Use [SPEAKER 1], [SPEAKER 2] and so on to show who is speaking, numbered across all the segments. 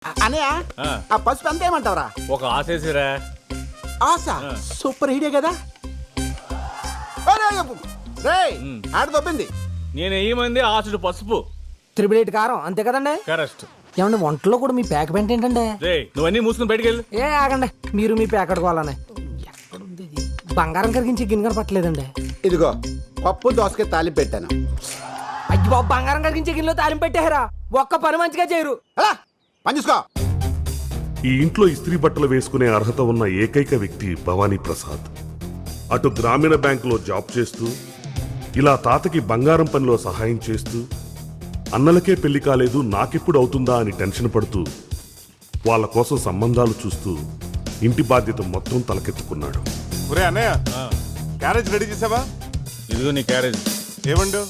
[SPEAKER 1] అనయ్య ఆ పసుపు ఎంత ఏమంటావరా?
[SPEAKER 2] ఒక ఆశేసిరా.
[SPEAKER 1] ఆశ సూపర్ ఐడియా కదా. ఆడ దొబ్బింది.
[SPEAKER 2] నేను ఏమంది ఆశుడు పసుపు
[SPEAKER 3] 8 కారం అంతే కదండి.
[SPEAKER 2] కరెక్ట్.
[SPEAKER 3] ఏమండి వంటలో కూడా మీ ప్యాక్ పెంట ఏంటండి?
[SPEAKER 2] నువ్వన్నీ మూసుకుని బయటికి వెళ్ళు.
[SPEAKER 3] ఏ ఆగండి, మీరు మీ ప్యాక్ అడుకోవాలని. బంగారం కరిగించి గిన్నె కనపట్లేదండి.
[SPEAKER 1] ఇదిగో పప్పు దోసకాయ తాలింపు పెట్టాను.
[SPEAKER 3] అయ్యి బాబు, బంగారం కరిగించే గిన్నెలో తాలింపు పెట్టారా? ఒక్క పని మంచిగా చేయరు.
[SPEAKER 1] అలా పని చూసుకో.
[SPEAKER 4] ఈ ఇంట్లో ఇస్త్రీ బట్టలు వేసుకునే అర్హత ఉన్న ఏకైక వ్యక్తి భవానీ ప్రసాద్. అటు గ్రామీణ బ్యాంకులో జాబ్ చేస్తూ, ఇలా తాతకి బంగారం పనిలో సహాయం చేస్తూ, అన్నలకే పెళ్లి కాలేదు నాకెప్పుడు అవుతుందా అని టెన్షన్ పడుతూ, వాళ్ళ కోసం సంబంధాలు చూస్తూ ఇంటి బాధ్యత మొత్తం తలకెత్తుకున్నాడు.
[SPEAKER 5] ఒరే అన్నయ్య, క్యారేజ్ రెడీ చేసావా?
[SPEAKER 2] ఇదిగో నీ క్యారేజ్.
[SPEAKER 5] ఏమండు?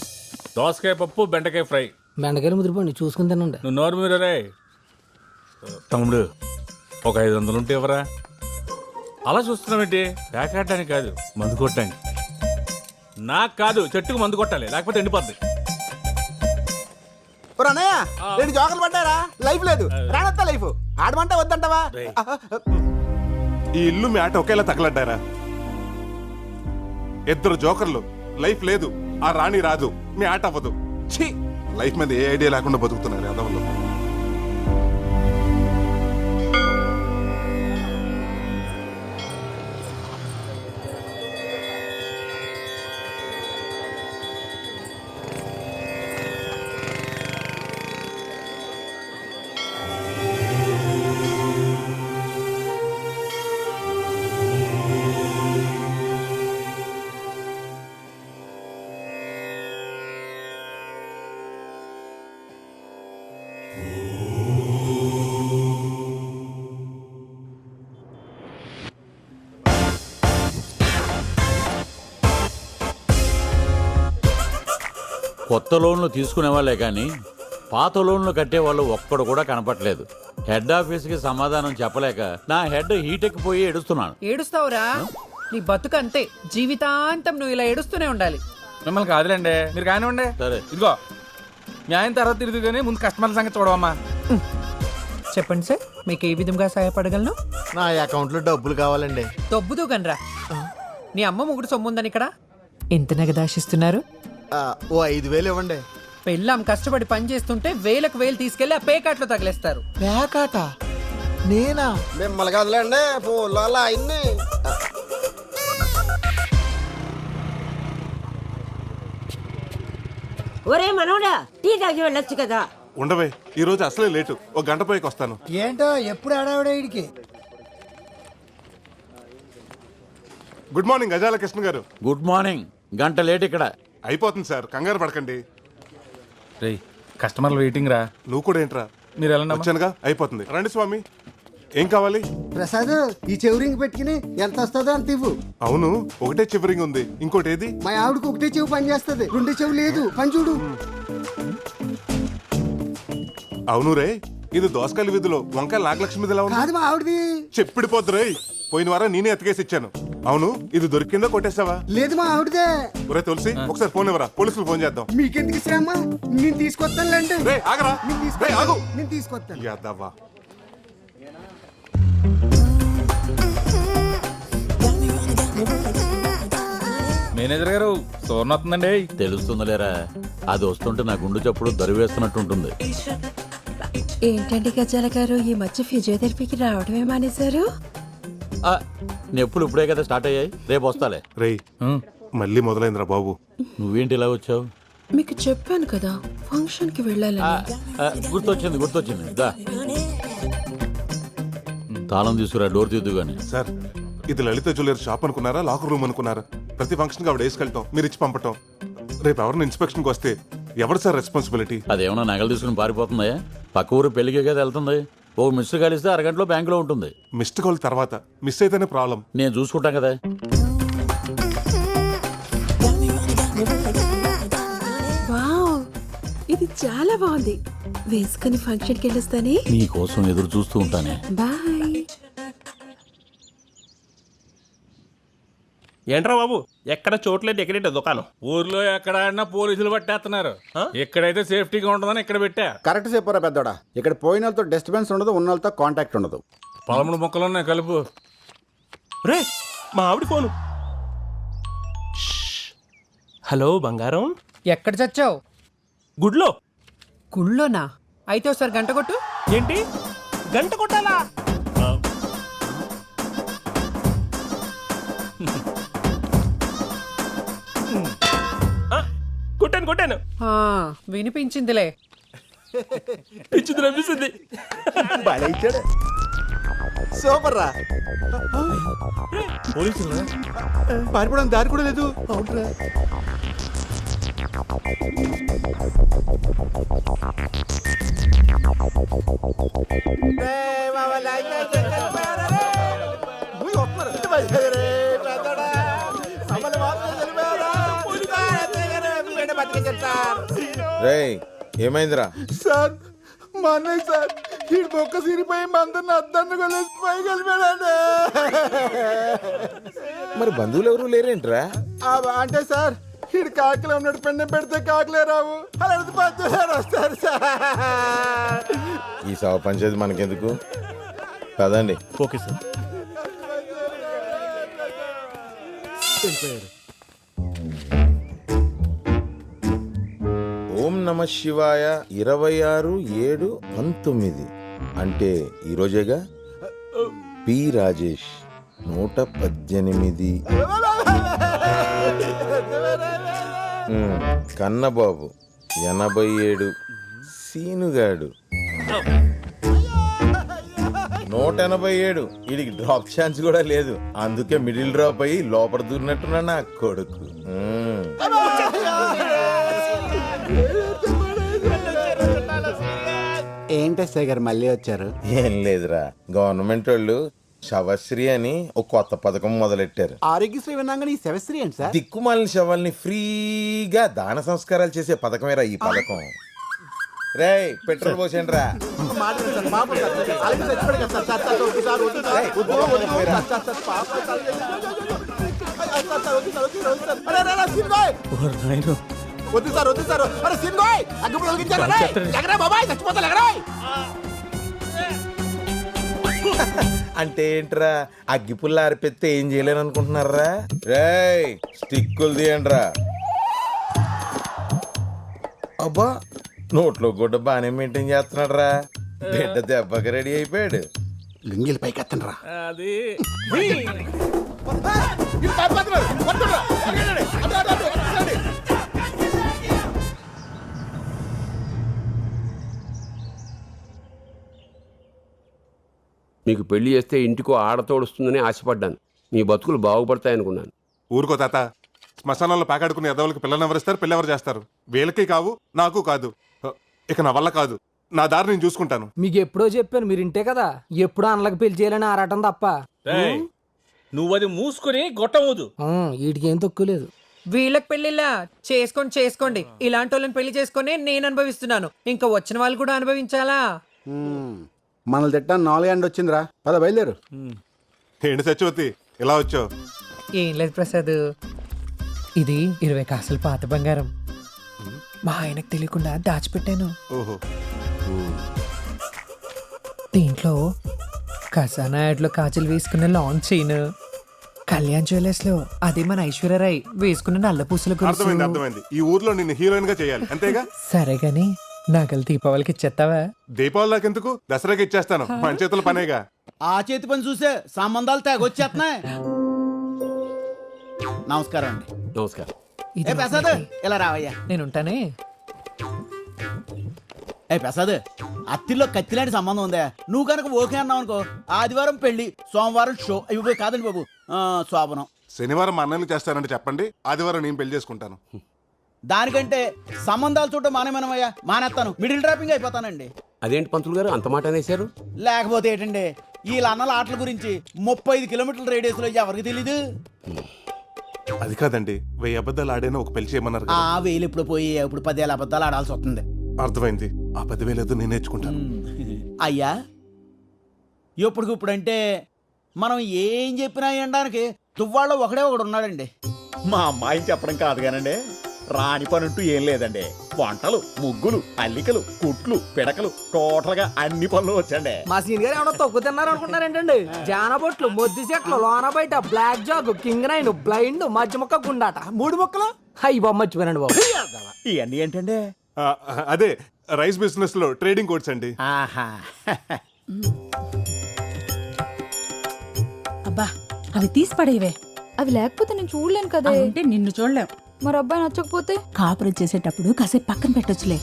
[SPEAKER 2] దోసకాయ పప్పు, బెండకాయ ఫ్రై.
[SPEAKER 3] బెండకాయలు ముదిరిపోండి, చూసుకుని తినండి.
[SPEAKER 2] నువ్వు నోరు మీరే. తమ్ముడు ఒక 500 ఉంటే ఎవరా? అలా చూస్తున్నావేంటి? ప్యాకెట్టానికి కాదు, మందు కొట్టడానికి. నాకు కాదు, చెట్టుకు మందు కొట్టాలి, లేకపోతే ఎండిపోద్ది.
[SPEAKER 1] అన్నయ్య 2 జోకర్లు పడ్డారా? లైఫ్ లేదు, రానత్తా లైఫ్. ఆడమంటే వద్దంటావా?
[SPEAKER 5] ఈ ఇల్లు మీ ఆట ఒకేలా తగలడ్డారా? 2 జోకర్లు, లైఫ్ లేదు, ఆ రాణి రాదు, మీ ఆట అవ్వదు. ఛీ, లైఫ్ మీద ఏ ఐడియా లేకుండా బతుకుతున్నారు యాదవులు.
[SPEAKER 6] కొత్త లోన్లు తీసుకునే వాళ్ళే కానీ పాత లోన్లు కట్టేవాళ్ళు ఒక్కడు కూడా కనపట్లేదు. హెడ్ ఆఫీస్కి సమాధానం చెప్పలేక నా హెడ్ హీటెక్కిపోయి ఏడుస్తున్నాను.
[SPEAKER 7] ఏడుస్తావురా? నీ బతుకు అంతే, జీవితాంతం నువ్వు ఇలా ఏడుస్తూనే ఉండాలి.
[SPEAKER 2] మిమ్మల్ని కాదులేండి, మీరు కానివ్వండి.
[SPEAKER 6] సరే
[SPEAKER 2] ఇదిగో న్యాయం తర్వాత తిరిగి కానీ ముందు కస్టమర్ల సంగతి చూడవమ్మా.
[SPEAKER 7] చెప్పండి సార్, మీకు ఏ విధంగా సహాయపడగలను?
[SPEAKER 8] నా అకౌంట్లో డబ్బులు కావాలండి.
[SPEAKER 7] దొబ్బుదు గనరా. నీ అమ్మ ముగ్గురు సొమ్ముందని ఇక్కడ ఎంత నగదాశిస్తున్నారు?
[SPEAKER 8] ఓ 5,000 ఇవ్వండి.
[SPEAKER 7] పెళ్ళాం కష్టపడి పని చేస్తుంటే 1000 తీసుకెళ్లి ఆ పేకాట్లో తగిలేస్తారు.
[SPEAKER 8] పేకాట? నేనా?
[SPEAKER 1] మిమ్మల్ని కదలండి, ఫోన్లో అలా అయింది.
[SPEAKER 9] ఒరే మనోడా, టీ తాగి వెళ్ళొచ్చు కదా.
[SPEAKER 5] ఉండవే, ఈ రోజు అసలే లేటు, 1 గంట పైకి వస్తాను.
[SPEAKER 3] ఏంటో ఎప్పుడు ఆడావిడకి.
[SPEAKER 5] గుడ్ మార్నింగ్ గజాల కృష్ణ గారు.
[SPEAKER 6] Good morning. గంట లేట్ ఇక్కడ.
[SPEAKER 5] అయిపోతుంది సార్, కంగారు పడకండి.
[SPEAKER 2] రే కస్టమర్లు వెయిటింగ్ రా.
[SPEAKER 5] నువ్వు కూడా ఏంట్రా?
[SPEAKER 2] మీరు వెళ్ళండి.
[SPEAKER 5] వచ్చానుగా, అయిపోతుంది. రండి స్వామి, ఏం కావాలి?
[SPEAKER 8] ప్రసాద్, ఈ చెవురింగ్ పెట్టుకుని ఎంత వస్తుందో అంత ఇవ్వు.
[SPEAKER 5] అవును, ఒకటే చివరింగ్ ఉంది, ఇంకోటి ఏది?
[SPEAKER 8] మా ఆవిడకి ఒకటే చెవు పని చేస్తుంది, 2 చెవు లేదు. పని చూడు.
[SPEAKER 5] అవును రే, ఇది దోసకాయల వీధిలో వంకాయ నాగలక్ష్మి
[SPEAKER 8] కాదు, మా ఆవిడది.
[SPEAKER 5] చెప్పిడిపోద్దు రే, పోయిన వారం నేనే ఎత్తుకేసి ఇచ్చాను. అవును, ఇది దొరికిందో కొట్టేసావా?
[SPEAKER 8] లేదు, మా ఆవిడదే.
[SPEAKER 5] ఒరే తులసి, ఒకసారి ఫోన్ ఇవ్వరా, పోలీసులు ఫోన్ చేద్దాం.
[SPEAKER 8] మీకెందుకు శ్రమ? నేను తీసుకొస్తానులేండి.
[SPEAKER 5] రే ఆగరా, రే ఆగు.
[SPEAKER 8] నేను తీసుకొస్తాను.
[SPEAKER 5] యాదవ్వా.
[SPEAKER 2] మేనేజర్ గారు సోర్ణ వస్తుందండి.
[SPEAKER 6] తెలుస్తుందిలేరా, అది వస్తుంటే నా గుండు చప్పుడు దరివేస్తున్నట్టుంటుంది.
[SPEAKER 9] ఏంటండి గజాల గారు, ఈ మధ్య ఫిజియోథెరపీకి రావడమే మానేశారు?
[SPEAKER 6] నొప్పులు ఇప్పుడే కదా స్టార్ట్ అయ్యాయి, రేపు వస్తాలే.
[SPEAKER 5] రే మళ్ళీ మొదలైందిరా బాబు.
[SPEAKER 6] నువ్వేంటి ఇలా వచ్చావు?
[SPEAKER 9] మీకు చెప్పాను కదా ఫంక్షన్ కి వెళ్ళాలని.
[SPEAKER 6] గుర్తొచ్చింది. దా తాళం తీసుకురా, డోర్ తీద్దు గాని.
[SPEAKER 5] సార్, ఇది లలిత జ్యువెలరీ షాప్ అనుకున్నారా, లాకర్ రూమ్ అనుకున్నారా? ప్రతి ఫంక్షన్ కి ఆవిడ వేసుకెళ్తాం, మీరు ఇచ్చి పంపటం. రేపు ఎవరిని ఇన్స్పెక్షన్ కి వస్తే ఎవరు సార్ రెస్పాన్సిబిలిటీ?
[SPEAKER 6] అదేమన్నా నగలు తీసుకుని పారిపోతుందా? పక్క ఊరు పెళ్లికే కదా వెళ్తుంది. ఓ మిస్డ్ కాల్ ఇస్తే 1 గంటలో బ్యాంకులో ఉంటుంది.
[SPEAKER 5] మిస్డ్ కాల్ తర్వాత మిస్ అయితేనే ప్రాబ్లం.
[SPEAKER 6] నేను చూసుకుంటాం కదా.
[SPEAKER 9] వావ్, ఇది చాలా బాగుంది. వేసుకుని ఫంక్షన్ కి వెళ్ళొస్తానే.
[SPEAKER 6] నీ కోసం ఎదురు చూస్తూ ఉంటానే.
[SPEAKER 9] బాయ్.
[SPEAKER 10] ఏంట్రా బాబు ఎక్కడ చోట్లేదు ఎక్కడేట దుకాణం?
[SPEAKER 2] ఊర్లో ఎక్కడ ఆడినా పోలీసులు పట్టేస్తున్నారు. ఎక్కడైతే సేఫ్టీగా ఉంటుందని ఇక్కడ పెట్టా.
[SPEAKER 1] కరెక్ట్ చెప్పారా పెద్దోడా. ఇక్కడ పోయిన వాళ్ళతో డిస్టర్బెన్స్ ఉండదు, ఉన్న వాళ్ళతో కాంటాక్ట్ ఉండదు.
[SPEAKER 2] 13 మొక్కలు ఉన్నాయి కలుపు.
[SPEAKER 10] రే మా ఆవిడ ఫోను. హలో బంగారం,
[SPEAKER 7] ఎక్కడ చచ్చావు?
[SPEAKER 10] గుడ్లో.
[SPEAKER 7] గుళ్ళోనా? అయితే ఒకసారి గంట కొట్టు.
[SPEAKER 10] ఏంటి గంట కొట్టాలా? కొట్టాను కొట్టాను.
[SPEAKER 7] ఆ, వినిపించిందిలే.
[SPEAKER 10] పిచ్చింది రప్పిస్తుంది.
[SPEAKER 1] సూపర్ రా.
[SPEAKER 2] పోలీసులు
[SPEAKER 1] పారిపోవడానికి దారి కూడా లేదు.
[SPEAKER 11] రేయ్ ఏమైందిరా?
[SPEAKER 1] సార్ మా అన్నయ్య సార్ ఈ బొక్క సిరిపోయి మందరిని అద్దాన్ని పైకి వెళ్ళిపోయాడు.
[SPEAKER 11] మరి బంధువులు ఎవరు లేరేంట్రా?
[SPEAKER 1] అంటే సార్ ఈడు కాకిలో ఉన్నాడు, పెండ పెడితే కాకిలే రావు, అలాంటి పంచారు వస్తారు సార్.
[SPEAKER 11] ఈ సవ పంచేది మనకెందుకు, కదండి.
[SPEAKER 10] Okay sir.
[SPEAKER 11] ఓం నమ శివాయ 26/7/19 అంటే ఈరోజేగా. పి రాజేష్ 118. కన్నబాబు 87. సీనుగాడు 187. వీడికి డ్రాప్ ఛాన్స్ కూడా లేదు, అందుకే మిడిల్ డ్రాప్ అయ్యి లోపల దూరినట్టున్నా నా కొడుకు.
[SPEAKER 1] ఏంటి ఎస్ఐ గారు మళ్ళీ వచ్చారు?
[SPEAKER 11] ఏం లేదురా, గవర్నమెంట్ వాళ్ళు శవశ్రీ అని ఒక కొత్త పథకం మొదలెట్టారు.
[SPEAKER 1] ఆరోగ్యశ్రీ విన్నాగా ఈ శవశ్రీ ఏంటి సార్?
[SPEAKER 11] దిక్కుమాలిన శవాల్ని ఫ్రీగా దాన సంస్కారాలు చేసే పథకమేరా ఈ పథకం. రేయ్ పెట్రోల్ పోసేయండి రా.
[SPEAKER 1] వద్దు సార్, వద్దు సార్. అరే సిన్గోయ్ అగ్గిపుల్ల వెలిగించారా? ఎగరా బాబాయ్, చచ్చిపోతా ఎగరా.
[SPEAKER 11] అంటే ఏంట్రా, అగ్గిపుల్ల ఆరిపెత్తే ఏం చేయలేను అనుకుంటున్నారా? రేయ్ స్టిక్కులు తీయండిరా. అబ్బా నోట్లో గుడ్డ బాగానే మెయింటైన్ చేస్తున్నాడు రా. బిడ్డ దెబ్బకి రెడీ అయిపోయాడు.
[SPEAKER 1] లింగిల్ పైకి ఎత్తండి రా.
[SPEAKER 2] అది
[SPEAKER 12] మీకు పెళ్లి చేస్తే ఇంటికో ఆడతోడుస్తుందని ఆశపడ్డాను. మీ బతుకులు బాగుపడతాయనుకున్నాను.
[SPEAKER 5] ఊరుకో తాత, శ్మశానంలో పాకాడుకునే ఎదవులకి పిల్లలు ఎవరిస్తారు, పిల్లెవరు చేస్తారు? వీళ్ళకి కావు, నాకు కాదు. ఇక నా వల్ల కాదు, నా దారి నేను చూసుకుంటాను.
[SPEAKER 3] మీకు ఎప్పుడో చెప్పాను, మీరు ఇంటే కదా. ఎప్పుడో అన్నలకు పెళ్లి చేయాలని ఆరాటం తప్ప.
[SPEAKER 2] నువ్వు అది మూసుకుని గొట్టమూదు.
[SPEAKER 3] వీటికి ఏం తక్కువ లేదు.
[SPEAKER 7] వీళ్ళకి పెళ్లిలా చేసుకోండి. ఇలాంటి వాళ్ళని పెళ్లి చేసుకుని నేను అనుభవిస్తున్నాను, ఇంకా వచ్చిన వాళ్ళు కూడా అనుభవించాలా?
[SPEAKER 1] మనల్ని తిట్టా 4 గంటలు వచ్చిందిరా, పద బయలుదేరు.
[SPEAKER 5] ఏంటి సత్యవతి ఇలా వచ్చావు?
[SPEAKER 7] ఏం లేదు ప్రసాద్, ఇది 20 కాసులు పాత బంగారం మా ఆయనకు తెలియకుండా దాచిపెట్టాను.
[SPEAKER 5] ఓహో.
[SPEAKER 7] దీంట్లో ఖజానా యాడ్లో కాజులు వేసుకున్న లాంగ్ చైన్, కళ్యాణ్ జ్యువెలర్స్ లో అదే మన ఐశ్వర్యరాయ్ వేసుకున్న నల్ల పూసల
[SPEAKER 5] అర్థమైంది అర్థమైంది. ఈ ఊర్లో నిన్ను హీరోయిన్ గా చేయాలి అంతేగా?
[SPEAKER 7] సరే గాని నగలు దీపావళికి ఇచ్చేస్తావా?
[SPEAKER 5] దీపావళి దాకెందుకు, దసరాకి ఇచ్చేస్తాను. మన చేతుల పనేగా.
[SPEAKER 13] ఆ చేతి పని చూసే సంబంధాలు తెగొచ్చేస్తున్నాయి. నమస్కారం అండి.
[SPEAKER 12] నమస్కారం.
[SPEAKER 13] ఏ ప్రసాద్ ఇలా రావయ్యా.
[SPEAKER 7] నేను ఉంటానే.
[SPEAKER 13] ఏ ప్రసాద్, అత్తిల్లో కత్తిలాంటి సంబంధం ఉందా? నువ్వు కనుక ఓకే అన్నావు అనుకో, ఆదివారం పెళ్లి, సోమవారం షో. ఇవి కాదండి బాబు, శోభనం.
[SPEAKER 5] శనివారం మా అన్నయ్యలు చేస్తానంటే చెప్పండి, ఆదివారం నేను పెళ్లి చేసుకుంటాను.
[SPEAKER 13] దానికంటే సంబంధాలు చూడటం మానేమనమయ్యా, మానేస్తాను. మిడిల్ డ్రాపింగ్ అయిపోతానండి.
[SPEAKER 12] అదేంటి పంతులు గారు అంత మాట అనేశారు?
[SPEAKER 13] లేకపోతే ఏంటండి, వీళ్ళ అన్నల ఆటల గురించి 35 కిలోమీటర్ల రేడియస్ లో ఎవరికి తెలీదు.
[SPEAKER 5] అది కాదండి, 1000 అబద్ధాలు ఆడైనా ఒక పెళ్లి చేయమన్నారు.
[SPEAKER 13] ఆ 1000 ఇప్పుడు పోయి ఇప్పుడు 10,000 అబద్ధాలు ఆడాల్సి వస్తుంది.
[SPEAKER 5] అర్థమైంది. ఆ 10,000 ఏదో నేను నేర్చుకుంటాను.
[SPEAKER 13] అయ్యా ఇప్పుడుకిప్పుడు అంటే మనం ఏం చెప్పినా వినడానికి తువ్వాళ్ళలో ఒకడే ఒకడు ఉన్నాడండి.
[SPEAKER 14] మా అమ్మాయిని చెప్పడం కాదు కానండి, రాని పని అంటూ ఏం లేదండి. వంటలు, ముగ్గులు, అల్లికలు, కుట్లు, పిడకలు, టోటల్ గా అన్ని పనులు వచ్చండి.
[SPEAKER 3] మా సీన్ గారు ఏమన్నా తొక్కు తిన్నారు అనుకుంటారేంటండి? జానబొట్లు, మొద్దు చెట్లు, లోన బయట, blackjack, king nine, blind, మధ్య మొక్క, గుండాట, 3 మొక్కలు. అయ్యి బాబు మర్చిపోయానండి బాబు.
[SPEAKER 14] ఇవన్నీ ఏంటండి?
[SPEAKER 5] అదే రైస్ బిజినెస్ లో ట్రేడింగ్ కోడ్స్ అండి.
[SPEAKER 14] ఆహా.
[SPEAKER 9] అబ్బా అవి తీసి పడేవే. అవి లేకపోతే నేను చూడలేను కదా. అంటే నిన్ను చూడలేం. మరి అబ్బాయి నచ్చకపోతే కాపురం చేసేటప్పుడు కాసేపు పక్కన పెట్టొచ్చులే.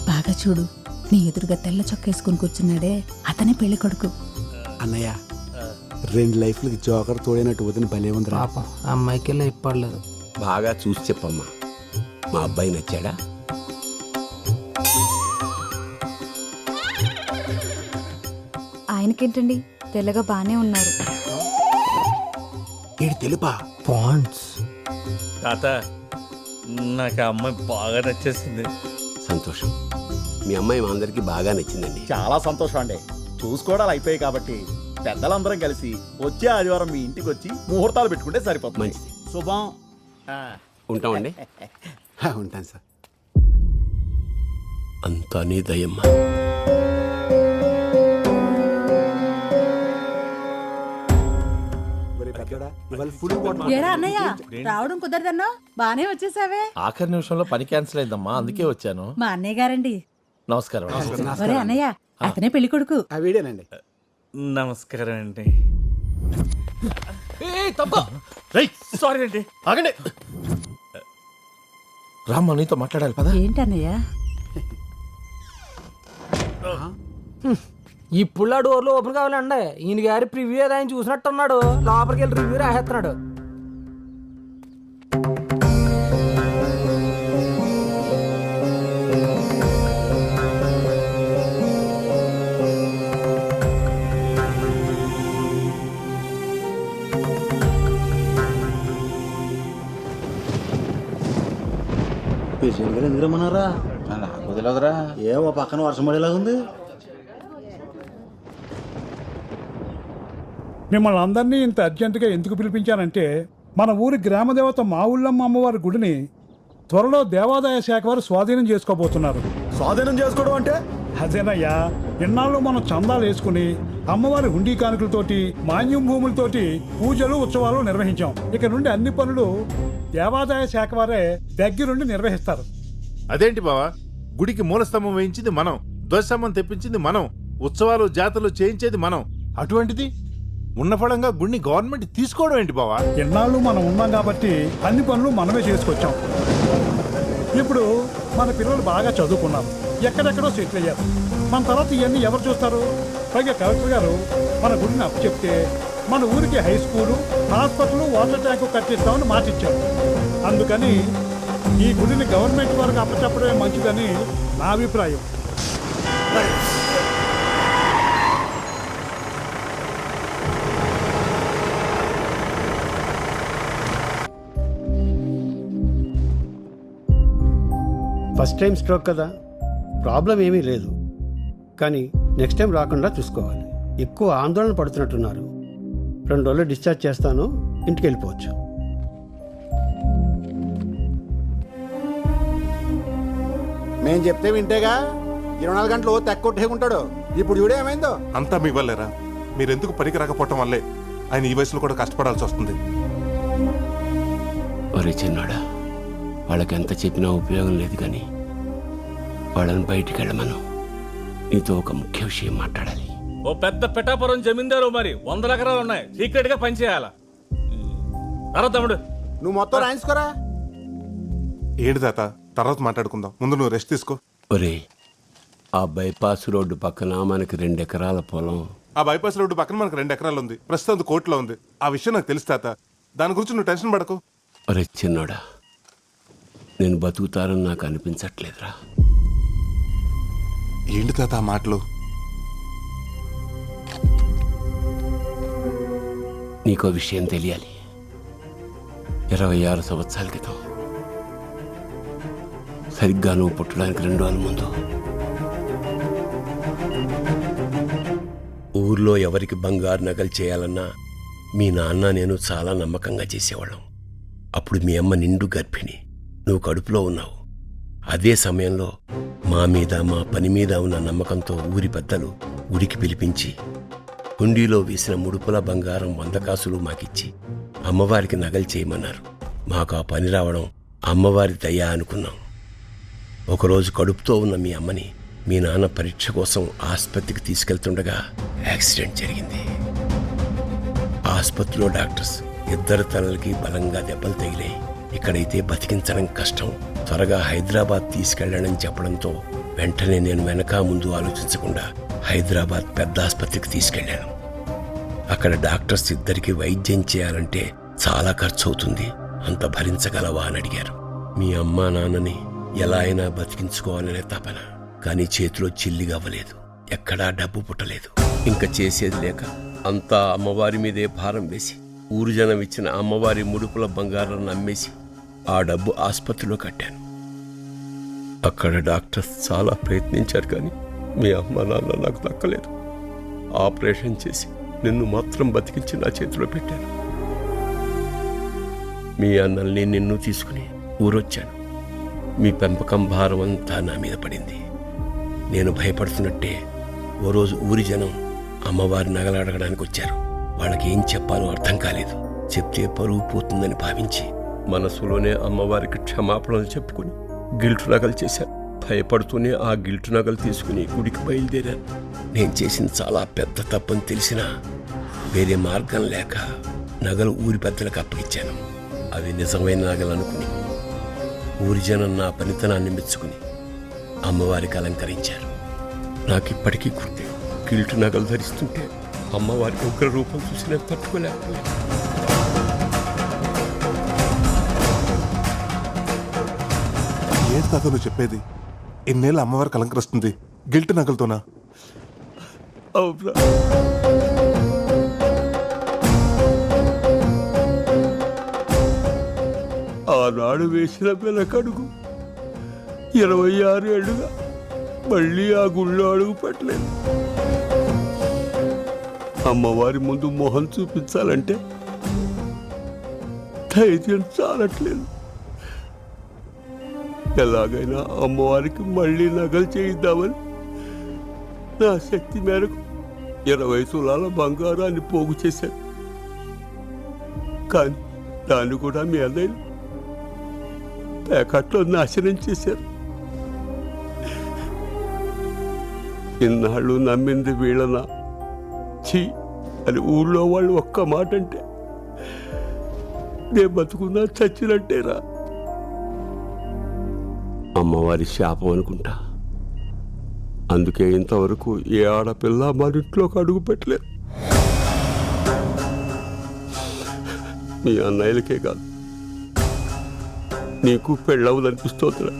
[SPEAKER 9] బాగా చూడు, నీ ఎదురుగా తెల్ల చొక్కేసుకుని కూర్చున్నాడే అతనే పెళ్లి కొడుకు.
[SPEAKER 1] అన్నయ్య 2 లైఫ్లకి జోకర్ తోడైనట్టు వదిన భలే ఉంది.
[SPEAKER 3] పాపం అమ్మాయికి లైఫ్ పడలేదు.
[SPEAKER 12] బాగా చూసి చెప్పమ్మా, మా అబ్బాయి నచ్చాడా?
[SPEAKER 9] ఆయనకేంటండి, తెల్లగా బానే ఉన్నారు.
[SPEAKER 1] తెలుపా
[SPEAKER 3] పాండ్స్.
[SPEAKER 2] తాత, నాకు ఆ అమ్మాయి బాగా నచ్చేసింది.
[SPEAKER 12] సంతోషం. మీ అమ్మాయి మా అందరికి బాగా నచ్చిందండి.
[SPEAKER 14] చాలా సంతోషం అండి. చూసుకోవడాలు అయిపోయాయి కాబట్టి పెద్దలందరం కలిసి వచ్చే ఆదివారం మీ ఇంటికి వచ్చి ముహూర్తాలు పెట్టుకుంటే సరిపోతుంది.
[SPEAKER 12] మంచిది.
[SPEAKER 13] శుభం.
[SPEAKER 12] ఉంటామండి.
[SPEAKER 1] ఉంటాను సార్.
[SPEAKER 12] అంతా నీ దయమ్మా.
[SPEAKER 9] ఏరా అన్నయ్య, రావడం కుదరదన్నా బానే వచ్చేసావే.
[SPEAKER 14] ఆఖరి నిమిషంలో పని క్యాన్సిల్ అయిందమ్మా, అందుకే వచ్చాను.
[SPEAKER 9] మా అన్నయ్య గారండి.
[SPEAKER 14] నమస్కారం.
[SPEAKER 9] ఒరే అన్నయ్య, అతనే పెళ్లి కొడుకు.
[SPEAKER 1] వీడేనండి.
[SPEAKER 2] నమస్కారం అండి.
[SPEAKER 14] సారీ అండి, ఆగండి. రామ్మా, నీతో మాట్లాడాలి పద.
[SPEAKER 9] ఏంటన్నయ్య?
[SPEAKER 3] ఇప్పుడు ఆ డోర్లు ఓపెన్ కావాలండి. ఈయన గారి ప్రివ్యూ ఏదో ఆయన చూసినట్టున్నాడు. లోపలికి వెళ్ళి రివ్యూ రాసేస్తున్నాడు.
[SPEAKER 8] ఎందుకు రమ్మన్నారా?
[SPEAKER 11] వదిలేదురా.
[SPEAKER 8] ఏమో పక్కన వర్షం పడేలాగా ఉంది.
[SPEAKER 15] మిమ్మల్ని అందరినీ ఇంత అర్జెంటుగా ఎందుకు పిలిపించానంటే, మన ఊరి గ్రామదేవత మా ఊళ్ళమ్మ అమ్మవారి గుడిని త్వరలో దేవాదాయ శాఖ వారు స్వాధీనం చేసుకోబోతున్నారు.
[SPEAKER 14] స్వాధీనం చేసుకోవడం అంటే?
[SPEAKER 15] అదేనయ్యా, ఇన్నాళ్ళు మనం చందాలు వేసుకుని అమ్మవారి హుండీ కానుకలతోటి, మాన్యం భూములతోటి పూజలు, ఉత్సవాలు నిర్వహించాం. ఇక నుండి అన్ని పనులు దేవాదాయ శాఖ వారే దగ్గరుండి నిర్వహిస్తారు.
[SPEAKER 16] అదేంటి బావా, గుడికి మూలస్తంభం వేయించింది మనం, ధ్వజస్తంభం తెప్పించింది మనం, ఉత్సవాలు జాతరలు చేయించేది మనం. అటువంటిది ఉన్న ఫలంగా గుడిని గవర్నమెంట్ తీసుకోవడం ఏంటి బావా?
[SPEAKER 15] ఎన్నాళ్ళు మనం ఉన్నాం కాబట్టి అన్ని పనులు మనమే చేసుకొచ్చాం. ఇప్పుడు మన పిల్లలు బాగా చదువుకున్నారు, ఎక్కడెక్కడో సెటిల్ అయ్యారు. మన తర్వాత ఇవన్నీ ఎవరు చూస్తారు? పైగా కలెక్టర్ గారు మన గుడిని అప్పు చెప్తే మన ఊరికి high school, hospital, water tank కట్టిస్తామని మాటిచ్చారు. అందుకని ఈ గుడిని గవర్నమెంట్ వరకు అప్పచెప్పడమే మంచిదని నా అభిప్రాయం.
[SPEAKER 8] ఫస్ట్ టైం స్ట్రోక్ కదా, ప్రాబ్లం ఏమీ లేదు. కానీ నెక్స్ట్ టైం రాకుండా చూసుకోవాలి. ఎక్కువ ఆందోళన పడుతున్నట్టున్నారు. 2 రోజులు డిశ్చార్జ్ చేస్తాను, ఇంటికి వెళ్ళిపోవచ్చు.
[SPEAKER 1] మేం చెప్తే వింటేగా 24 గంటలు తెక్కొట్టేకుంటాడు. ఇప్పుడు చూడే ఏమైందో.
[SPEAKER 5] అంతా మీ వల్లేరా. మీరెందుకు పనికి రాకపోవటం వల్లే ఆయన ఈ వయసులో కూడా కష్టపడాల్సి వస్తుంది.
[SPEAKER 12] ఒరే చిన్నాడా, వాళ్ళకి ఎంత చెప్పినా ఉపయోగం లేదు. కానీ వాళ్ళని బయటికి వెళ్ళమను. నీతో ఒక ముఖ్య విషయం మాట్లాడాలి.
[SPEAKER 2] ఓ పెద్ద పిఠాపురం జమీందారు, మరి 100 ఎకరాలు ఉన్నాయి, సీక్రెట్ గా పనిచేయాలా? తమ్ముడు,
[SPEAKER 1] నువ్వు మొత్తం రాయించుకోరా.
[SPEAKER 5] ఏంటి తాత, తర్వాత మాట్లాడుకుందాం, ముందు నువ్వు రెస్ట్ తీసుకో.
[SPEAKER 12] ఒరే, ఆ బైపాస్ రోడ్డు పక్కన మనకి 2 ఎకరాల పొలం.
[SPEAKER 5] ఆ బైపాస్ రోడ్డు పక్కన మనకు 2 ఎకరాలు ఉంది, ప్రస్తుతం కోర్టులో ఉంది. ఆ విషయం నాకు తెలుసు తాత, దాని గురించి నువ్వు టెన్షన్ పడకు.
[SPEAKER 12] ఒరే చిన్నోడా, నేను బతుకుతానని నాకు అనిపించట్లేదురా.
[SPEAKER 5] ఏంటి తాత ఆ మాటలు?
[SPEAKER 12] నీకో విషయం తెలియాలి. 26 సంవత్సరాల క్రితం సరిగ్గా నువ్వు పుట్టడానికి 2 రోజుల ముందు ఊర్లో ఎవరికి బంగారు నగలు చేయాలన్నా మీ నాన్న నేను చాలా నమ్మకంగా చేసేవాళ్ళం. అప్పుడు మీ అమ్మ నిండు గర్భిణి, నువ్వు కడుపులో ఉన్నావు. అదే సమయంలో మా మీద మా పని మీద ఉన్న నమ్మకంతో ఊరి పెద్దలు గుడికి పిలిపించి హుండీలో వేసిన ముడుపుల బంగారం 100 కాసులు మాకిచ్చి అమ్మవారికి నగలు చేయమన్నారు. మాకు ఆ పని రావడం అమ్మవారి దయ అనుకున్నాం. ఒకరోజు కడుపుతో ఉన్న మీ అమ్మని మీ నాన్న పరీక్ష కోసం ఆసుపత్రికి తీసుకెళ్తుండగా యాక్సిడెంట్ జరిగింది. ఆసుపత్రిలో డాక్టర్స్ 2 తలలకి బలంగా దెబ్బలు తగిలాయి. ఇక్కడైతే బతికించడం కష్టం, త్వరగా హైదరాబాద్ తీసుకెళ్లడని చెప్పడంతో వెంటనే నేను వెనక ముందు ఆలోచించకుండా హైదరాబాద్ పెద్ద ఆసుపత్రికి తీసుకెళ్లాను. అక్కడ డాక్టర్స్ 2కి వైద్యం చేయాలంటే చాలా ఖర్చు అవుతుంది, అంత భరించగలవా అని అడిగారు. మీ అమ్మా నాన్నని ఎలా అయినా బతికించుకోవాలనే తపన, కానీ చేతిలో చిల్లిగా అవ్వలేదు, ఎక్కడా డబ్బు పుట్టలేదు. ఇంకా చేసేది లేక అంతా అమ్మవారి మీదే భారం వేసి ఊరు జనం ఇచ్చిన అమ్మవారి ముడుపుల బంగారాన్ని అమ్మేసి ఆ డబ్బు ఆసుపత్రిలో కట్టాను. అక్కడ డాక్టర్స్ చాలా ప్రయత్నించారు, కానీ మీ అమ్మ నాన్న నాకు దక్కలేదు. ఆపరేషన్ చేసి నిన్ను మాత్రం బతికించి నా చేతిలో పెట్టాను. మీ అన్నల్ని నిన్ను తీసుకుని ఊరొచ్చాను. మీ పెంపకం భారం అంతా నా మీద పడింది. నేను భయపడుతున్నట్టే ఓ రోజు ఊరి జనం అమ్మవారి నగలు అడగడానికి వచ్చారు. వాళ్ళకి ఏం చెప్పాలో అర్థం కాలేదు. చెప్తే పరువు పోతుందని భావించి మనసులోనే అమ్మవారికి క్షమాపణలు చెప్పుకుని గిల్టు నగలు చేశాను. భయపడుతూనే ఆ గిల్టు నగలు తీసుకుని గుడికి బయలుదేరాను. నేను చేసిన చాలా పెద్ద తప్పని తెలిసినా వేరే మార్గం లేక నగలు ఊరి పెద్దలకు అప్పగించాను. అవి నిజమైన నగలు అనుకుని ఊరి జనం నా పనితనాన్ని మెచ్చుకుని అమ్మవారికి అలంకరించారు. నాకిప్పటికీ గుర్తే, గిల్టు నగలు ధరిస్తుంటే అమ్మవారికి ఉగ్ర రూపం చూసి నేను తట్టుకోలేకపోయాను.
[SPEAKER 5] ఏంటి తాత నువ్వు చెప్పేది? ఎన్నేళ్ళు అమ్మవారికి అలంకరిస్తుంది గిల్ట్ నగలతోనా?
[SPEAKER 12] అవునా? ఆనాడు వేసిన వెనకడుగు 26 ఏళ్ళుగా మళ్ళీ ఆ గుళ్ళో అడుగు పెట్టలేదు. అమ్మవారి ముందు మొహం చూపించాలంటే ధైర్యం చాలట్లేదు. ఎలాగైనా అమ్మవారికి మళ్ళీ నగలు చేయిద్దామని నా శక్తి మేరకు 20 తులాల బంగారాన్ని పోగు చేశాను. కానీ దాన్ని కూడా మీ అన్నయ్యలు ప్యాకెట్లో నాశనం చేశారు. ఇన్నాళ్ళు నమ్మింది వీళ్ళనా ఛీ అని ఊళ్ళో వాళ్ళు ఒక్క మాట అంటే నేను బతుకున్నా చచ్చినట్టేరా. అమ్మవారి శాపం అనుకుంటా. అందుకే ఇంతవరకు ఏ ఆడపిల్ల మన ఇంట్లోకి అడుగు పెట్టలేదు. మీ అన్నయ్యలకే కాదు, నీకు పెళ్ళవుదనిపిస్తోందిరా.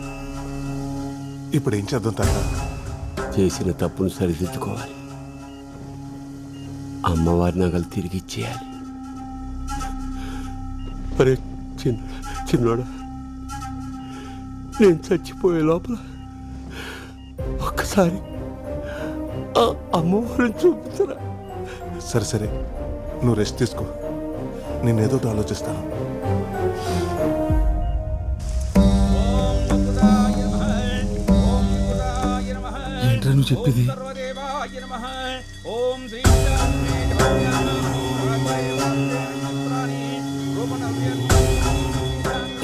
[SPEAKER 5] ఇప్పుడు ఏం చేద్దాం తాత?
[SPEAKER 12] చేసిన తప్పును సరిదిద్దుకోవాలి. అమ్మవారి నగలు తిరిగి ఇచ్చేయాలి. అరే చిన్నోడా, నేను చచ్చిపోయే లోపల ఒక్కసారి అమ్మవారిని చూపించరా.
[SPEAKER 5] సరే సరే, నువ్వు రెస్ట్ తీసుకో, నేనేదో ఆలోచిస్తాను.
[SPEAKER 10] ఏంట్రా నువ్వు చెప్పేది?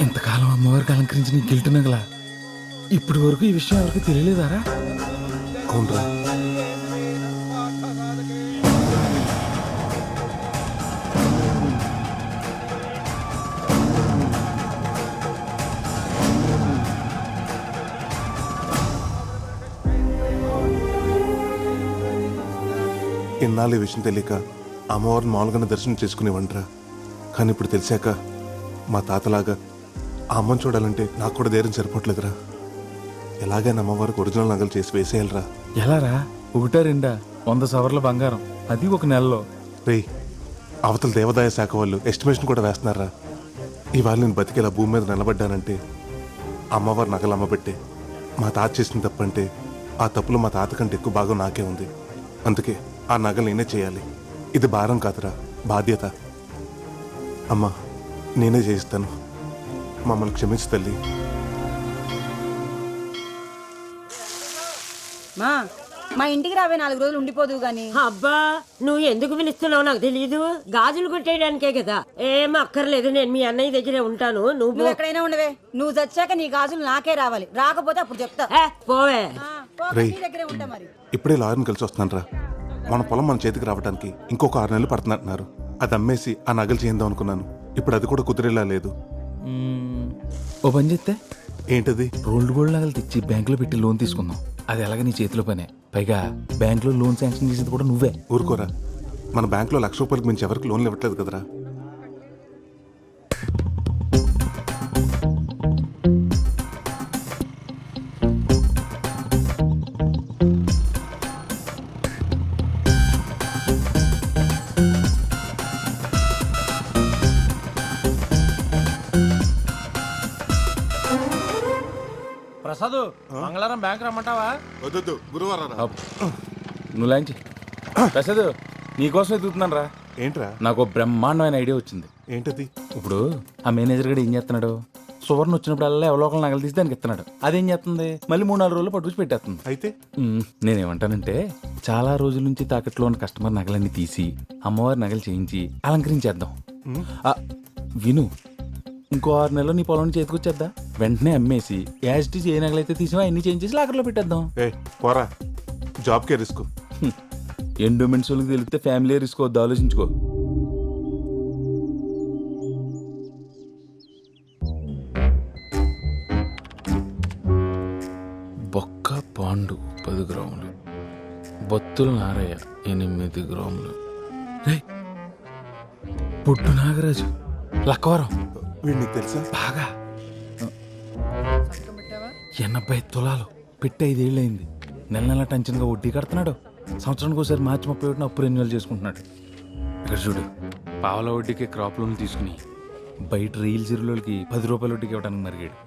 [SPEAKER 10] ఇంతకాలం అమ్మవారికి అలంకరించిన గిల్టు నగల ఇప్పటి వరకు ఈ విషయం ఎవరికి తెలియలేదారా?
[SPEAKER 5] అవునరా. ఇన్నాళ్ళు ఈ విషయం తెలియక అమ్మవారిని మామూలుగానే దర్శనం చేసుకునేవంటరా. కానీ ఇప్పుడు తెలిసాక మా తాతలాగా ఆ అమ్మని చూడాలంటే నాకు కూడా ధైర్యం సరిపోవట్లేదురా. ఎలాగైనా అమ్మవారికి ఒరిజినల్ నగలు చేసి వేసేయాలరా.
[SPEAKER 10] ఎలారా? 1-2 100 సవర్ల బంగారం, అది ఒక నెలలో.
[SPEAKER 5] రే, అవతల దేవాదాయ శాఖ వాళ్ళు ఎస్టిమేషన్ కూడా వేస్తున్నారా. ఇవాళ నేను బతికేలా భూమి మీద నిలబడ్డానంటే అమ్మవారి నగలు అమ్మబెట్టే. మా తాత చేసిన తప్పంటే ఆ తప్పులో మా తాత కంటే ఎక్కువ భాగం నాకే ఉంది. అందుకే ఆ నగలు నేనే చేయాలి. ఇది భారం కాదురా, బాధ్యత. అమ్మా, నేనే చేయిస్తాను. మమ్మల్ని క్షమించు తల్లి.
[SPEAKER 17] మా ఇంటికి రావే 4 రోజులు ఉండిపోదు గాని.
[SPEAKER 18] అబ్బా, నువ్వు ఎందుకు పిలుస్తున్నావు నాకు తెలియదు. గాజులు కొట్టేయడానికే కదా. ఏం అక్కర్లేదు, నేను మీ అన్నయ్య దగ్గరే ఉంటాను.
[SPEAKER 17] నువ్వు ఎక్కడైనా ఉండవే. నువ్వు చచ్చాక నీ గాజులు నాకే రావాలి. రాకపోతే అప్పుడు చెప్తా.
[SPEAKER 18] పోవే.
[SPEAKER 5] రేయ్,
[SPEAKER 17] దగ్గరే ఉంటా మరి.
[SPEAKER 5] ఇప్పుడే లాయర్ని కలిసి వస్తున్నాను రా. మన పొలం మన చేతికి రావడానికి ఇంకొక 6 నెలలు పడుతున్నట్టున్నారు. అది అమ్మేసి ఆ నగలు చేద్దాం అనుకున్నాను. ఇప్పుడు అది కూడా కుదిరేలా లేదు.
[SPEAKER 10] ఓ పని చేస్తే
[SPEAKER 5] ఏంటది?
[SPEAKER 10] రోల్డ్ గోల్డ్ నగలు తెచ్చి బ్యాంకులో పెట్టి లోన్ తీసుకుందాం. అది ఎలాగ నీ చేతిలో పనే. పైగా బ్యాంకులో లోన్ శాంక్షన్ చేసేది కూడా నువ్వే.
[SPEAKER 5] ఊరుకోరా, మన బ్యాంకులో ₹1,00,000 మించి ఎవరికి లోన్లు ఇవ్వట్లేదు కదరా.
[SPEAKER 2] ప్రసాద్, మంగళవారం బ్యాంక్ రమ్మంటావా?
[SPEAKER 5] వద్దు, గురువారం.
[SPEAKER 10] నువ్వు లాంచి ప్రసాద్, నీకోసం ఎదుగుతున్నాను రా.
[SPEAKER 5] ఏంట్రా?
[SPEAKER 10] నాకు బ్రహ్మాండమైన ఐడియా వచ్చింది.
[SPEAKER 5] ఏంటది?
[SPEAKER 10] ఇప్పుడు ఆ మేనేజర్ గడు ఏం చేస్తున్నాడు? సువర్ణ వచ్చినప్పుడల్లా ఎవరో ఒకరు నగలు తీసి దానికి ఇస్తున్నాడు. అదేం చేస్తుంది? మళ్ళీ 3-4 రోజులు పట్టుకుని పెట్టేస్తుంది.
[SPEAKER 5] అయితే
[SPEAKER 10] నేనేమంటానంటే, చాలా రోజుల నుంచి తాకట్లో ఉన్న కస్టమర్ నగలన్నీ తీసి అమ్మవారి నగలు చేయించి అలంకరించేద్దాం. విను, ఇంకో 6 నెలలు నీ పొలం చేతికొచ్చేద్దా. వెంటనే అమ్మేసి యాజిటీస్ ఏ నగలైతే తీసినా అన్ని చేంజ్ చేసి లాకర్లో పెట్టేద్దాం.
[SPEAKER 5] పోరా, జాబ్కే రిస్క్.
[SPEAKER 10] ఎండోమెంట్స్ వాళ్ళకి తెలిస్తే ఫ్యామిలీ రిస్క్ వద్దు, ఆలోచించుకో. బొక్క పాండు 10 గ్రాములు, బొత్తుల నారయ్య 8 గ్రాములు, పుట్టు నాగరాజు లక్కవరం.
[SPEAKER 5] వీడిని తెలుసా?
[SPEAKER 10] బాగా 80 తులాలు పెట్టి 5 ఏళ్ళయింది. నెల నెల టెన్షన్గా వడ్డీ కడుతున్నాడు. సంవత్సరానికి ఒకసారి మార్చి 31 అప్పు రెన్యువల్ చేసుకుంటున్నాడు. ఇక్కడ చూడు, పావల వడ్డీకి క్రాప్ లోన్లు తీసుకుని బయట రీల్ జీరోలకి 10 రూపాయల వడ్డీకి ఇవ్వడానికి మరిగాడు.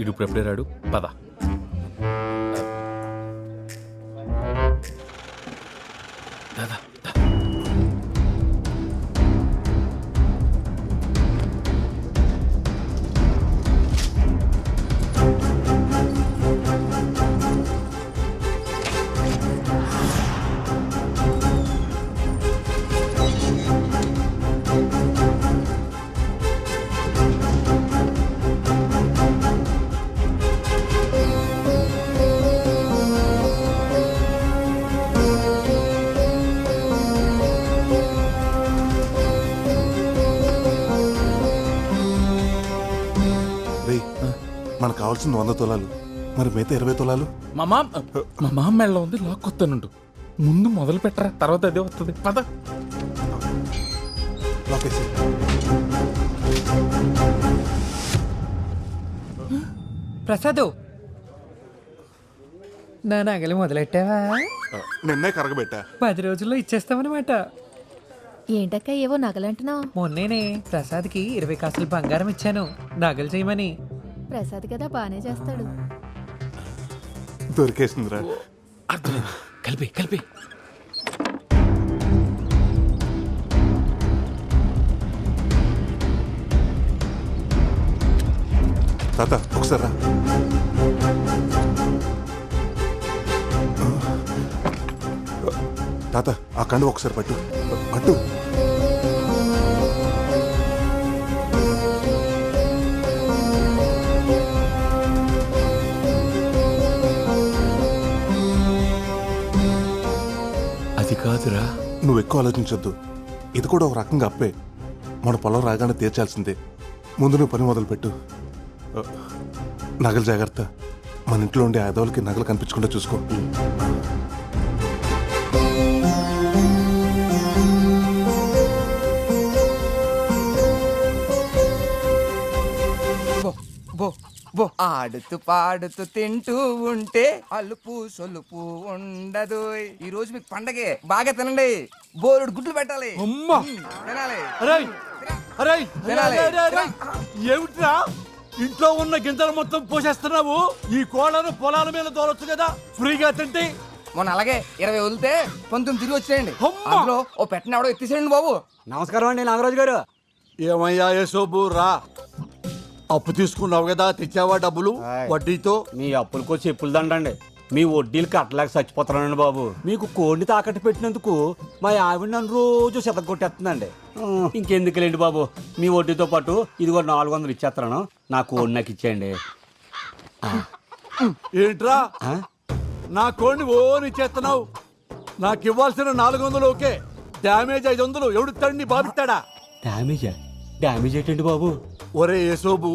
[SPEAKER 10] ఇడు ఇప్పుడు ఎప్పుడే రాడు. పద. దాదా
[SPEAKER 5] మనకు కావాల్సింది 100 తులాలు. మరి మిగతా 20 తులాలు?
[SPEAKER 10] మా మామ మెళ్ళ ఉంది, లాక్కొస్తానుండు. ముందు మొదలు పెట్టరా, తర్వాత అదే వస్తుంది. పద.
[SPEAKER 7] ప్రసాదు, నా నగలు మొదలెట్టావా?
[SPEAKER 5] నిన్నే కరగబెట్టా.
[SPEAKER 7] 10 రోజుల్లో ఇచ్చేస్తామన్నమాట.
[SPEAKER 9] ఏంటక్క ఏవో నగలంటున్నావు?
[SPEAKER 7] మొన్నేనే ప్రసాద్కి 20 కాసులు బంగారం ఇచ్చాను నగలు చేయమని.
[SPEAKER 9] ప్రసాద్ కదా, బానే చేస్తాడు.
[SPEAKER 5] దొరికేసిందిరా.
[SPEAKER 10] కలిపి కలిపి.
[SPEAKER 5] తాత, ఒకసారి రా. తాత, ఆ కండు ఒకసారి పట్టు పట్టు.
[SPEAKER 10] అది కాదురా.
[SPEAKER 5] నువ్వు ఎక్కువ ఆలోచించొద్దు. ఇది కూడా ఒక రకంగా అప్పే. మన పొలం రాగానే తీర్చాల్సిందే. ముందు నువ్వు పని మొదలుపెట్టు. నగలు జాగ్రత్త. మన ఇంట్లో ఉండే ఆదవులకి నగలు కనిపించకుండా చూసుకో.
[SPEAKER 19] ఆడుతూ పాడుతూ తింటూ ఉంటే అలుపు సొలుపు ఉండదు. ఈ రోజు మీకు పండగే. బాగా తినండి. బోరుడు గుడ్లు పెట్టాలి.
[SPEAKER 2] తినాలి.
[SPEAKER 19] తినాలి.
[SPEAKER 2] ఏమిట్రా
[SPEAKER 20] ఇంట్లో ఉన్న గింజలు మొత్తం పోసేస్తున్నావు. ఈ కోళ్ళను పొలాల మీద తోలొచ్చు కదా ఫ్రీగా తింటే.
[SPEAKER 19] మొన్న అలాగే 20 వదిలితే 19 తిరిగి వచ్చేయండి. అందులో ఓ పెట్టిన ఎవడో ఎత్తేసేయండి బాబు.
[SPEAKER 20] నమస్కారం అండి నాగరాజు గారు. ఏమయ్యా యేసోబు రా. అప్పు తీసుకున్నావు కదా, తెచ్చావా డబ్బులు వడ్డీతో?
[SPEAKER 21] మీ అప్పులకో చెప్పులు దండండి. మీ వడ్డీలు కట్టలేక చచ్చిపోతానండి బాబు. మీకు కోడిని తాకట్టు పెట్టినందుకు మా ఆవిడ నన్ను రోజు కొట్టేస్తుందండి. ఇంకెందుకులేండి బాబు, మీ వడ్డీతో పాటు ఇదిగో 400 ఇచ్చేస్తాను. నా కోడి నాకు ఇచ్చేయండి.
[SPEAKER 20] ఏంట్రా నా కోడిని ఓని ఇచ్చేస్తున్నావు? నాకు ఇవ్వాల్సిన 400 ఓకే, డ్యామేజ్ 500 ఎవడుతాడు? బాబిస్తాడా?
[SPEAKER 21] డ్యామేజ్ ఏంటండి బాబు?
[SPEAKER 20] ఒరే యేసోబు,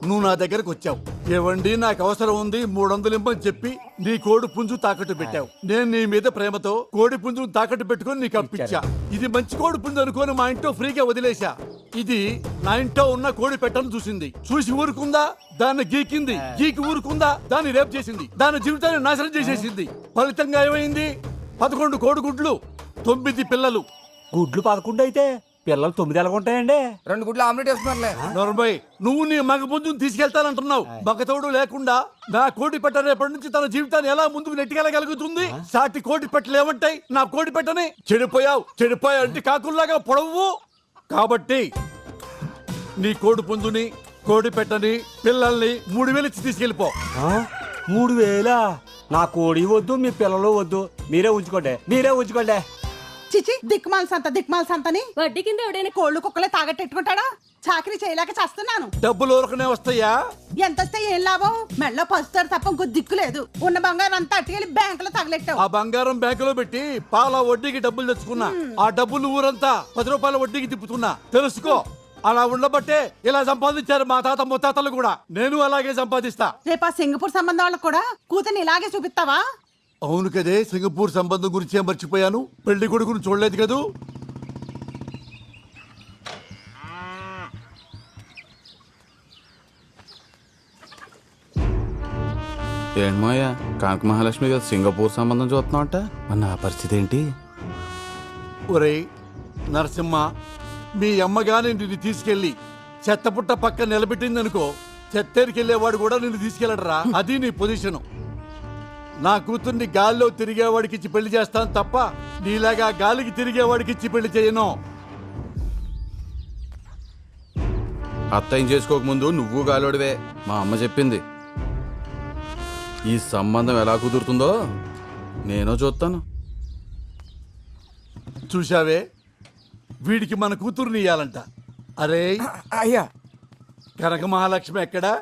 [SPEAKER 20] నువ్వు నా దగ్గరకు వచ్చావు. ఏవండి నాకు అవసరం ఉంది 300 ఇమ్మని చెప్పి నీ కోడి పుంజు తాకట్టు పెట్టావు. నేను నీ మీద ప్రేమతో కోడి పుంజును తాకట్టు పెట్టుకుని నీకు అప్పించా. ఇది మంచి కోడి పుంజు అనుకోని మా ఇంట్లో ఫ్రీగా వదిలేశా. ఇది నా ఇంట్లో ఉన్న కోడి పెట్టను చూసింది, చూసి ఊరుకుందా? దాన్ని గీకింది, గీకి ఊరుకుందా? దాన్ని రేపు చేసింది, దాని జీవితాన్ని నాశనం చేసేసింది. ఫలితంగా ఏమైంది? 11 కోడిగుడ్లు, 9 పిల్లలు.
[SPEAKER 21] గుడ్లు 11 అయితే పిల్లలు 9 ఎలాగుంటాయండి?
[SPEAKER 19] 2 గుడ్లు ఆమ్లెట్ వేస్తున్నారులే.
[SPEAKER 20] నొరబై, నువ్వు నీ మగ పుంజుని తీసుకెళ్తానంటున్నావు. మగతోడు లేకుండా నా కోడి పెట్ట రేపటి నుంచి తన జీవితాన్ని ఎలా ముందుకు నెట్టుకెళ్ళగలుగుతుంది? సాటి కోడి పెట్టలు ఏమంటాయి నా కోడి పెట్టని? చెడిపోయావు అంటే కాకుల్లాగా పొడవు. కాబట్టి నీ కోడి పుంజుని, కోడి పెట్టని, పిల్లల్ని 3000 ఇచ్చి తీసుకెళ్ళిపో.
[SPEAKER 21] 3000? నా కోడి వద్దు, మీ పిల్లలు వద్దు. మీరే ఉంచుకోండి.
[SPEAKER 22] చిచి దిక్మాల సంతని వడ్డీ కింద ఎవడైనా కోళ్ళు కుక్కలే తాగట్టెట్టుకుంటాడా? చాకరీ చేయలేక చేస్తున్నాను.
[SPEAKER 20] డబ్బులు ఊరకనే వస్తాయా?
[SPEAKER 22] ఎంత వస్తే ఏం లాభం? మెడలో పసుతారు తప్ప ఇంకో దిక్కు లేదు. ఉన్న బంగారం అంతా అట్టుకెళ్ళి బ్యాంకులో తగలెట్టావు.
[SPEAKER 20] ఆ బంగారం బ్యాంకులో పెట్టి పాల వడ్డీకి డబ్బులు తెచ్చుకున్నా. ఆ డబ్బులు ఊరంతా 10 రూపాయల వడ్డీకి తిప్పుతున్నా. తెలుసుకో. అలా ఉండబట్టే ఇలా సంపాదించారు మా తాత ముత్తాతలు కూడా. నేను అలాగే సంపాదిస్తా.
[SPEAKER 22] రేపు ఆ సింగపూర్ సంబంధం వాళ్ళకు కూడా కూతుర్ని ఇలాగే చూపిస్తావా?
[SPEAKER 20] అవును కదే, సింగపూర్ సంబంధం గురించి మర్చిపోయాను. పెళ్లి కొడుకును చూడలేదు కదూ.
[SPEAKER 10] ఏంటమ్మయ్యా, కనక మహాలక్ష్మి గారు సింగపూర్ సంబంధం చూస్తున్నావుట. మరి నా పరిస్థితి ఏంటి?
[SPEAKER 20] ఒరేయ్ నరసింహ, మీ అమ్మగాని నిన్ను తీసుకెళ్లి చెత్తపుట్ట పక్క నిలబెట్టిందనుకో, చెత్తేరికెళ్లేవాడు కూడా నిన్ను తీసుకెళ్ళడరా. అది నీ పొజిషను. నా కూతుర్ని గాల్లో తిరిగేవాడికి ఇచ్చి పెళ్లి చేస్తాను తప్ప నీలాగా గాలికి తిరిగేవాడికి ఇచ్చి పెళ్లి చేయను.
[SPEAKER 10] అత్తయ్యం చేసుకోకముందు నువ్వు గాలోడివే, మా అమ్మ చెప్పింది. ఈ సంబంధం ఎలా కుదురుతుందో నేను చూస్తాను.
[SPEAKER 20] చూశావే, వీడికి మన కూతుర్ని ఇయ్యాలంట. అరే
[SPEAKER 19] అయ్యా,
[SPEAKER 20] కనక మహాలక్ష్మి ఎక్కడా?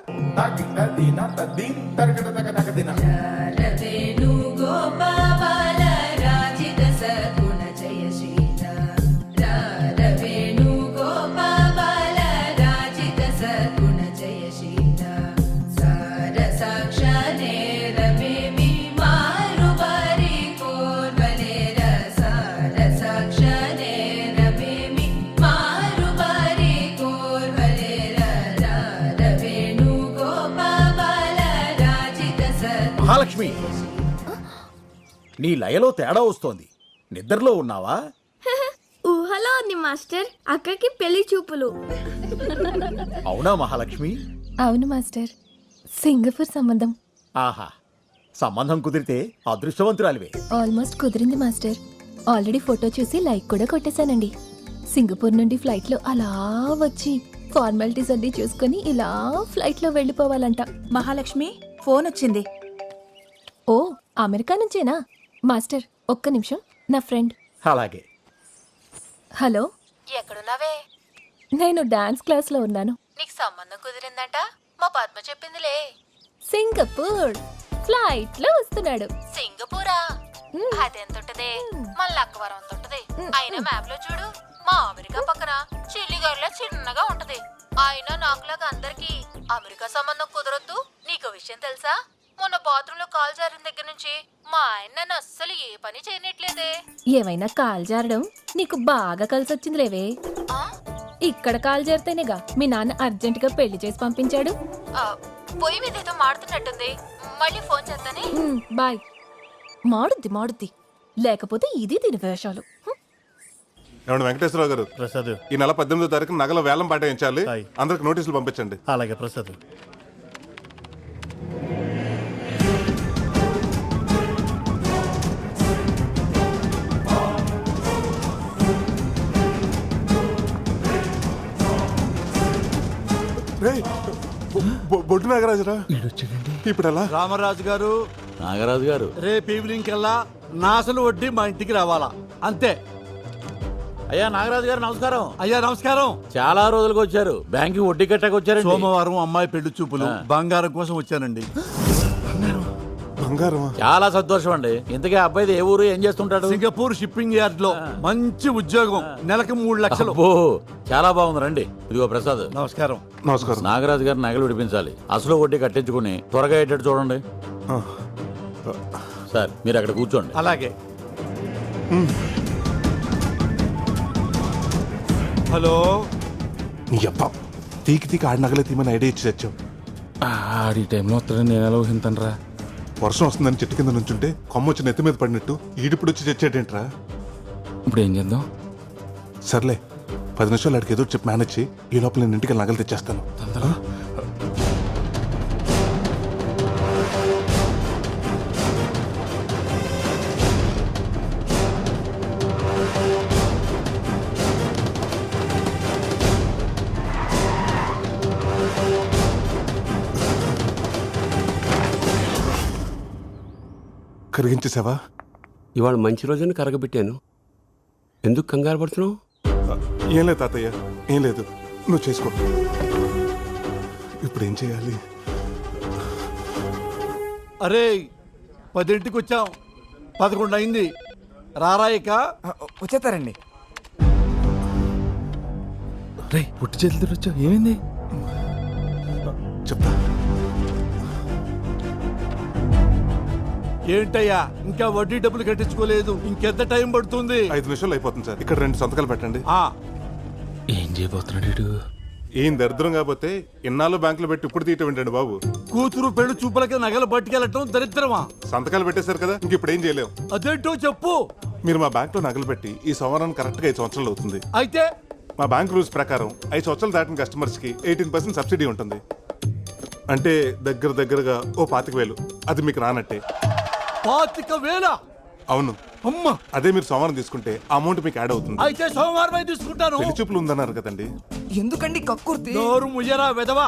[SPEAKER 14] మహాలక్ష్మి, నీ లయలో తేడా వస్తోంది. నిద్రలో ఉన్నావా?
[SPEAKER 23] ఊహలో ఉంది మాస్టర్. అక్కకి పెళ్లి చూపులు.
[SPEAKER 14] అవునా మహాలక్ష్మి?
[SPEAKER 23] అవును మాస్టర్, సింగపూర్ సంబంధం.
[SPEAKER 14] ఆహా, సంబంధం కుదిరితే అదృష్టవంతురాలివే.
[SPEAKER 23] ఆల్మోస్ట్ కుదిరింది మాస్టర్. ఆల్రెడీ ఫోటో చూసి లైక్ కూడా కొట్టేశానండి. సింగపూర్ నుండి ఫ్లైట్ లో అలా వచ్చి ఫార్మాలిటీస్ అన్ని చూసుకొని ఇలా ఫ్లైట్ లో వెళ్ళిపోవాలంట. మహాలక్ష్మి, ఫోన్ వచ్చింది. ఓ, అమెరికా నుంచేనా? మాస్టర్ ఒక్క నిమిషం, నా ఫ్రెండ్.
[SPEAKER 14] అలాగే.
[SPEAKER 23] హలో, ఎక్కడున్నావే? నేను డాన్స్ క్లాస్ లో ఉన్నాను. నీకు సంబంధం కుదిరిందంట, మా పద్మ చెప్పిందిలే. సింగపూర్ ఫ్లైట్ లో వస్తున్నాడు. సింగపూరా? అదెంతుంటదే, మన లక్కవరం అంత ఉంటది. అయినా మ్యాప్ లో చూడు, మా అమెరికా పక్కన చిల్లిగారిలా చిన్నగా ఉంటది. అయినా నాకులాగా అందరికి అమెరికా సంబంధం కుదరొద్దు. నీకు విషయం తెలుసా? మొన్న బాత్రూమ్ లో కాల్ జారిన దగ్గర నుంచి మా ఆయన నన్ను అస్సలు ఏ పని చేయనట్లేదే. ఏమైనా కాల్ జారడం నీకు బాగా కలిసి వచ్చింది లేవే. ఇక్కడ కాల్ జారితేనేగా మీ నాన్న అర్జెంట్ గా పెళ్లి చేసి పంపించాడు. పొయ్యి మీద ఏదో మాడుతున్నట్టుంది, మళ్ళీ ఫోన్ చేస్తానే. బాయ్. మాడుద్ది లేకపోతే ఇది దీని వేషాలు.
[SPEAKER 5] ఏమన్నా వెంకటేశ్వరరావు గారు,
[SPEAKER 4] ప్రసాద్
[SPEAKER 5] ఈ నెల 18వ తారీఖు నగల వేలం పాటించాలి. అందరికి నోటీసులు పంపించండి.
[SPEAKER 4] అలాగే ప్రసాద్.
[SPEAKER 5] బొడ్డు నాగరాజురా, ఇప్పుడు ఎలా?
[SPEAKER 20] రామరాజు గారు,
[SPEAKER 14] నాగరాజు గారు,
[SPEAKER 20] రేపు ఈవినింగ్ కల్లా నా అసలు వడ్డీ మా ఇంటికి రావాలా, అంతే.
[SPEAKER 14] అయ్యా నాగరాజు గారు నమస్కారం.
[SPEAKER 20] అయ్యా నమస్కారం.
[SPEAKER 14] చాలా రోజులకు వచ్చారు. బ్యాంకి వడ్డీ కట్టాక వచ్చారు.
[SPEAKER 20] సోమవారం అమ్మాయి పెళ్లి చూపులు, బంగారం కోసం వచ్చానండి.
[SPEAKER 5] బంగారం?
[SPEAKER 14] చాలా సంతోషం అండి. ఇంతకీ అబ్బాయి ఏ ఊరు, ఏం చేస్తుంటాడు?
[SPEAKER 20] సింగపూర్ షిప్పింగ్ యార్డ్ లో మంచి ఉద్యోగం, నెలకు 3 లక్షలు.
[SPEAKER 14] చాలా బాగుంది. రండి. ఇదిగో ప్రసాద్.
[SPEAKER 20] నమస్కారం.
[SPEAKER 5] నమస్కారం.
[SPEAKER 14] నాగరాజు గారు నగలు విడిపించాలి. అసలు వడ్డీ కట్టించుకుని త్వరగా అయ్యేటట్టు చూడండి. సార్ మీరు అక్కడ కూర్చోండి.
[SPEAKER 20] అలాగే. హలో.
[SPEAKER 5] నీ అబ్బా తీకి ఆడి నగలే తీమని ఐడియా ఇచ్చి తెచ్చావు.
[SPEAKER 10] ఆడి టైంలో వస్తాడని నేను ఎలా ఊహింతనరా?
[SPEAKER 5] వర్షం వస్తుందని చెట్టు కింద నుంచుంటే కొమ్మ వచ్చి నెత్తి మీద పడినట్టు ఈడిప్పుడు వచ్చి తెచ్చాడేంట్రా?
[SPEAKER 10] ఇప్పుడు ఏం చేద్దాం?
[SPEAKER 5] సర్లే 10 నిమిషాలు అడిగి ఏదో చెప్పి మేనేజ్ చేయి. ఈ లోపల నేను ఇంటికి నగలు తెచ్చేస్తాను. కరిగించేసావా?
[SPEAKER 12] ఇవాళ మంచి రోజుని కరగబెట్టాను. ఎందుకు కంగారు పడుతున్నావు?
[SPEAKER 5] ఏం లేదు తాతయ్య, ఏం లేదు. నువ్వు చేసుకో. ఇప్పుడు ఏం చేయాలి?
[SPEAKER 20] అరే 10ంటికి వచ్చాం, 11 అయింది. రారాయిక
[SPEAKER 19] వచ్చేస్తారండి.
[SPEAKER 10] రే పుట్టి చేతులతో వచ్చావు, ఏమైంది?
[SPEAKER 5] చెప్తా.
[SPEAKER 20] ఏంటయ్యా ఇంకా వడ్డీ డబ్బులు కట్టించుకోలేదు? ఇంకెంత టైం పడుతుంది?
[SPEAKER 5] 5 నిమిషాలు అయిపోతుంది సార్. ఇక్కడ 2 సంతకాలు పెట్టండి.
[SPEAKER 10] ఏం చేయబోతున్నాడు?
[SPEAKER 5] ఏం దరిద్రం కాకపోతే ఇన్నాళ్ళు బ్యాంకులో పెట్టి ఇప్పుడు తీయటం ఏంటండి బాబు?
[SPEAKER 20] కూతురు పెళ్లి చూపులకి నగలు పట్టుకెళ్ళటం దరిద్రమా?
[SPEAKER 5] సంతకాలు పెట్టేశారు కదా, ఇంక ఇప్పుడు ఏం చేయలేము.
[SPEAKER 20] అదేంటో చెప్పు.
[SPEAKER 5] మీరు మా బ్యాంక్ లో నగలు పెట్టి ఈ సంవత్సరానికి కరెక్ట్ గా 5 సంవత్సరాలు అవుతుంది.
[SPEAKER 20] అయితే
[SPEAKER 5] మా బ్యాంక్ రూల్స్ ప్రకారం 5 సంవత్సరాలు దాటిన కస్టమర్స్ కి 18% సబ్సిడీ ఉంటుంది. అంటే దగ్గరగా ఓ 25,000. అది మీకు రానట్టే.
[SPEAKER 20] 25,000?
[SPEAKER 5] అవును.
[SPEAKER 20] అమ్మా,
[SPEAKER 5] అదే మీరు సోమవారం తీసుకుంటే ఆ అమౌంట్ మీకు యాడ్ అవుతుంది.
[SPEAKER 20] అయితే సోమవారం తీసుకుంటాను.
[SPEAKER 5] పెళ్లి చూపులు ఉందన్నారు కదండి.
[SPEAKER 19] ఎందుకండి కక్కుర్తి?
[SPEAKER 20] నోరు ముయ్యరా వెదవా.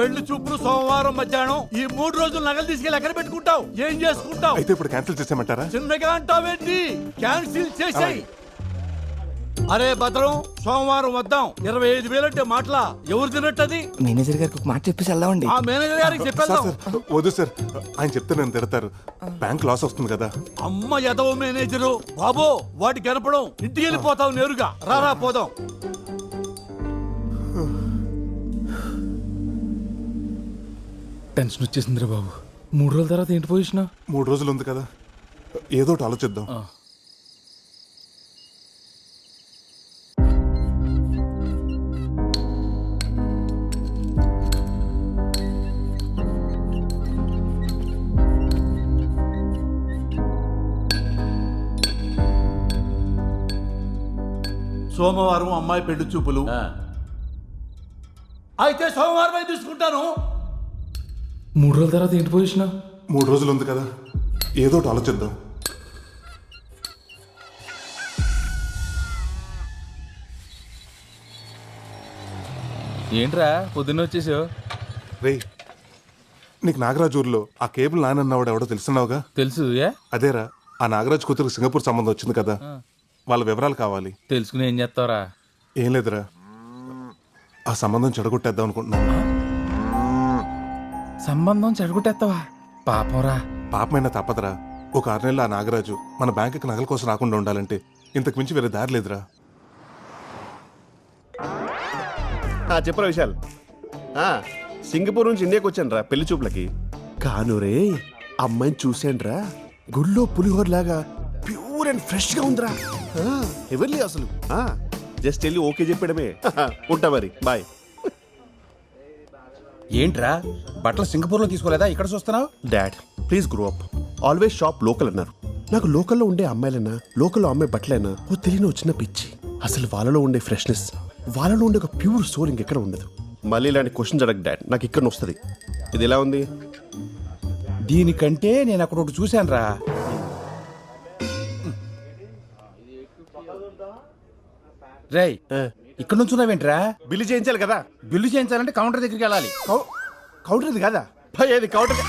[SPEAKER 20] పెళ్లి చూపులు సోమవారం మధ్యాహ్నం. ఈ 3 రోజులు నగలు తీసుకెళ్ళి ఎక్కడ పెట్టుకుంటావు? ఏం చేసుకుంటావు?
[SPEAKER 5] అయితే ఇప్పుడు క్యాన్సిల్ చేసేయమంటారా?
[SPEAKER 20] చిన్నగా అంటావేంటి? క్యాన్సిల్ చేసేయ్. అరే భద్రం, సోమవారం వద్దాం. 25,000 అంటే మాటలా? ఎవరు తినట్టది?
[SPEAKER 19] మేనేజర్ గారికి ఒక మాట చెప్పేసి వెళ్దామండి.
[SPEAKER 20] ఆ మేనేజర్ గారికి చెప్పేద్దాం.
[SPEAKER 5] వద్దు సార్, ఆయన చెప్తే నేను తిడతారు. బ్యాంక్ లాస్ వస్తుంది కదా.
[SPEAKER 20] అమ్మ ఎదవ మేనేజరు బాబో, వాటి కనపడం. ఇంటికి వెళ్ళిపోతావు నేరుగా. రారా పోదాం.
[SPEAKER 10] టెన్షన్ వచ్చేసిందిరా బాబు. 3 రోజుల తర్వాత ఏంటి పొజిషన్?
[SPEAKER 5] 3 రోజులు ఉంది కదా, ఏదో ఒకటి ఆలోచిద్దాం.
[SPEAKER 20] సోమవారం అమ్మాయి పెళ్లి చూపులు. అయితే సోమవారం తీసుకుంటాను.
[SPEAKER 10] 3 రోజుల తర్వాత ఏంటి పొజిషన్?
[SPEAKER 5] 3 రోజులు ఉంది కదా, ఏదో ఒకటి ఆలోచిద్దాం.
[SPEAKER 10] ఏంట్రా పొద్దున్న వచ్చేసావు?
[SPEAKER 5] రే, నీకు నాగరాజు ఊర్లో ఆ కేబుల్ నానన్నవాడు ఎవడో తెలుసున్నావుగా?
[SPEAKER 10] తెలుసు.
[SPEAKER 5] అదేరా, ఆ నాగరాజు కూతురు సింగపూర్ సంబంధం వచ్చింది కదా, వాళ్ళ వివరాలు కావాలి.
[SPEAKER 10] తెలుసుకుని ఏం చేస్తావరా?
[SPEAKER 5] ఏం లేదురా, ఆ సంబంధం చెడగొట్టేద్దాం అనుకుంటున్నాను.
[SPEAKER 10] సంబంధం చెడగొట్టేస్తావా? పాపంరా.
[SPEAKER 5] పాపమైనా తప్పదురా. ఒక 6 నెలలు ఆ నాగరాజు మన బ్యాంకుకి నగల కోసం రాకుండా ఉండాలంటే ఇంతకు మించి వేరే దారి లేదురా.
[SPEAKER 6] చెప్పరా విశాల్. సింగపూర్ నుంచి ఇండియాకి వచ్చాను రా పెళ్లి చూపులకి. కానురే అమ్మాయిని చూశాను రా, గుళ్ళో పులిహోర లాగా ప్యూర్ అండ్ ఫ్రెష్ గా ఉందిరా. ఎవరిలే అసలు. జస్ట్ వెళ్ళి ఓకే చెప్పడమే. ఉంటా మరి, బాయ్.
[SPEAKER 14] ఏంట్రా బట్టలు సింగపూర్లో తీసుకోలేదా, ఇక్కడ చూస్తున్నావు?
[SPEAKER 6] Dad please grow up. Always shop local అన్నారు. నాకు లోకల్లో ఉండే అమ్మాయిలైనా లోకల్లో అమ్మాయి బట్టలైనా ఓ తెలియని వచ్చిన పిచ్చి. అసలు వాళ్ళలో ఉండే ఫ్రెష్నెస్, వాళ్ళలో ఉండే ఒక ప్యూర్ సోల్ ఇంకెక్కడ ఉండదు. మళ్ళీ ఇలాంటి క్వశ్చన్ అడగ డాడ్, నాకు ఇక్కడ వస్తుంది. ఇది ఎలా ఉంది?
[SPEAKER 10] దీనికంటే నేను అక్కడ ఒకటి చూశాను రా. రేయ్, ఇక్కడ నుంచి ఉన్నావేంట్రా?
[SPEAKER 6] బిల్లు చేయించాలి కదా.
[SPEAKER 10] బిల్లు చేయించాలంటే కౌంటర్ దగ్గరికి వెళ్ళాలి.
[SPEAKER 6] కౌంటర్ ఇది కదా ఏది కౌంటర్?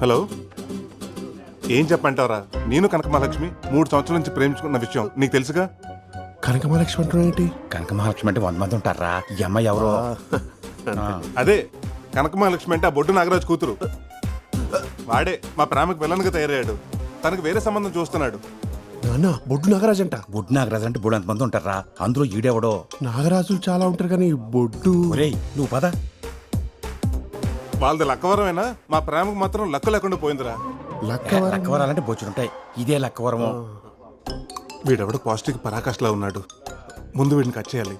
[SPEAKER 5] హలో, ఏం చెప్పంటారా? నేను కనకమహాలక్ష్మి 3 సంవత్సరాల నుంచి ప్రేమించుకున్న విషయం నీకు తెలుసుగా.
[SPEAKER 6] కనకమహాలక్ష్మి అంటున్నావేంటి?
[SPEAKER 10] కనకమహాలక్ష్మి అంటే 100 మంది ఉంటారా? ఈ అమ్మాయి ఎవరో.
[SPEAKER 5] అదే కనకమహాలక్ష్మి అంటే ఆ బొడ్డు నాగరాజు కూతురు. వాడే మా ప్రేమకు విలన్గా తయారయ్యాడు. తనకు వేరే సంబంధం చూస్తున్నాడు.
[SPEAKER 6] నాన్న, బొడ్డు నాగరాజు అంట.
[SPEAKER 10] బొడ్డు నాగరాజు అంటే 300 మంది ఉంటారా? అందులో ఈడెవడో.
[SPEAKER 6] నాగరాజులు చాలా ఉంటారు కానీ బొడ్డు.
[SPEAKER 10] నువ్వు పద.
[SPEAKER 5] వాళ్ళది లక్కవరమేనా? మా ప్రేమకు మాత్రం లక్క లేకుండా పోయిందిరా.
[SPEAKER 10] లక్కవరాలంటే బొచ్చుంటాయి, ఇదే లక్కవరము.
[SPEAKER 5] వీడెవడో పాజిటివ్ పరాకాష్లా ఉన్నాడు. ముందు వీడిని కట్ చేయాలి.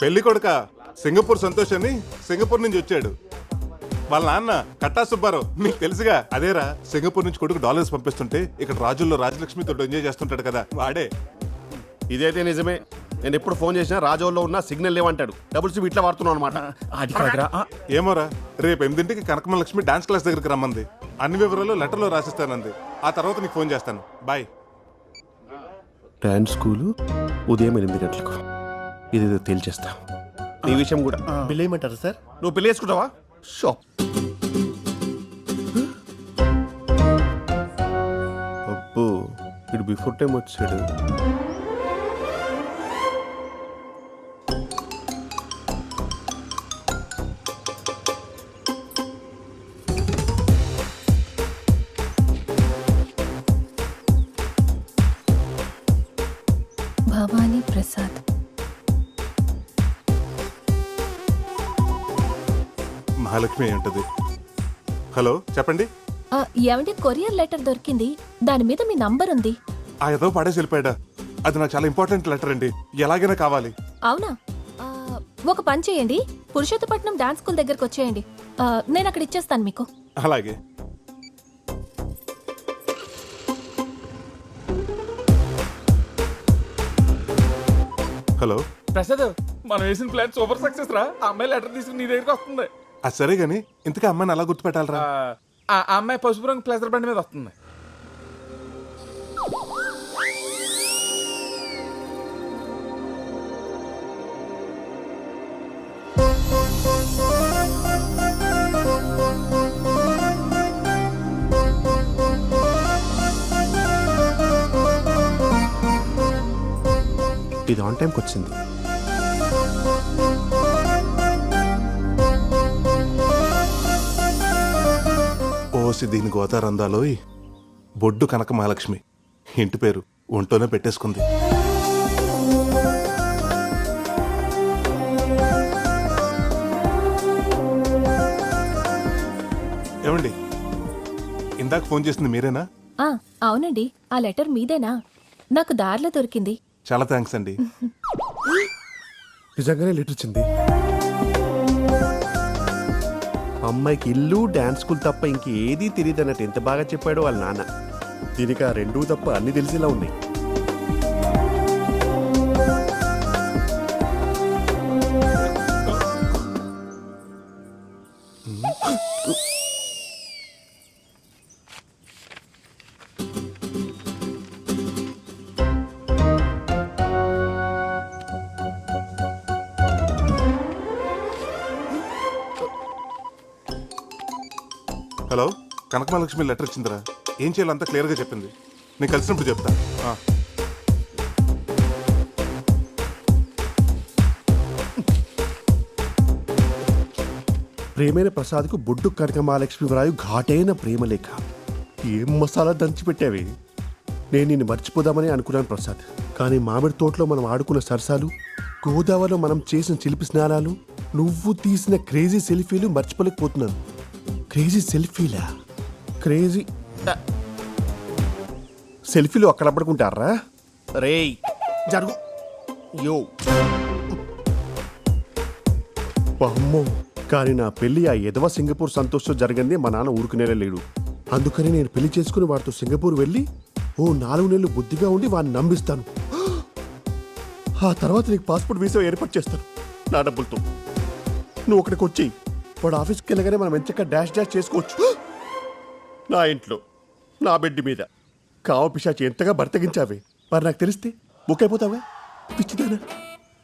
[SPEAKER 5] పెళ్లి కొడుక సింగపూర్ సంతోష్ అని సింగపూర్ నుంచి వచ్చాడు. వాళ్ళ నాన్న కట్టా సుబ్బారావు, మీకు తెలుసుగా. అదేరా, సింగపూర్ నుంచి కొడుకు డాలర్స్ పంపిస్తుంటే ఇక్కడ రాజుల్లో రాజలక్ష్మితో ఎంజాయ్ చేస్తుంటాడు కదా, వాడే.
[SPEAKER 6] ఇదైతే నిజమే. నేను ఎప్పుడు ఫోన్ చేసినా రాజోల్లో ఉన్న సిగ్నల్ లేవంటాడు. డబుల్ సిమ్ ఇట్లా వాడుతున్నావు అనమాట.
[SPEAKER 5] ఏమోరా, రేపు 8ంటికి కనకమహాలక్ష్మి డాన్స్ క్లాస్ దగ్గరికి రమ్మంది. అన్ని వివరాలు లెటర్లో రాసిస్తానంది. ఆ తర్వాత నీకు ఫోన్ చేస్తాను. బాయ్.
[SPEAKER 6] డాన్స్ స్కూలు ఉదయం 8 గంటలకు. ఇదేదో తేల్చేస్తా. ఈ విషయం కూడా
[SPEAKER 20] బిల్ ఏమంటారు సార్?
[SPEAKER 6] నువ్వు పెళ్లి చేసుకుంటావా? షాప్. అబ్బో, ఇటు బిఫోర్ టైం వచ్చాడు.
[SPEAKER 23] భవానీ ప్రసాద్.
[SPEAKER 5] మహాలక్ష్మి ఏంటది? హలో, చెప్పండి.
[SPEAKER 23] ఏమంటే కొరియర్ లెటర్ దొరికింది, దాని మీద మీ నంబర్ ఉంది.
[SPEAKER 5] ఆ ఏదో పడేసి వెళ్ళిపోయాడా? అది నాకు చాలా ఇంపార్టెంట్ లెటర్ అండి, ఎలాగైనా కావాలి.
[SPEAKER 23] అవునా? ఒక పని చేయండి, పురుషోత్తపట్నం డాన్స్ స్కూల్ దగ్గరకు వచ్చేయండి. నేను అక్కడ ఇచ్చేస్తాను మీకు.
[SPEAKER 5] అలాగే. హలో
[SPEAKER 10] ప్రసాద్, మనం వేసిన ప్లాన్ సూపర్ సక్సెస్ రా. ఆ అమ్మాయి లెటర్ తీసుకుని నీ దగ్గరికి వస్తుంది.
[SPEAKER 5] అది సరే గాని, ఇంతకీ అమ్మాయిని అలా గుర్తుపెట్టాలరా?
[SPEAKER 10] ఆ అమ్మాయి పసుపు రంగు ప్లేసర్ బండి మీద వస్తుంది.
[SPEAKER 6] ఇది ఆన్ టైంకి వచ్చింది.
[SPEAKER 5] ఓసి దీని గోతారందాలోయ్. బొడ్డు కనక మహాలక్ష్మి ఇంటి పేరు ఒంటోనే పెట్టేసుకుంది. ఏమండి, ఇందాక ఫోన్ చేసింది మీరేనా?
[SPEAKER 23] అవునండి, ఆ లెటర్ మీదేనా? నాకు దారిలో దొరికింది.
[SPEAKER 5] చాలా థ్యాంక్స్ అండి.
[SPEAKER 6] నిజంగానే లెటర్ వచ్చింది. అమ్మాయికి ఇల్లు డాన్స్ స్కూల్ తప్ప ఇంకేదీ తెలియదు అన్నట్టు ఎంత బాగా చెప్పాడో వాళ్ళ నాన్న. దీనికి ఆ రెండూ తప్ప అన్ని తెలిసేలా ఉన్నాయి.
[SPEAKER 5] హలో, కనకమహాలక్ష్మి లెటర్ ఇచ్చిందిరా. ఏం చేయాలో అంతా క్లియర్గా చెప్పింది. నేను కలిసినప్పుడు చెప్తా.
[SPEAKER 6] ప్రేమైన ప్రసాద్కు బొడ్డు కనక మహాలక్ష్మి వ్రాయు ఘాటైన ప్రేమలేఖ. ఏం మసాలా దంచి పెట్టావి. నేను నిన్ను మర్చిపోదామని అనుకున్నాను ప్రసాద్, కానీ మామిడి తోటలో మనం ఆడుకున్న సరసాలు, గోదావరిలో మనం చేసిన చిలిపి స్నానాలు, నువ్వు తీసిన క్రేజీ సెల్ఫీలు మర్చిపోలేకపోతున్నాను. క్రేజీ సెల్ఫీలా? క్రేజీ సెల్ఫీలు అక్కడ పడుకుంటారా? రేయ్ జరుగు. యో అమ్మో కానీ నా పెళ్లి ఆ ఎదవ సింగపూర్ సంతోషం జరిగింది మా నాన్న ఊరుకునేలా లేడు. అందుకని నేను పెళ్లి చేసుకుని వాడితో సింగపూర్ వెళ్ళి ఓ 4 నెలలు బుద్ధిగా ఉండి వాడిని నమ్మిస్తాను. ఆ తర్వాత నీకు పాస్పోర్ట్ వీసా ఏర్పాటు చేస్తాను నా డబ్బులతో. నువ్వు అక్కడికి వచ్చి వాడు ఆఫీస్కి వెళ్ళగానే మనం ఎంచక్క డాష్ డాష్ చేసుకోవచ్చు. నా ఇంట్లో నా బెడ్ మీద కావ పిశాచి ఎంతగా బర్తగించావే, మరి నాకు తెలిస్తే బుక్కైపోతావా పిచ్చిదానా?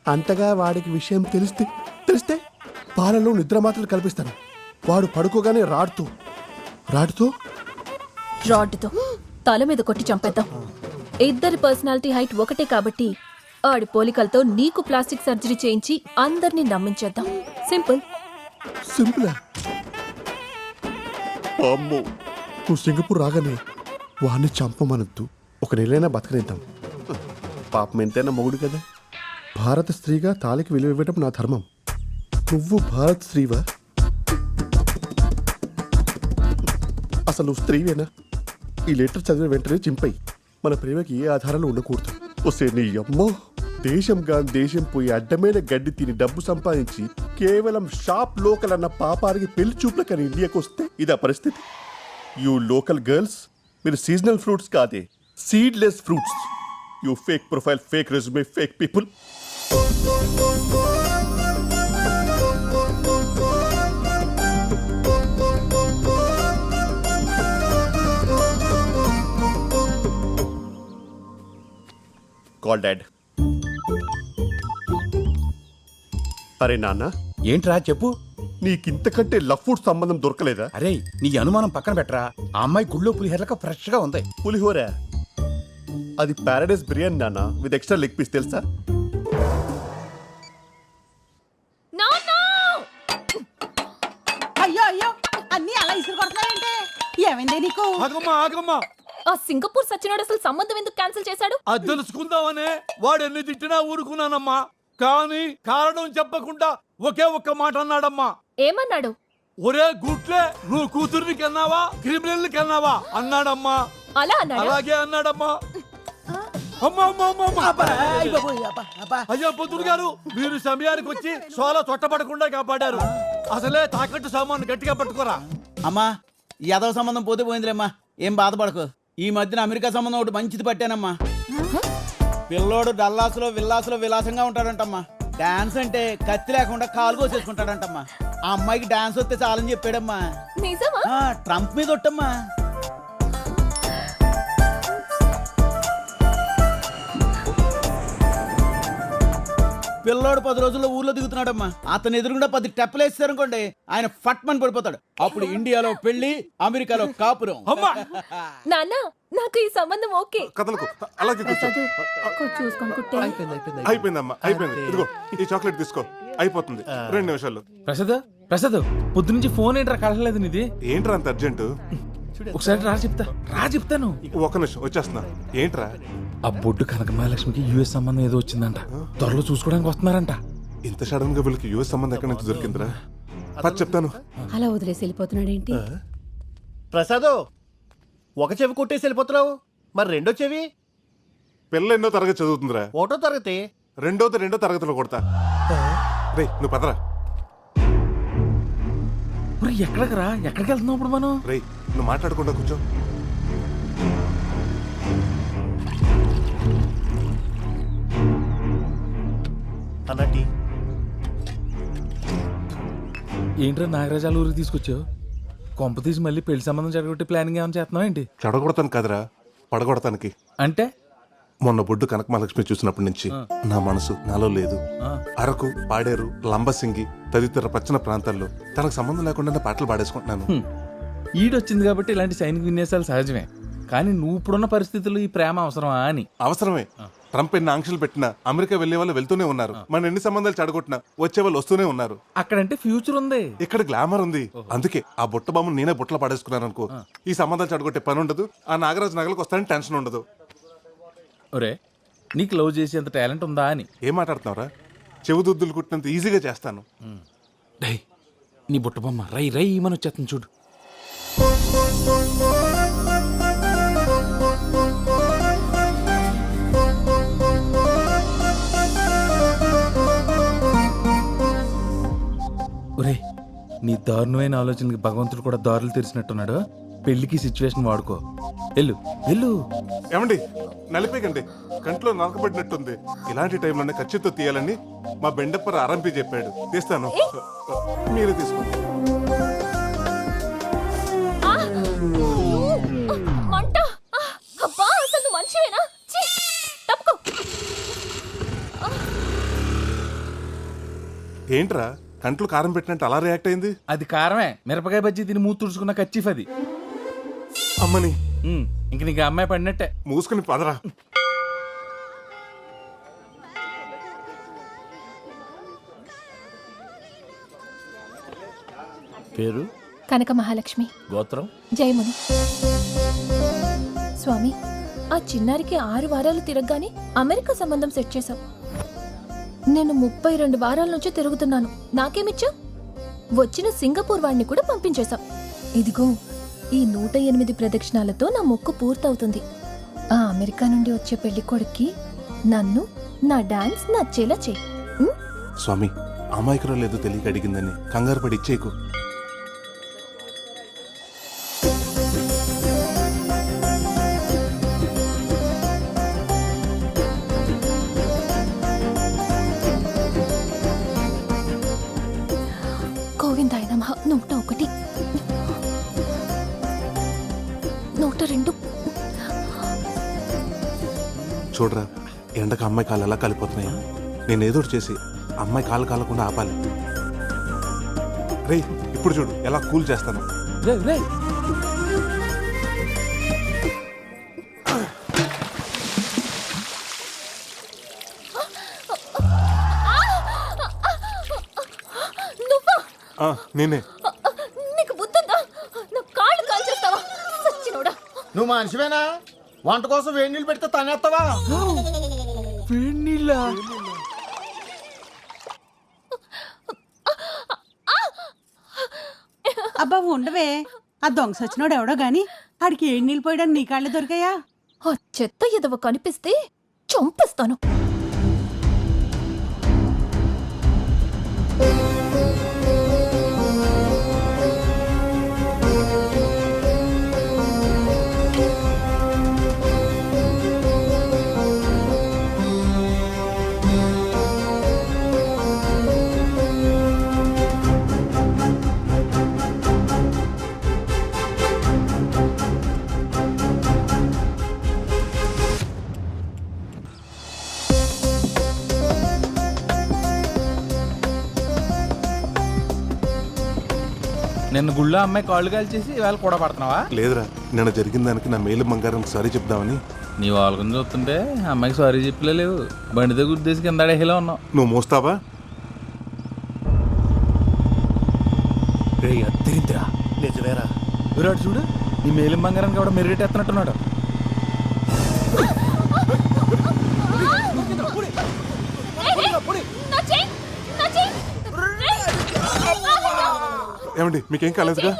[SPEAKER 6] అంతగా వాడికి విషయం తెలిస్తే పాలలో నిద్ర మాత్రలు కల్పిస్తాను. వాడు పడుకోగానే రాడ్తో
[SPEAKER 23] తల మీద కొట్టి చంపేద్దాం. ఇద్దరి పర్సనాలిటీ హైట్ ఒకటే కాబట్టి ఆడి పోలికలతో నీకు ప్లాస్టిక్ సర్జరీ చేయించి అందరినీ నమ్మించేద్దాం. సింపుల్.
[SPEAKER 6] సింపులా? అమ్మో, నువ్వు సింగపూర్ రాగానే వాడిని చంపమనొద్దు. 1 నెలైనా బతకనిద్దాం. పాపం ఎంతైనా మొగుడు కదా. భారత స్త్రీగా తాలికి విలువ ఇవ్వడం నా ధర్మం. నువ్వు భారత స్త్రీవా? అసలు నువ్వు స్త్రీవేనా? ఈ లెటర్ చదివిన వెంటనే చింపై. మన ప్రేమకి ఏ ఆధారాలు ఉండకూడదు. వస్తే నీ అమ్మో, దేశం పోయి అడ్డమైన గడ్డి తిని డబ్బు సంపాదించి కేవలం షాప్ లోకల్ అన్న పాపానికి పెళ్లి చూపులకని ఇండియాకి వస్తే ఇదా పరిస్థితి. యూ లోకల్ గర్ల్స్, మీరు సీజనల్ ఫ్రూట్స్ కాదే, seedless fruits. You fake profile, fake resume, fake people. Call dad. అరే నాన్న.
[SPEAKER 14] ఏంట్రా చెప్పు.
[SPEAKER 6] నీకింతకంటే లవ్ ఫుడ్ సంబంధం దొరకలేదా?
[SPEAKER 14] అరే నీ అనుమానం పక్కన పెట్టరా. ఆ అమ్మాయి గుళ్ళో పులిహోరక ఫ్రెష్ గా ఉంది.
[SPEAKER 6] పులిహోర? అది ప్యారడైస్ బిర్యానీ నాన్న, విత్ ఎక్స్ట్రా లెగ్ పీస్. తెలుసా?
[SPEAKER 22] అయ్యో అయ్యో, అన్ని అలా ఇసురు కొడుతున్నాయంటే ఏమైందే నీకు?
[SPEAKER 15] ఆగమ్మా.
[SPEAKER 23] ఆ సింగపూర్ సచ్చినోడు అసలు సంబంధం ఎందుకు క్యాన్సిల్ చేశాడు?
[SPEAKER 20] అది తెలుసుకుందామనే వాడు ఎన్ని తిట్టినా ఊరుకున్నానమ్మా. కానీ కారణం చెప్పకుండా ఒకే ఒక్క మాట అన్నాడమ్మా.
[SPEAKER 23] ఏమన్నాడు?
[SPEAKER 20] ఒరే గుట్లే, నువ్వు కూతుర్ని కన్నావా క్రిమినల్ కన్నావా అన్నాడమ్మా.
[SPEAKER 23] అలా అన్నాడు?
[SPEAKER 20] అలాగే అన్నాడమ్మా. అయ్యా పొద్దుడు గారు, మీరు సమయానికి వచ్చి సోల తొట్టపడకుండా కాపాడారు. అసలే తాకట్టు సామాను గట్టిగా పట్టుకోరా.
[SPEAKER 14] అమ్మా, యాదవ సంబంధం పోతే పోయిందిలేమ్మా, ఏం బాధపడకు. ఈ మధ్యన అమెరికా సంబంధం ఒకటి మంచిది పట్టానమ్మా. పిల్లోడు డల్లాసులో విలాసంగా ఉంటాడంటమ్మా. డాన్స్ అంటే కత్తి లేకుండా కాలు కోసేసుకుంటాడంటమ్మా. ఆ అమ్మాయికి డాన్స్ వస్తే చాలని చెప్పాడమ్మా.
[SPEAKER 23] నిజమా?
[SPEAKER 14] ట్రంప్ మీద ఒట్టమ్మా. పిల్లోడు 10 రోజుల్లో ఊర్లో దిగుతున్నాడమ్మా. అతను ఎదురుగుండా 10 టెప్పలు వేస్తారనుకోండి, ఆయన ఫట్మని పడిపోతాడు. అప్పుడు ఇండియాలో పెళ్లి, అమెరికాలో కాపురం.
[SPEAKER 23] నాన్న, నాకు ఈ సంబంధం ఓకే.
[SPEAKER 5] కథలకు అలాగే కూర్చో.
[SPEAKER 23] చూసుకొని కుట్టే.
[SPEAKER 5] అయిపోయిందమ్మా, అయిపోయింది. ఇదిగో ఈ చాక్లెట్ తీసుకో, అయిపోతుంది 2 నిమిషాల్లో.
[SPEAKER 10] ప్రసాద్ పొద్దు నుంచి ఫోన్ ఏంట్రా కలగలేదు నీది?
[SPEAKER 5] ఏంట్రా అంత అర్జెంటు?
[SPEAKER 10] ఒకసారి చెప్తాను.
[SPEAKER 5] 1 నిమిషం వచ్చేస్తున్నా. ఏంట్రా?
[SPEAKER 10] ఆ బొడ్డు కనకమహాలక్ష్మికి యుఎస్ సంబంధం ఏదో వచ్చిందంట, త్వరలో చూసుకోవడానికి వస్తున్నారంట.
[SPEAKER 5] ఇంత సడన్ గా వీళ్ళకి యుఎస్ సంబంధం ఎక్కడి నుంచి దొరికిందిరా? చెప్తాను.
[SPEAKER 23] అలా వదిలేసి వెళ్ళిపోతున్నాడేంటి?
[SPEAKER 6] ప్రసాద్, ఒక చెవి కొట్టేసి వెళ్ళిపోతున్నావు, మరి రెండో చెవి?
[SPEAKER 5] పిల్ల ఎన్నో తరగతి చదువుతుందిరా?
[SPEAKER 6] 1వ తరగతి.
[SPEAKER 5] రెండో తరగతిలో కొడతా. రే నువ్వు పదరా.
[SPEAKER 10] ఎక్కడికి వెళ్తున్నావు ఇప్పుడు మనం?
[SPEAKER 5] రే నువ్వు మాట్లాడకుండా కూర్చో.
[SPEAKER 6] అన్నటి
[SPEAKER 10] ఏంట్రా నాగరాజాల ఊరికి తీసుకొచ్చావు? కొంప తీసి మళ్ళీ పెళ్లి సంబంధం చెడగొట్టి ప్లానింగ్ ఏమైనా చేస్తున్నావు ఏంటి?
[SPEAKER 5] చెడగొడతాను కదరా, పడగొడతానికి.
[SPEAKER 10] అంటే
[SPEAKER 5] మొన్న బొడ్డు కనకమహాలక్ష్మి చూసినప్పటి నుంచి నా మనసు నాలో లేదు. అరకు, పాడేరు, లంబసింగి తదితర పచ్చని ప్రాంతాల్లో తనకు సంబంధం లేకుండా పాటలు పాడేసుకుంటున్నాను.
[SPEAKER 10] ఈడొచ్చింది కాబట్టి ఇలాంటి సైనిక విన్యాసాలు సహజమే. కానీ నువ్వు ఇప్పుడున్న పరిస్థితుల్లో ఈ ప్రేమ అవసరమా అని?
[SPEAKER 5] అవసరమే. ట్రంప్ ఎన్ని ఆంక్షలు పెట్టినా అమెరికా వెళ్లే వాళ్ళు వెళ్తూనే ఉన్నారు. మన ఎన్ని సంబంధాలు చెడగొట్టినా వచ్చే వాళ్ళు వస్తూనే ఉన్నారు.
[SPEAKER 10] అక్కడంటే ఫ్యూచర్ ఉంది,
[SPEAKER 5] ఇక్కడ గ్లామర్ ఉంది. అందుకే ఆ బుట్ట బామ్మ నేనే బుట్టలో పాడేసుకున్నాను అనుకో, ఈ సంబంధాలు చెడగొట్టే పని ఉండదు. ఆ నాగరాజు నగలకు వస్తానని టెన్షన్ ఉండదు.
[SPEAKER 10] ఒరే, నీకు లవ్ చేసేంత టాలెంట్ ఉందా అని?
[SPEAKER 5] ఏం మాట్లాడుతున్నావురా? చెవుదుద్దులు కుట్టినంత ఈజీగా చేస్తాను.
[SPEAKER 10] డై నీ బుట్ట బొమ్మ రై మన వచ్చేస్తుంది చూడు. నీ దారుణమైన ఆలోచనకి భగవంతుడు కూడా దారులు తెరిచినట్టున్నాడు. పెళ్లికి సిచ్యువేషన్ వాడుకో. వెళ్ళు వెళ్ళు.
[SPEAKER 5] ఏమండి నలిపేకండి, కంట్లో నలకబడినట్టుంది. ఇలాంటి టైంలోనే ఖర్చుతో తీయాలని మా బెండప్పర ఆరంపి చెప్పాడు. తీస్తాను, మీరే తీసుకోండి.
[SPEAKER 23] మంట! అబ్బా, అసలు నువ్వు మనిషివేనా? ఛీ! తప్పుకో.
[SPEAKER 5] ఏంట్రా కంట్లో కారం పెట్టినట్టు అలా రియాక్ట్ అయింది?
[SPEAKER 10] అది కారమే. మిరపకాయ బజ్జీ తిని మూతి తుడుచుకున్న కచ్చిఫ్ అది.
[SPEAKER 5] అమ్మని
[SPEAKER 10] ఇంక నీకు అమ్మాయి పడినట్టే.
[SPEAKER 5] మూసుకుని పదరా.
[SPEAKER 2] పేరు
[SPEAKER 23] కనక మహాలక్ష్మి.
[SPEAKER 2] గోత్రం
[SPEAKER 23] జయముని. స్వామి, ఆ చిన్నారికి 6 వారాలు తిరగగానే అమెరికా సంబంధం సెట్ చేశాం. నేను 32 వారాల నుంచి తిరుగుతున్నాను. నాకేమిచ్చా? వచ్చిన సింగపూర్ వాడిని కూడా పంపించేశాం. ఇదిగో ఈ 108 ప్రదక్షిణాలతో నా మొక్కు పూర్తవుతుంది. ఆ అమెరికా నుండి వచ్చే పెళ్లి కొడుక్కి నన్ను, నా డాన్స్ నచ్చేలా చెయ్యి.
[SPEAKER 5] స్వామి, అమాయకురాలు లేదో తెలియక అడిగిందని కంగారు పడి ఇచ్చేకు.
[SPEAKER 23] గోవిందాయ నమః. 101, 102.
[SPEAKER 5] చూడరా, ఎండకు అమ్మాయి కాళ్ళు ఎలా కాలిపోతున్నాయా? నేను ఏదో ఒకటి చేసి అమ్మాయి కాళ్ళు కాలకుండా ఆపాలి. రే, ఇప్పుడు చూడు ఎలా కూల్ చేస్తాను. నేనే.
[SPEAKER 23] నీకు బుద్ధుందా? నా కాళ్ళు కాల్చేస్తావా? సచ్చినోడా.
[SPEAKER 1] నువ్వు మనిషివేనా? వంట కోసం వేడి నీళ్ళు పెడితే తనేస్తావా?
[SPEAKER 10] వేడి నీళ్ళ?
[SPEAKER 22] అబ్బా ఉండవే, ఆ దొంగ సచ్చినోడు ఎవడో గాని ఆడికి ఏడు నీళ్ళు పోయడానికి నీ కాళ్ళే దొరికాయా?
[SPEAKER 23] ఆ చెత్త ఎదవ కనిపిస్తే చంపేస్తాను.
[SPEAKER 10] నిన్న గుళ్ళో అమ్మాయి కాళ్ళు కాల్చేసి ఇవాళ కూడా పడుతున్నావా?
[SPEAKER 5] లేదురా, నిన్న జరిగిన దానికి నా మేలు బంగారానికి సారీ చెప్దామని.
[SPEAKER 10] నీ వాళ్ళని చూస్తుంటే అమ్మాయికి సారీ చెప్పలేవు. బండి దగ్గర ఉద్దేశం కింద అడేలా ఉన్నావు.
[SPEAKER 5] నువ్వు మోస్తావా?
[SPEAKER 10] అద్దరింద్రా.
[SPEAKER 1] నిజమేరా.
[SPEAKER 10] విరాట్ చూడు, నీ మేలిం బంగారానికి కూడా మెరిటెత్తున్నట్టున్నాడు.
[SPEAKER 5] ఏమండి, మీకేం కాలేదుగా?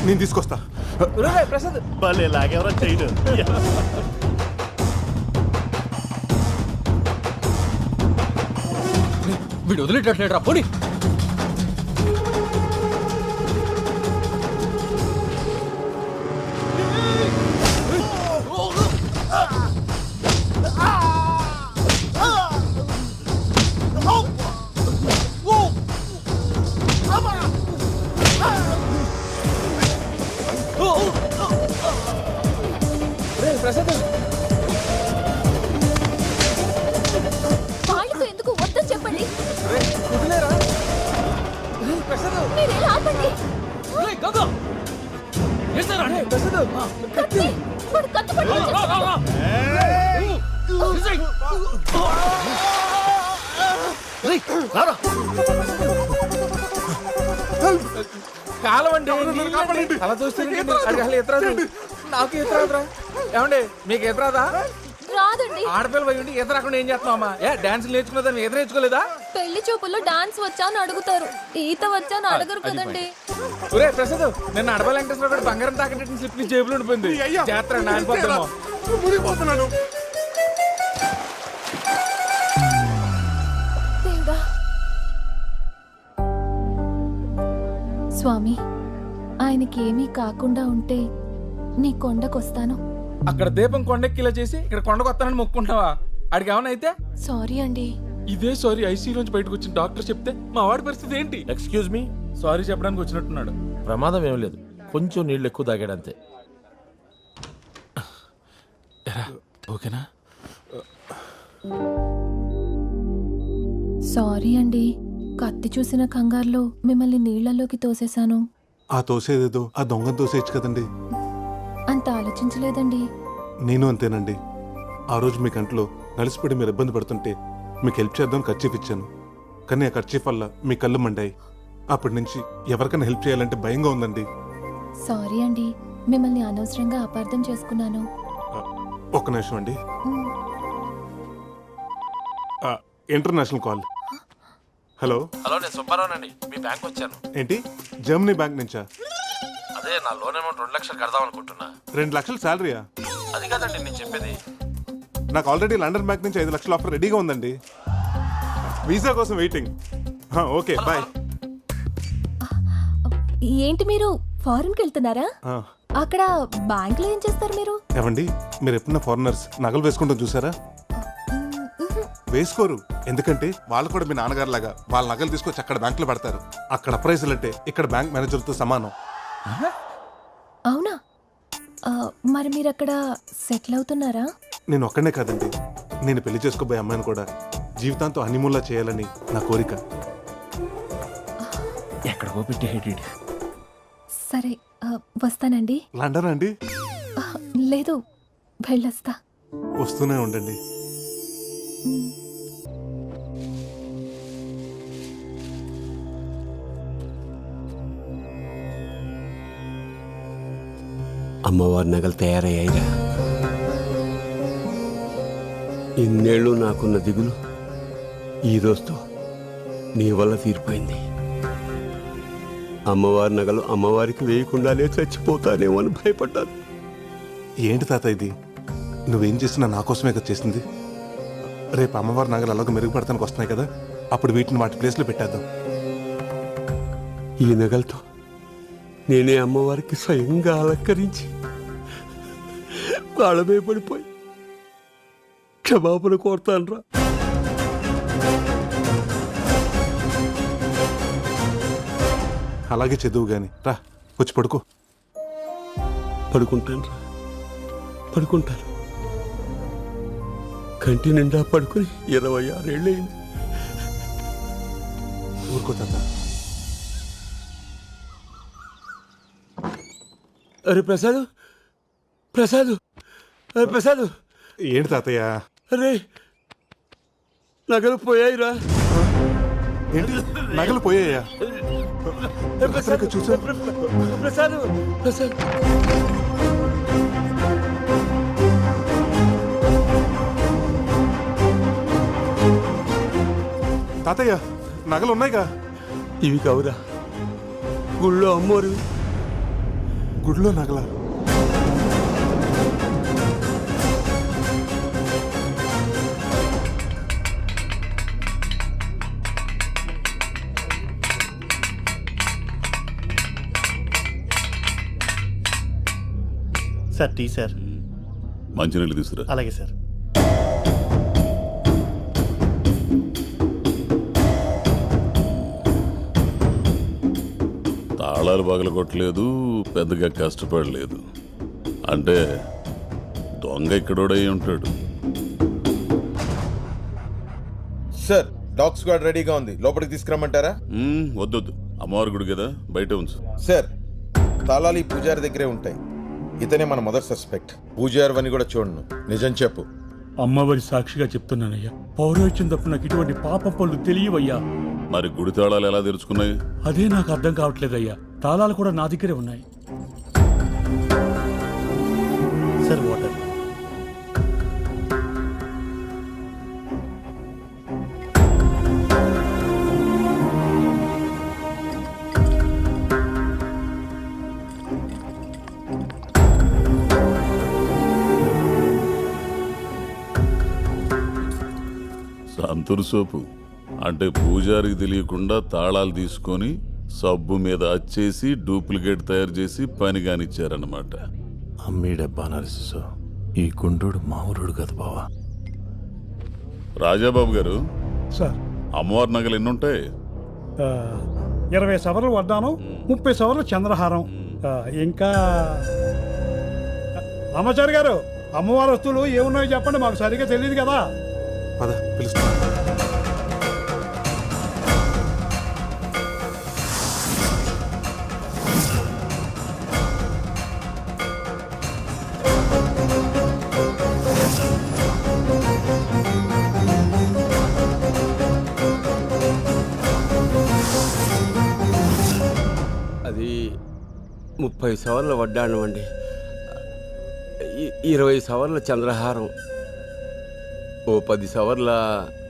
[SPEAKER 5] నేను తీసుకొస్తా.
[SPEAKER 10] ప్రసాద్
[SPEAKER 1] భలే లాగేవరా చేయడు.
[SPEAKER 10] వీడు వదిలేటట్లేడు రా, పోనీ.
[SPEAKER 23] వాళ్ళతో ఎందుకు వద్దని చెప్పండి. మీరు ఇలా ఆపండి. కత్తి! వాడు కత్తి పట్టుకొని చేస్తున్నాడు.
[SPEAKER 10] కాలవండి అలా చూస్తే నాకు ఎదురాదురా. ఏమండి, మీకు ఎదురాదా?
[SPEAKER 23] రాదండి.
[SPEAKER 10] ఆడపిల్ల పోయి ఉండి ఎదురు రాకుండా ఏం చేస్తున్నావమ్మా? డాన్స్ నేర్చుకున్నదా? ఎదురు నేర్చుకోలేదా?
[SPEAKER 23] పెళ్లి చూపుల్లో డాన్స్ వచ్చా అని అడుగుతారు, ఈత వచ్చా అని అడగరు కదండి.
[SPEAKER 10] ఒరే ప్రసాద్, నిన్న అడబల వెంకటేశ్వర గారు బంగారం తాకట్టు స్లిప్ ని జేబులో ఉండిపోయింది. జాతర నానిపోతామో.
[SPEAKER 23] స్వామి ఆయనకి ఏమీ కాకుండా ఉంటే నీ కొండకొస్తాను.
[SPEAKER 10] అక్కడ దీపం కొండెక్కిలా చేసి ఇక్కడ కొండకొస్తానని మొక్కుంటావా? ఆడికి ఏమైనా అయితే?
[SPEAKER 23] సారీ అండి.
[SPEAKER 10] ఇదే సారీ ఐసీ నుంచి బయటకు వచ్చిన డాక్టర్ చెప్తే మా వాడి పరిస్థితి ఏంటి?
[SPEAKER 11] ఎక్స్క్యూజ్ మీ,
[SPEAKER 10] సారీ చెప్పడానికి వచ్చినట్టున్నాడు.
[SPEAKER 11] ప్రమాదం ఏం లేదు, కొంచెం నీళ్ళు ఎక్కువ తాగాడంతే.
[SPEAKER 10] ఓకేనా?
[SPEAKER 23] సారీ అండి, కత్తి చూసిన కంగారులో మిమ్మల్ని నీళ్లలోకి తోసేశాను.
[SPEAKER 5] ఆ తోసేదేదో ఆ దొంగను తోసేయచ్చు కదండి.
[SPEAKER 23] అంత ఆలోచించలేదండి.
[SPEAKER 5] నేను అంతేనండి. ఆ రోజు మీ కంట్లో నలిసిపడి మీరు ఇబ్బంది పడుతుంటే మీకు హెల్ప్ చేద్దాం ఖర్చీఫ్ ఇచ్చాను. కానీ ఆ ఖర్చీఫ్ వల్ల మీ కళ్ళు మండాయి. అప్పటి నుంచి ఎవరికైనా హెల్ప్ చేయాలంటే భయంగా ఉందండి.
[SPEAKER 23] సారీ అండి, మిమ్మల్ని అనవసరంగా అపార్థం చేసుకున్నాను.
[SPEAKER 5] ఒక్క నిమిషం అండి. International call. హలో.
[SPEAKER 11] హలో, నేను సుబ్బారావునండి. మీ బ్యాంక్ వచ్చాను.
[SPEAKER 5] ఏంటి, జర్మనీ బ్యాంక్ నుంచా?
[SPEAKER 11] అదే నా లోన్ అమౌంట్ 2 లక్షలు కడదాం అనుకుంటున్నా.
[SPEAKER 5] 2 లక్షలు శాలరీయా?
[SPEAKER 11] అది కాదండి నేను చెప్పేది.
[SPEAKER 5] నాకు ఆల్రెడీ లండన్ బ్యాంక్ నుంచి 5 లక్షల ఆఫర్ రెడీగా ఉందండి. వీసా కోసం వెయిటింగ్. Okay bye.
[SPEAKER 23] ఏంటి మీరు ఫారెన్కి వెళ్తున్నారా? అక్కడ బ్యాంక్ లో ఏం చేస్తారు మీరు?
[SPEAKER 5] ఏమండి, మీరు ఎప్పుడన్నా ఫారినర్స్ నగలు వేసుకుంటాం చూసారా? వేసుకోరు. ఎందుకంటే వాళ్ళు కూడా మీ నాన్నగారు లాగా వాళ్ళ నగలు తీసుకొచ్చి అక్కడ బ్యాంకులో పెడతారు. అక్కడ అప్రైజల్ అంటే ఇక్కడ బ్యాంక్ మేనేజర్తో సమానం.
[SPEAKER 23] అవునా? మరి మీరు అక్కడ సెటిల్ అవుతున్నారా?
[SPEAKER 5] నేను ఒక్కనే కాదండి, నేను పెళ్లి చేసుకోబోయే అమ్మాయిని కూడా జీవితాంతో హనీమూన్లా చేయాలని నా కోరిక.
[SPEAKER 10] ఎక్కడికో పెట్టి
[SPEAKER 23] సరే, వస్తానండి.
[SPEAKER 5] లండన్ అండి?
[SPEAKER 23] లేదు, వెళ్ళొస్తా.
[SPEAKER 5] వస్తూనే ఉండండి.
[SPEAKER 12] అమ్మవారి నగలు తయారయ్యాయిరా. ఇన్నేళ్ళు నాకున్న దిగులు ఈ రోజుతో నీ వల్ల తీరిపోయింది. అమ్మవారి నగలు అమ్మవారికి వేయకుండానే చచ్చిపోతానేమో అని భయపడ్డాను.
[SPEAKER 5] ఏంటి తాత ఇది? నువ్వేం చేసినా నా కోసమే కదా చేసింది. రేపు అమ్మవారి నగలు అలాగ మెరుగుపడతానికి వస్తున్నాయి కదా, అప్పుడు వీటిని వాటి ప్లేస్లో పెట్టేద్దాం.
[SPEAKER 12] ఈ నగలతో నేనే అమ్మవారికి స్వయంగా అలంకరించి కాళ్ళమే పడిపోయి క్షమాపణ కోరుతానురా.
[SPEAKER 5] అలాగే చదువు గాని రా, వచ్చి పడుకో.
[SPEAKER 12] పడుకుంటాను రా, పడుకుంటాను. కంటి నిండా పడుకుని 26 ఏళ్ళయింది.
[SPEAKER 5] ఊరుకో తాత.
[SPEAKER 12] అరే ప్రసాద్, ప్రసాద్, అరే ప్రసాద్.
[SPEAKER 5] ఏంటి తాతయ్య?
[SPEAKER 12] అరే నగలు పోయాయిరా.
[SPEAKER 5] ఏంటి నగలు పోయాయా? చూసా
[SPEAKER 12] ప్రసాద్, ప్రసాద్.
[SPEAKER 5] తాతయ్య నగలు ఉన్నాయిగా?
[SPEAKER 12] ఇవి కావురా, గుళ్ళో అమ్మోరు.
[SPEAKER 5] గుడిలో నగల?
[SPEAKER 3] Sir tea sir.
[SPEAKER 4] మంచినీళ్ళు తీసుకురా.
[SPEAKER 3] అలాగే సార్.
[SPEAKER 4] తాళాలు పగలగొట్టలేదు, పెద్దగా కష్టపడలేదు. అంటే దొంగ ఇక్కడోడై ఉంటాడు.
[SPEAKER 11] సార్, డాగ్ స్క్వాడ్ రెడీగా ఉంది, లోపలికి తీసుకురమ్మంటారా?
[SPEAKER 4] వద్దొద్దు, అమ్మవారి గుడి కదా, బయట ఉంచు.
[SPEAKER 11] సార్, తాళాలు ఈ పూజారి దగ్గరే ఉంటాయి. ఇతనే మన మొదటి సస్పెక్ట్. పూజారి అని కూడా చూడను. నిజం చెప్పు.
[SPEAKER 15] అమ్మవారి సాక్షిగా చెప్తున్నానయ్యా, పౌరోహిత్యం తప్ప నాకు ఇటువంటి పాపం పనులు తెలియవయ్యా.
[SPEAKER 4] మరి గుడి తాళాలు ఎలా తెరుచుకున్నాయి?
[SPEAKER 15] అదే నాకు అర్థం కావట్లేదయ్యా. తాళాలు కూడా నా దగ్గరే ఉన్నాయి.
[SPEAKER 3] Sir water.
[SPEAKER 4] సంతూర్ సోపు అంటే పూజారికి తెలియకుండా తాళాలు తీసుకొని సబ్బు మీద అచ్చేసి డూప్లికేట్ తయారు చేసి పని కానిచ్చారన్నమాట.
[SPEAKER 3] అమ్మీడబ్బా నరసిస్సు, ఈ గుండోడు మామూలుడు కదా బావా.
[SPEAKER 4] రాజాబాబు గారు,
[SPEAKER 15] సార్
[SPEAKER 4] అమ్మవారి నగలు ఎన్నుంటాయి?
[SPEAKER 15] 20 సవర్లు వడ్డాను, 30 సవర్లు చంద్రహారం, ఇంకా అమ్మచారి గారు అమ్మవారి వస్తువులు ఏమున్నాయో చెప్పండి, మాకు సరిగ్గా తెలియదు కదా.
[SPEAKER 5] పద పిలుస్తా.
[SPEAKER 12] అది 30 సవర్ల వడ్డాణం అండి, 20 సవర్ల చంద్రహారం, ఓ 10 సవర్ల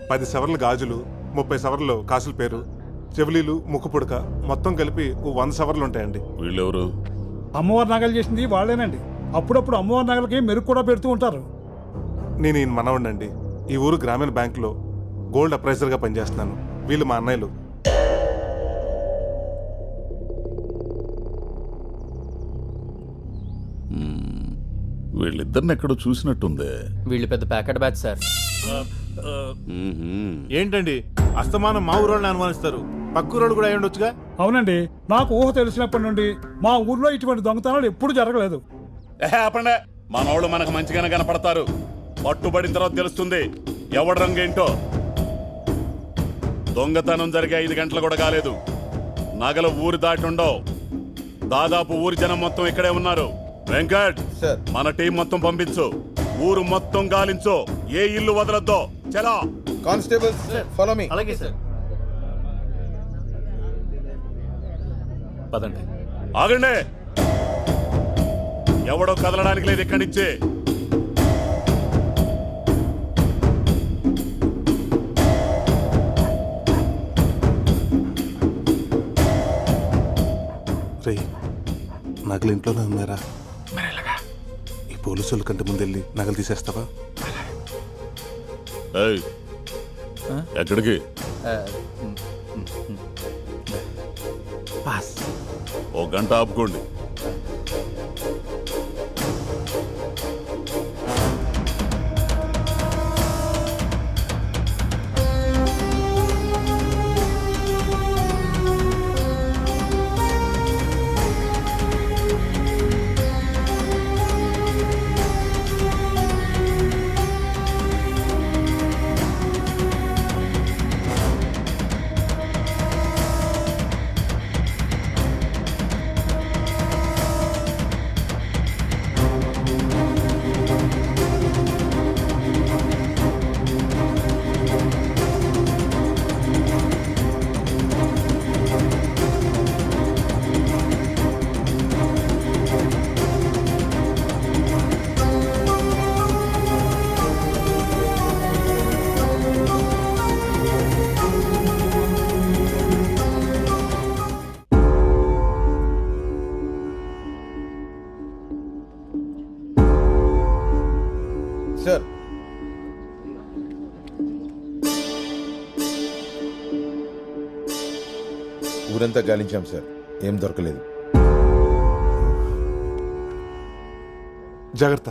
[SPEAKER 5] 10 సవర్ల గాజులు, 30 సవర్లు కాసుల పేరు, చెవులీలు, ముక్కు పుడక, మొత్తం కలిపి 100 సవర్లు ఉంటాయండి.
[SPEAKER 4] వీళ్ళెవరు?
[SPEAKER 15] అమ్మవారి నగలు చేసింది వాళ్ళేనండి. అప్పుడప్పుడు అమ్మవారి నగలకి మెరుగు కూడా పెడుతూ ఉంటారు.
[SPEAKER 5] నేను ఈయన మనవండి. ఈ ఊరు గ్రామీణ బ్యాంకులో గోల్డ్ అప్రైజర్గా పనిచేస్తున్నాను. వీళ్ళు మా అన్నయ్యలు.
[SPEAKER 4] వీళ్ళిద్దరిని ఎక్కడో చూసినట్టుందే.
[SPEAKER 8] వీళ్ళు పెద్ద ప్యాకెట్ బ్యాచ్ సార్.
[SPEAKER 3] ఏంటండి అస్తమానం మా ఊరోళ్ళని అనుమానిస్తారు? పక్కూరోళ్ళు కూడా అయి ఉండొచ్చుగా.
[SPEAKER 15] అవునండి, నాకు ఊహ తెలిసినప్పటి నుండి మా ఊర్లో ఇటువంటి దొంగతనాలు ఎప్పుడు జరగలేదు.
[SPEAKER 4] అప్పుడే మనోళ్ళు మనకు మంచిగానే కనపడతారు. పట్టుబడిన తర్వాత తెలుస్తుంది ఎవడి రంగేంటో. దొంగతనం జరిగే 5 గంటలు కూడా కాలేదు. నగలు ఊరి దాటుండవు. దాదాపు ఊరి జనం మొత్తం ఇక్కడే ఉన్నారు. వెంకట్, మన టీం మొత్తం పంపించు. ఊరు మొత్తం గాలించు. ఏ ఇల్లు వదలొద్దు. చలో
[SPEAKER 11] కానిస్టేబుల్, ఫాలో మీ.
[SPEAKER 8] అలాగే సార్. పదండి.
[SPEAKER 4] ఆగండి, ఎవడో కదలడానికి లేదు ఇక్కడి నుంచి.
[SPEAKER 5] రే, నగలు ఇంట్లోనే ఉన్నారా? ఈ పోలీసుల కంటే ముందు వెళ్ళి నగలు తీసేస్తావా?
[SPEAKER 4] ఎక్కడికి? ఓ గంట ఆపుకోండి.
[SPEAKER 11] సార్, ఊరంతా గాలించాం సార్, ఏం దొరకలేదు.
[SPEAKER 5] జాగ్రత్త.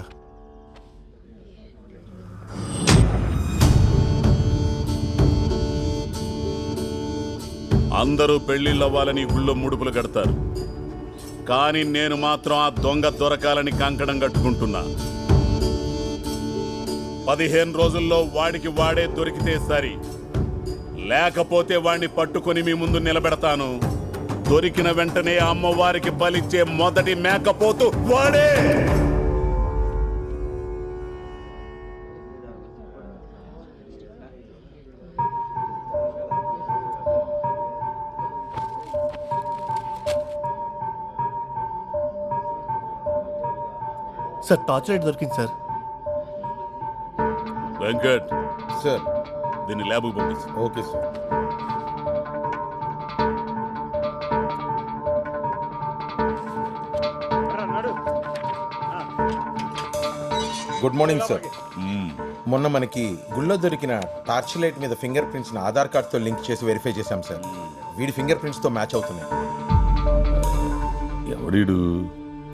[SPEAKER 4] అందరూ పెళ్లిళ్ళవ్వాలని గుళ్ళో ముడుపులు కడతారు. కానీ నేను మాత్రం ఆ దొంగ దొరకాలని కంకణం కట్టుకుంటున్నా. 15 రోజుల్లో వాడికి వాడే దొరికితే సరి, లేకపోతే వాడిని పట్టుకొని మీ ముందు నిలబెడతాను. దొరికిన వెంటనే అమ్మవారికి బలిచ్చే మొదటి మేకపోతు వాడే.
[SPEAKER 3] సార్, టార్చ్ లైట్ దొరికింది సార్.
[SPEAKER 4] వెంకట్
[SPEAKER 11] సార్,
[SPEAKER 4] దీన్ని ల్యాబ్కి పంపించు.
[SPEAKER 11] Okay sir. Good morning sir. మొన్న మనకి గుళ్ళో దొరికిన టార్చ్ లైట్ మీద ఫింగర్ ప్రింట్స్ ఆధార్ కార్డ్తో లింక్ చేసి వెరిఫై చేశాం సార్. వీడి ఫింగర్ ప్రింట్స్ తో మ్యాచ్ అవుతున్నాయి.
[SPEAKER 3] ఎవడీడు?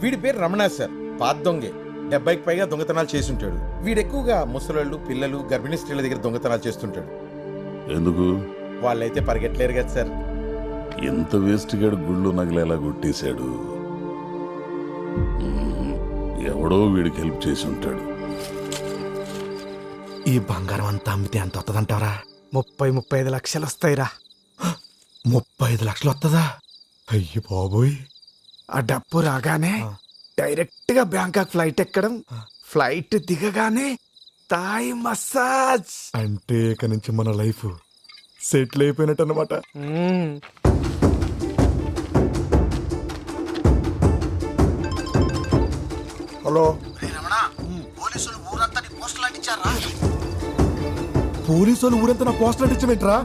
[SPEAKER 11] వీడి పేరు రమణ సార్. పాత దొంగే. 70కి పైగా దొంగతనాలు చేస్తుంటాడు. వీడు ఎక్కువగా ముసలోళ్ళు, పిల్లలు, గర్భిణీ స్త్రీల దగ్గర దొంగతనాలు చేస్తుంటాడు.
[SPEAKER 3] ఎందుకు?
[SPEAKER 11] వాళ్ళైతే పరిగెట్టలేరు కదా సార్.
[SPEAKER 3] ఎంత వేస్ట్ గాడు గుళ్ళు నగలేలా కొట్టేశాడు. ఎవడో వీడికి హెల్ప్ చేసి ఉంటాడు.
[SPEAKER 13] ఈ బంగారం అంతా అమ్మితే ఎంత వస్తుందంటావరా? 35 లక్షలు వస్తాయిరా. 35 లక్షలు వస్తుందా? అయ్యి బాబోయ్. ఆ డబ్బు రాగానే డైరెక్ట్ గా బ్యాంకాక్ ఫ్లైట్ ఎక్కడం, ఫ్లైట్ దిగగానే థాయ్ మసాజ్. అంటే ఇక నుంచి మన లైఫ్ సెటిల్ అయిపోయినట్టు అనమాట. హలో, పోలీసులు ఊరంతా నా పోస్టర్ అంటించమేంట్రా?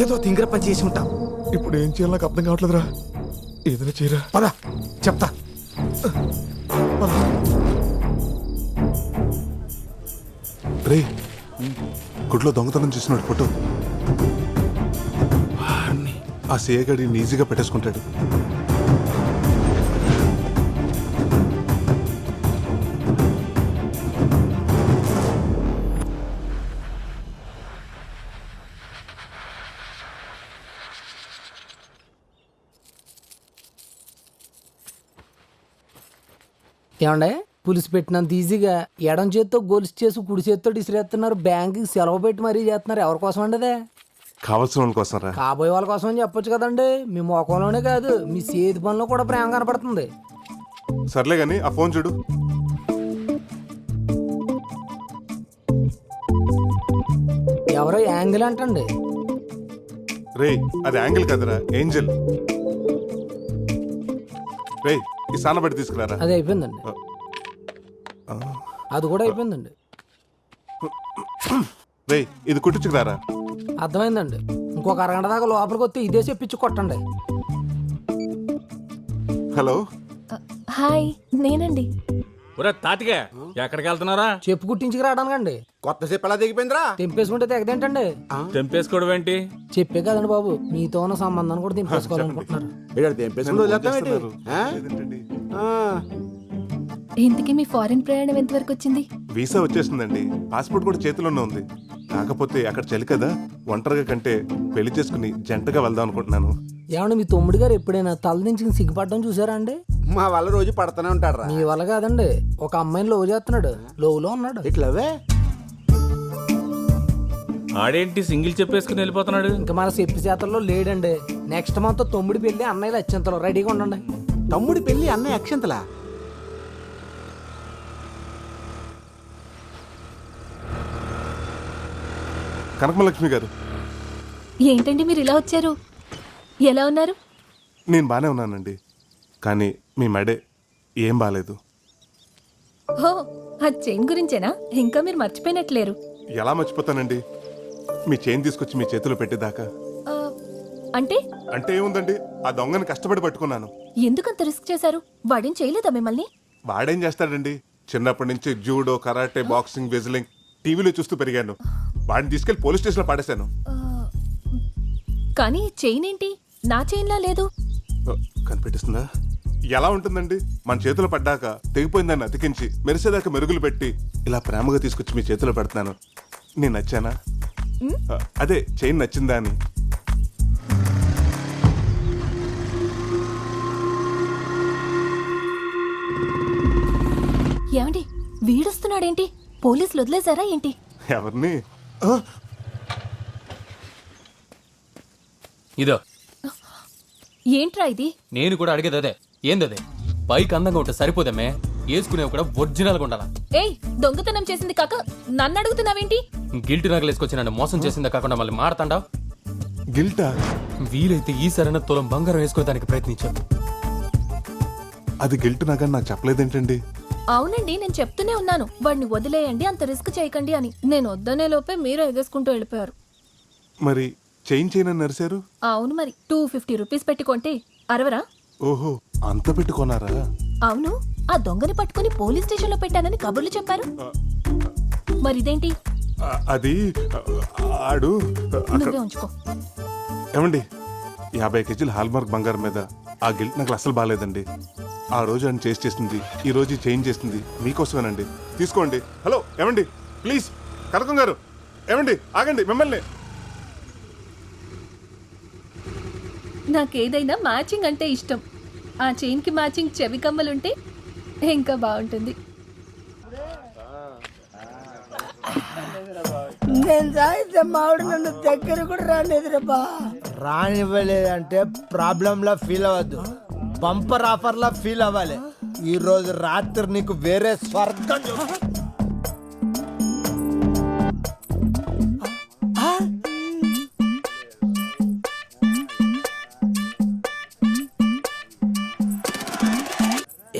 [SPEAKER 13] ఏదో తింగర పని చేసి ఉంటాం. ఇప్పుడు ఏం చేయాలి నాకు అర్థం కావట్లేదురా. ఏదైనా చేయరా. పద చెప్తా.
[SPEAKER 5] రే, గుడ్లో దొంగతనం చేసినాడు ఫోటో. ఆ సీఏ గడి ఈజీగా పెట్టేసుకుంటాడు.
[SPEAKER 7] ఏమండే, పులిసి పెట్టినంత ఈజీగా ఎడం చేత్తో గొలుసు చేసి కుడి చేత్తో ఇసిరేస్తున్నారు. బ్యాంకుకి సెలవు పెట్టి మరీ చేస్తున్నారు. ఎవరి కోసం అండి అదే?
[SPEAKER 5] కావాల్సిన వాళ్ళ కోసం రా.
[SPEAKER 7] కాబోయే వాళ్ళ కోసం అని చెప్పొచ్చు కదండి. మీ మొఖంలోనే కాదు, మీ చేతి పనిలో కూడా ప్రేమ కనపడుతుంది.
[SPEAKER 5] సర్లే గాని ఆ ఫోన్ చూడు.
[SPEAKER 7] ఎవరో యాంగిల్ అంటండి.
[SPEAKER 5] రే, అది యాంగిల్ కదరా, ఏంజల్. రే, ఈ సానబడి తీసుకురారా.
[SPEAKER 7] అది అయిపోయిందండి. అది కూడా అయిపోయిందండి.
[SPEAKER 5] రే, ఇది కుట్టించుకురారా.
[SPEAKER 7] అర్థమైందండి. ఇంకొక అరగంట దాకా లోపలికి వస్తే ఇదే చెప్పించి కొట్టండి.
[SPEAKER 5] హలో,
[SPEAKER 23] హాయ్, నేనండి.
[SPEAKER 2] ఒరే తాతిగా, ఎక్కడికి వెళ్తున్నారా?
[SPEAKER 7] చెప్పు కుట్టించుకు రావడానికండి.
[SPEAKER 1] కొత్త చెప్పు ఎలా దిగిపోయిందిరా?
[SPEAKER 7] తెంపేసుకుంటే తెగదేంటండి?
[SPEAKER 2] తెంపేసుకోవడం ఏంటి?
[SPEAKER 7] చెప్పే కదండి బాబు, మీతో ఉన్న సంబంధాన్ని కూడా తెంపేసుకోవాలనుకుంటున్నారు.
[SPEAKER 23] ఇంతకీ మీ ఫారిన్ ప్రయాణం ఎంతవరకు వచ్చింది?
[SPEAKER 5] వీసా వచ్చేసిందండి. పాస్పోర్ట్ కూడా చేతిలోనే ఉంది. కాకపోతే అక్కడ చలి కదా, ఒంటరిగా కంటే పెళ్లి చేసుకుని జంటగా వెళ్దాం అనుకుంటున్నాను.
[SPEAKER 7] ఏమన్నా మీ తమ్ముడు గారు ఎప్పుడైనా తల నుంచి సిగ్గుపడడం చూసారా అండి?
[SPEAKER 1] మా వల్ల రోజు పడుతూనే ఉంటారా?
[SPEAKER 7] మీ వల్ల కాదండి, ఒక అమ్మాయిని లవ్ చేస్తున్నాడు. లోవులో ఉన్నాడు.
[SPEAKER 1] ఇట్లవే
[SPEAKER 2] ఆడేంటి సింగిల్ చెప్పేసుకుని వెళ్ళిపోతున్నాడు?
[SPEAKER 7] ఇంకా మన చెప్పి చేతల్లో లేడండి. నెక్స్ట్ మంత్ తమ్ముడి పెళ్లి, అన్నయ్యలు అత్యంతలో రెడీగా ఉండండి.
[SPEAKER 1] తమ్ముడి పెళ్లి, అన్నయ్య అక్షంతలా?
[SPEAKER 5] కనకమలక్ష్మి గారు,
[SPEAKER 23] ఏంటండి మీరు ఇలా వచ్చారు? ఎలా ఉన్నారు?
[SPEAKER 5] నేను బానే ఉన్నానండి, కానీ మీ మెడే ఏం బాలేదు.
[SPEAKER 23] హో, ఆ చైన్ గురించేనా? ఇంకా మీరు మర్చిపోయినట్లేరు.
[SPEAKER 5] ఎలా మర్చిపోతానండి, మీ చైన్ తీసుకొచ్చి మీ చేతిలో పెట్టేదాకా.
[SPEAKER 23] అంటే
[SPEAKER 5] అంటే ఏముందండి, ఆ దొంగని కష్టపడి పట్టుకున్నాను.
[SPEAKER 23] ఎందుకంత రిస్క్ చేశారు? వాడేం చేయలేదా మిమ్మల్ని?
[SPEAKER 5] వాడేం చేస్తాడండి, చిన్నప్పటి నుంచి జూడో, కరాటే, బాక్సింగ్, వెజ్లింగ్ టీవీలో చూస్తూ పెరిగాను. వాడిని తీసుకెళ్లి పోలీస్ స్టేషన్లో పడేశాను.
[SPEAKER 23] కానీ చైన్ ఏంటి నా చైన్లా లేదు?
[SPEAKER 5] కనిపెట్టిస్తుందా? ఎలా ఉంటుందండి, మన చేతిలో పడ్డాక తెగిపోయిందాన్ని అతికించి మెరిసేదాకా మెరుగులు పెట్టి ఇలా ప్రేమగా తీసుకొచ్చి మీ చేతిలో పెడుతున్నాను. నేను నచ్చానా? అదే చైన్ నచ్చిందా అని.
[SPEAKER 23] ఏమండి, వీడొస్తున్నాడేంటి? పోలీసులు వదిలేశారా ఏంటి?
[SPEAKER 5] ఎవరిని?
[SPEAKER 8] ఇదో
[SPEAKER 23] ఏంట్రా ఇది?
[SPEAKER 8] నేను కూడా అడిగేది అదే. ఏందదే? బైక్ అందంగా ఉంటే సరిపోదమ్మే, వేసుకునేవి కూడా ఒరిజినల్గా ఉండాలా.
[SPEAKER 23] ఏయ్, దొంగతనం చేసింది కాక నన్ను అడుగుతున్నావేంటి?
[SPEAKER 8] గిల్ట్ నగలేసుకొచ్చి నన్ను మోసం చేసిందే కాకుండా మళ్ళీ మాడతాండావు.
[SPEAKER 5] గిల్టా?
[SPEAKER 8] వీలైతే ఈ సరైన తులం బంగారం వేసుకోవడానికి ప్రయత్నించాను.
[SPEAKER 5] అది గిల్ట్ నాగా నాకు చెప్పలేదేంటండి?
[SPEAKER 23] అవునండి, నేను చెప్తూనే ఉన్నాను వాడిని వదిలేయండి, అంత రిస్క్ చేయకండి అని. నేను వద్దనే లోపే మీరు ఎగేసుకుంటూ వెళ్ళిపోయారు.
[SPEAKER 5] మరి చైన్ అని నరిశారు?
[SPEAKER 23] అవును, మరి 250 రూపీస్ పెట్టుకుంటే 60రా?
[SPEAKER 5] ఓహో, అంత పెట్టుకున్నారా?
[SPEAKER 23] అవును, ఆ దొంగని పట్టుకుని పోలీస్ స్టేషన్ లో పెట్టానని కబుర్లు చెప్పారు. మరిదేంటి
[SPEAKER 5] అది ఆడు
[SPEAKER 23] నువ్వే ఉంచుకో.
[SPEAKER 5] ఏమండి 50 కేజీల హాల్మార్క్ బంగారం మీద ఆ గిల్ట్ నాకు అసలు బాగాలేదండి. ఆ రోజు ఆయన చేసింది ఈ రోజు చేంజ్ చేసింది మీకోసమేనండి. తీసుకోండి. హలో ఏమండి ప్లీజ్ కనకం గారు ఏమండి ఆగండి మిమ్మల్ని.
[SPEAKER 23] నాకేదైనా మ్యాచింగ్ అంటే ఇష్టం. ఆ చైన్కి మ్యాచింగ్ చెవి కమ్మలుంటే ఇంకా బాగుంటుంది.
[SPEAKER 16] నేను తాగితే మావిడ నన్ను దగ్గర కూడా రానిదిరబ్బా. రానివ్వలేదంటే ప్రాబ్లంలా ఫీల్ అవ్వద్దు, బంపర్ ఆఫర్లా ఫీల్ అవ్వాలి. ఈ రోజు రాత్రి నీకు వేరే స్వర్గం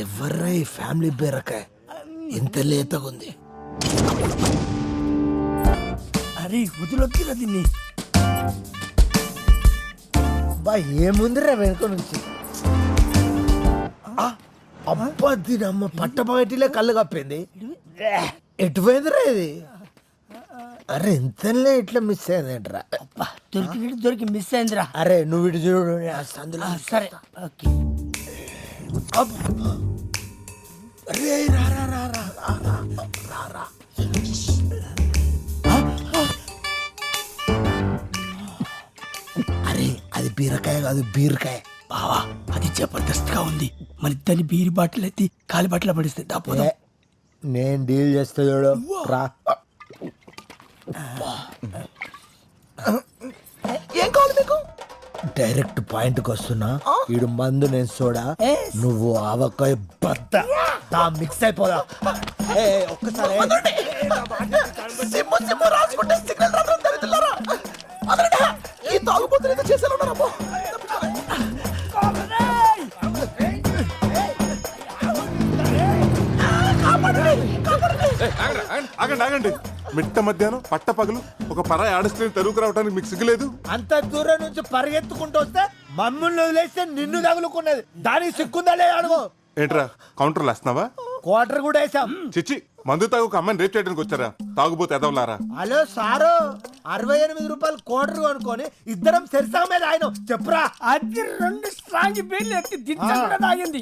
[SPEAKER 16] ఎవర్రా ఈ ఫ్యామిలీ బీరకాయ ఇంత లేతగుంది. అరే వదిలొక్కిరా దీన్ని. బా ఏముందిరా వెనుక నుంచి. అబ్బా దీని అమ్మ పట్టపగటిలే కళ్ళు కప్పింది. ఎటుపోయిందిరా ఇది? అరే ఎంతలే ఇట్లా మిస్ అయిందిరా. దొరికినట్టు దొరికి మిస్ అయిందిరా. అరే నువ్వు ఇటు చూడు అందులో. సరే ఓకే. అరే రా రా రా రా రా రా. అరే అది బీరకాయ కాదు బీరకాయ. బావా అది జబర్దస్త్ గా ఉంది. మన ఇద్దరిని బీరి బాటిల్ ఎత్తి కాలి బాటిల్ పడిస్తే తప్పదు. నేను డీల్ చేస్తా చూడు రా. ఏం కావాలి మీకు? డైరెక్ట్ పాయింట్ కి వస్తున్నా. ఈడు మందు నేను సోడా, నువ్వు ఆవకాయ బద్ద. మిక్స్ అయిపోదా ఒక్కసారి. రాసుకుంటే ఈ తాగుబోతులు చేసేలా ఉన్నారమ్మో.
[SPEAKER 5] ఆగండి ఆగండి. మిట్ట మధ్యాహ్నం పట్ట పగలు ఒక పరాయి ఆడస్త్రీని తరువుకు రావడానికి మీకు సిగ్గులేదు?
[SPEAKER 16] అంత దూరం నుంచి పరిగెత్తుకుంటూ వస్తే మమ్మల్ని వదిలేస్తే నిన్ను తగులుకున్నది. దానికి సిగ్గుందా లేదు అడుగు.
[SPEAKER 5] ఏంట్రా కౌంటర్లు వేస్తున్నావా?
[SPEAKER 16] క్వార్టర్ కూడా వేసాం.
[SPEAKER 5] చిచ్చి మందు తాగు ఒక అమ్మాయిని రేప్ చేయడానికి వచ్చారా? తాగుబోతే ఎదవలారా.
[SPEAKER 16] హలో సారు 68 రూపాయలు క్వార్టర్ కొనుక్కొని ఇద్దరం సెరిసా మీద ఆయన చెప్పురా. అది 2 స్ట్రాంగ్ బీర్లు ఎత్తి దించకుండా తాగింది.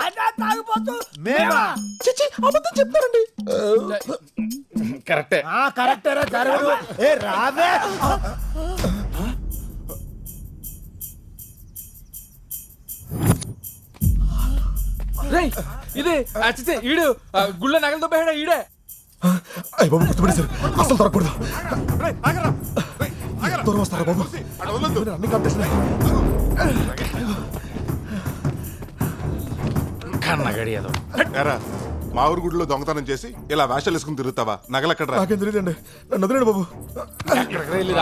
[SPEAKER 16] అదా తాగిపోతూ మేమా? చిచ్చి అబద్ధం చెప్తారండి.
[SPEAKER 10] కరెక్టే.
[SPEAKER 16] కరెక్టేరా జరగదు. ఏ రావే.
[SPEAKER 10] ఇదే ఈడు గుళ్ళ నగలతో పోయాడా ఈడే.
[SPEAKER 13] అయ్య బాబు గుర్తుపడేశారు. అసలు దొరకకూడదు. దూరం వస్తారా బాబు? అన్ని కంపిస్తున్నాయి.
[SPEAKER 10] కన్నగడియదు.
[SPEAKER 5] మా ఊరు గుడిలో దొంగతనం చేసి ఇలా వేషాలు వేసుకుని తిరుగుతావా? నగలెక్కడ?
[SPEAKER 13] నాకేం తెలియదండి. నన్ను వదిలేండి బాబు.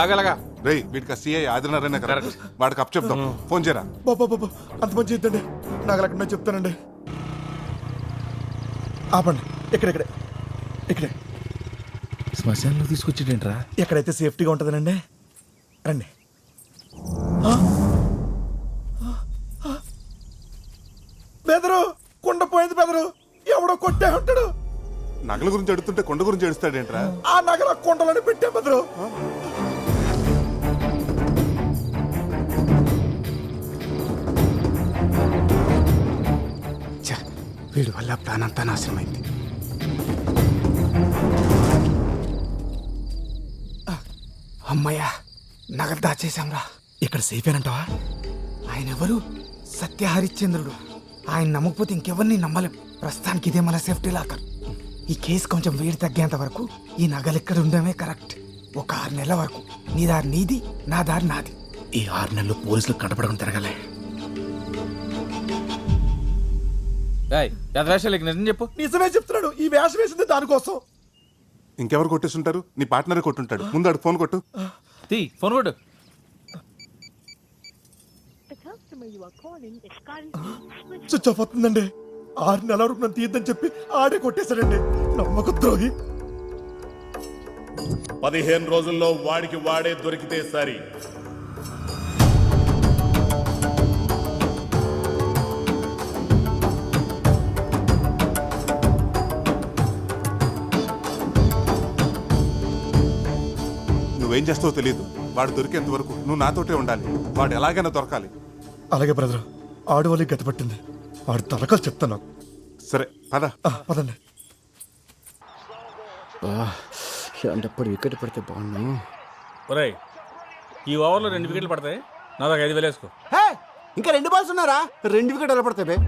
[SPEAKER 10] రాగలగా
[SPEAKER 5] రేయ్ వీటికి సిఐ ఆదినారాయణ కదా, వాడికి అప్ చెప్దాం. ఫోన్ చేయరా.
[SPEAKER 13] బాబా బాబా అంత మంచి ఇద్దండి. నగలెక్కడ చెప్తానండి. ఆపండి. ఇక్కడే ఇక్కడే
[SPEAKER 10] శ్మశానంలో తీసుకొచ్చేటేంట్రా?
[SPEAKER 13] ఎక్కడైతే సేఫ్టీగా ఉంటుందనండి. రండి. బెదరు కుండ పోయింది. బెదరు ఎవడో కొట్టే ఉంటాడు.
[SPEAKER 5] నగల గురించి అడుగుతుంటే కొండ గురించి అడుస్తాడేంట్రా?
[SPEAKER 13] ఆ నగల కొండలని పెట్టే బెదరు. వీడి వల్ల ప్లాన్ అంతా నాశనమైంది. అమ్మయ్యా నగలు దాచేశాంరా. ఇక్కడ సేఫ్ అంటావా? ఆయన ఎవరు? సత్య హరిశ్చంద్రుడు. ఆయన నమ్మకపోతే ఇంకెవరిని నమ్మలేం. ప్రస్తుతానికి ఇదే మన సేఫ్టీ లాకర్. ఈ కేసు కొంచెం వేడి తగ్గేంత వరకు ఈ నగలు ఇక్కడ ఉండడమే కరెక్ట్. ఒక 6 నెలల వరకు నీ దారి నీది, నా దారి నాది. ఈ 6 నెలలు పోలీసులు కనపడకుండా తిరగలే.
[SPEAKER 10] నిజం చెప్పు.
[SPEAKER 13] నిజమే చెప్తున్నాడు. ఈ వేషం వేసింది దానికోసం.
[SPEAKER 5] ఇంకెవరు కొట్టేస్తుంటారు? నీ పార్ట్నరే కొట్టుంటాడు. ముందు అడు ఫోన్ కొట్టు.
[SPEAKER 10] ఫోన్ కొట్టు.
[SPEAKER 13] స్విచ్ ఆఫ్ అవుతుందండి. 6 నెలల వరకు నన్ను తీయద్దని చెప్పి ఆడే కొట్టేశాడండి. నమ్మక ద్రోహి.
[SPEAKER 4] 15 రోజుల్లో వాడికి వాడే దొరికితే సరి.
[SPEAKER 5] నువ్వేం చేస్తావో తెలియదు. వాడు దొరికేంత వరకు నువ్వు నాతోటే ఉండాలి. వాడు ఎలాగైనా దొరకాలి.
[SPEAKER 13] అలాగే బ్రదర్, ఆడవాళ్ళకి గతి పట్టింది. వాడు తలకాలు చెప్తాను నాకు.
[SPEAKER 5] సరే పద.
[SPEAKER 13] పదండి.
[SPEAKER 21] ఇలాంటప్పుడు వికెట్ పడితే బాగున్నాను.
[SPEAKER 2] ఒరేయ్, ఈ ఓవర్లో 2 వికెట్లు పడతాయి. నా దాకా 5,000 వేసుకో.
[SPEAKER 6] ఇంకా 2 బాల్స్ ఉన్నారా? 2 వికెట్ ఎలా పడతాయి?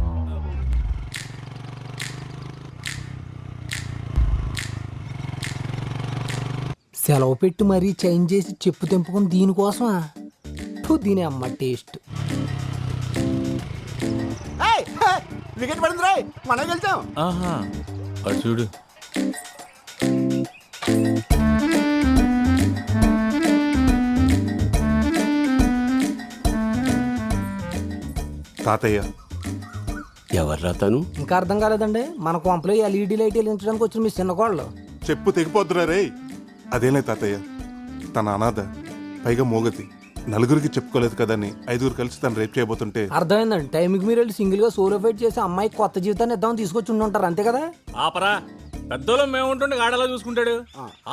[SPEAKER 7] సెలవు పెట్టి మరీ చేంజ్ చేసి చెప్పు తెంపుకుని దీనికోసమా? దీని అమ్మ టేస్ట్.
[SPEAKER 6] వికెట్ పడింది రాయ్, మనం వెళ్తాం.
[SPEAKER 2] ఆహా, అటు చూడు.
[SPEAKER 5] తాతయ్య
[SPEAKER 12] ఎవర్రా తను?
[SPEAKER 7] ఇంకా అర్థం కాలేదండి. మన కొంపలో LED లైట్ వెలిగించడానికి వచ్చిన మీ చిన్న కోళ్ళు.
[SPEAKER 5] చెప్పు తెగిపోద్దురా రే. అదేలే తాతయ్య, తన అనాథ, పైగా మోగతి, నలుగురికి చెప్పుకోలేదు కదని 5 కలిసి తను రేపు చేయబోతుంటే.
[SPEAKER 7] అర్థమైందండి. టైంకి మీరు వెళ్ళి సింగిల్ గా సోలో ఫైట్ చేసి అమ్మాయి కొత్త జీవితాన్ని ఇద్దామని తీసుకొచ్చి ఉండుంటారు, అంతే కదా?
[SPEAKER 2] ఆపరా, పెద్దోళ్ళం మేము ఉంటుండే ఆడలా చూసుకుంటాడు.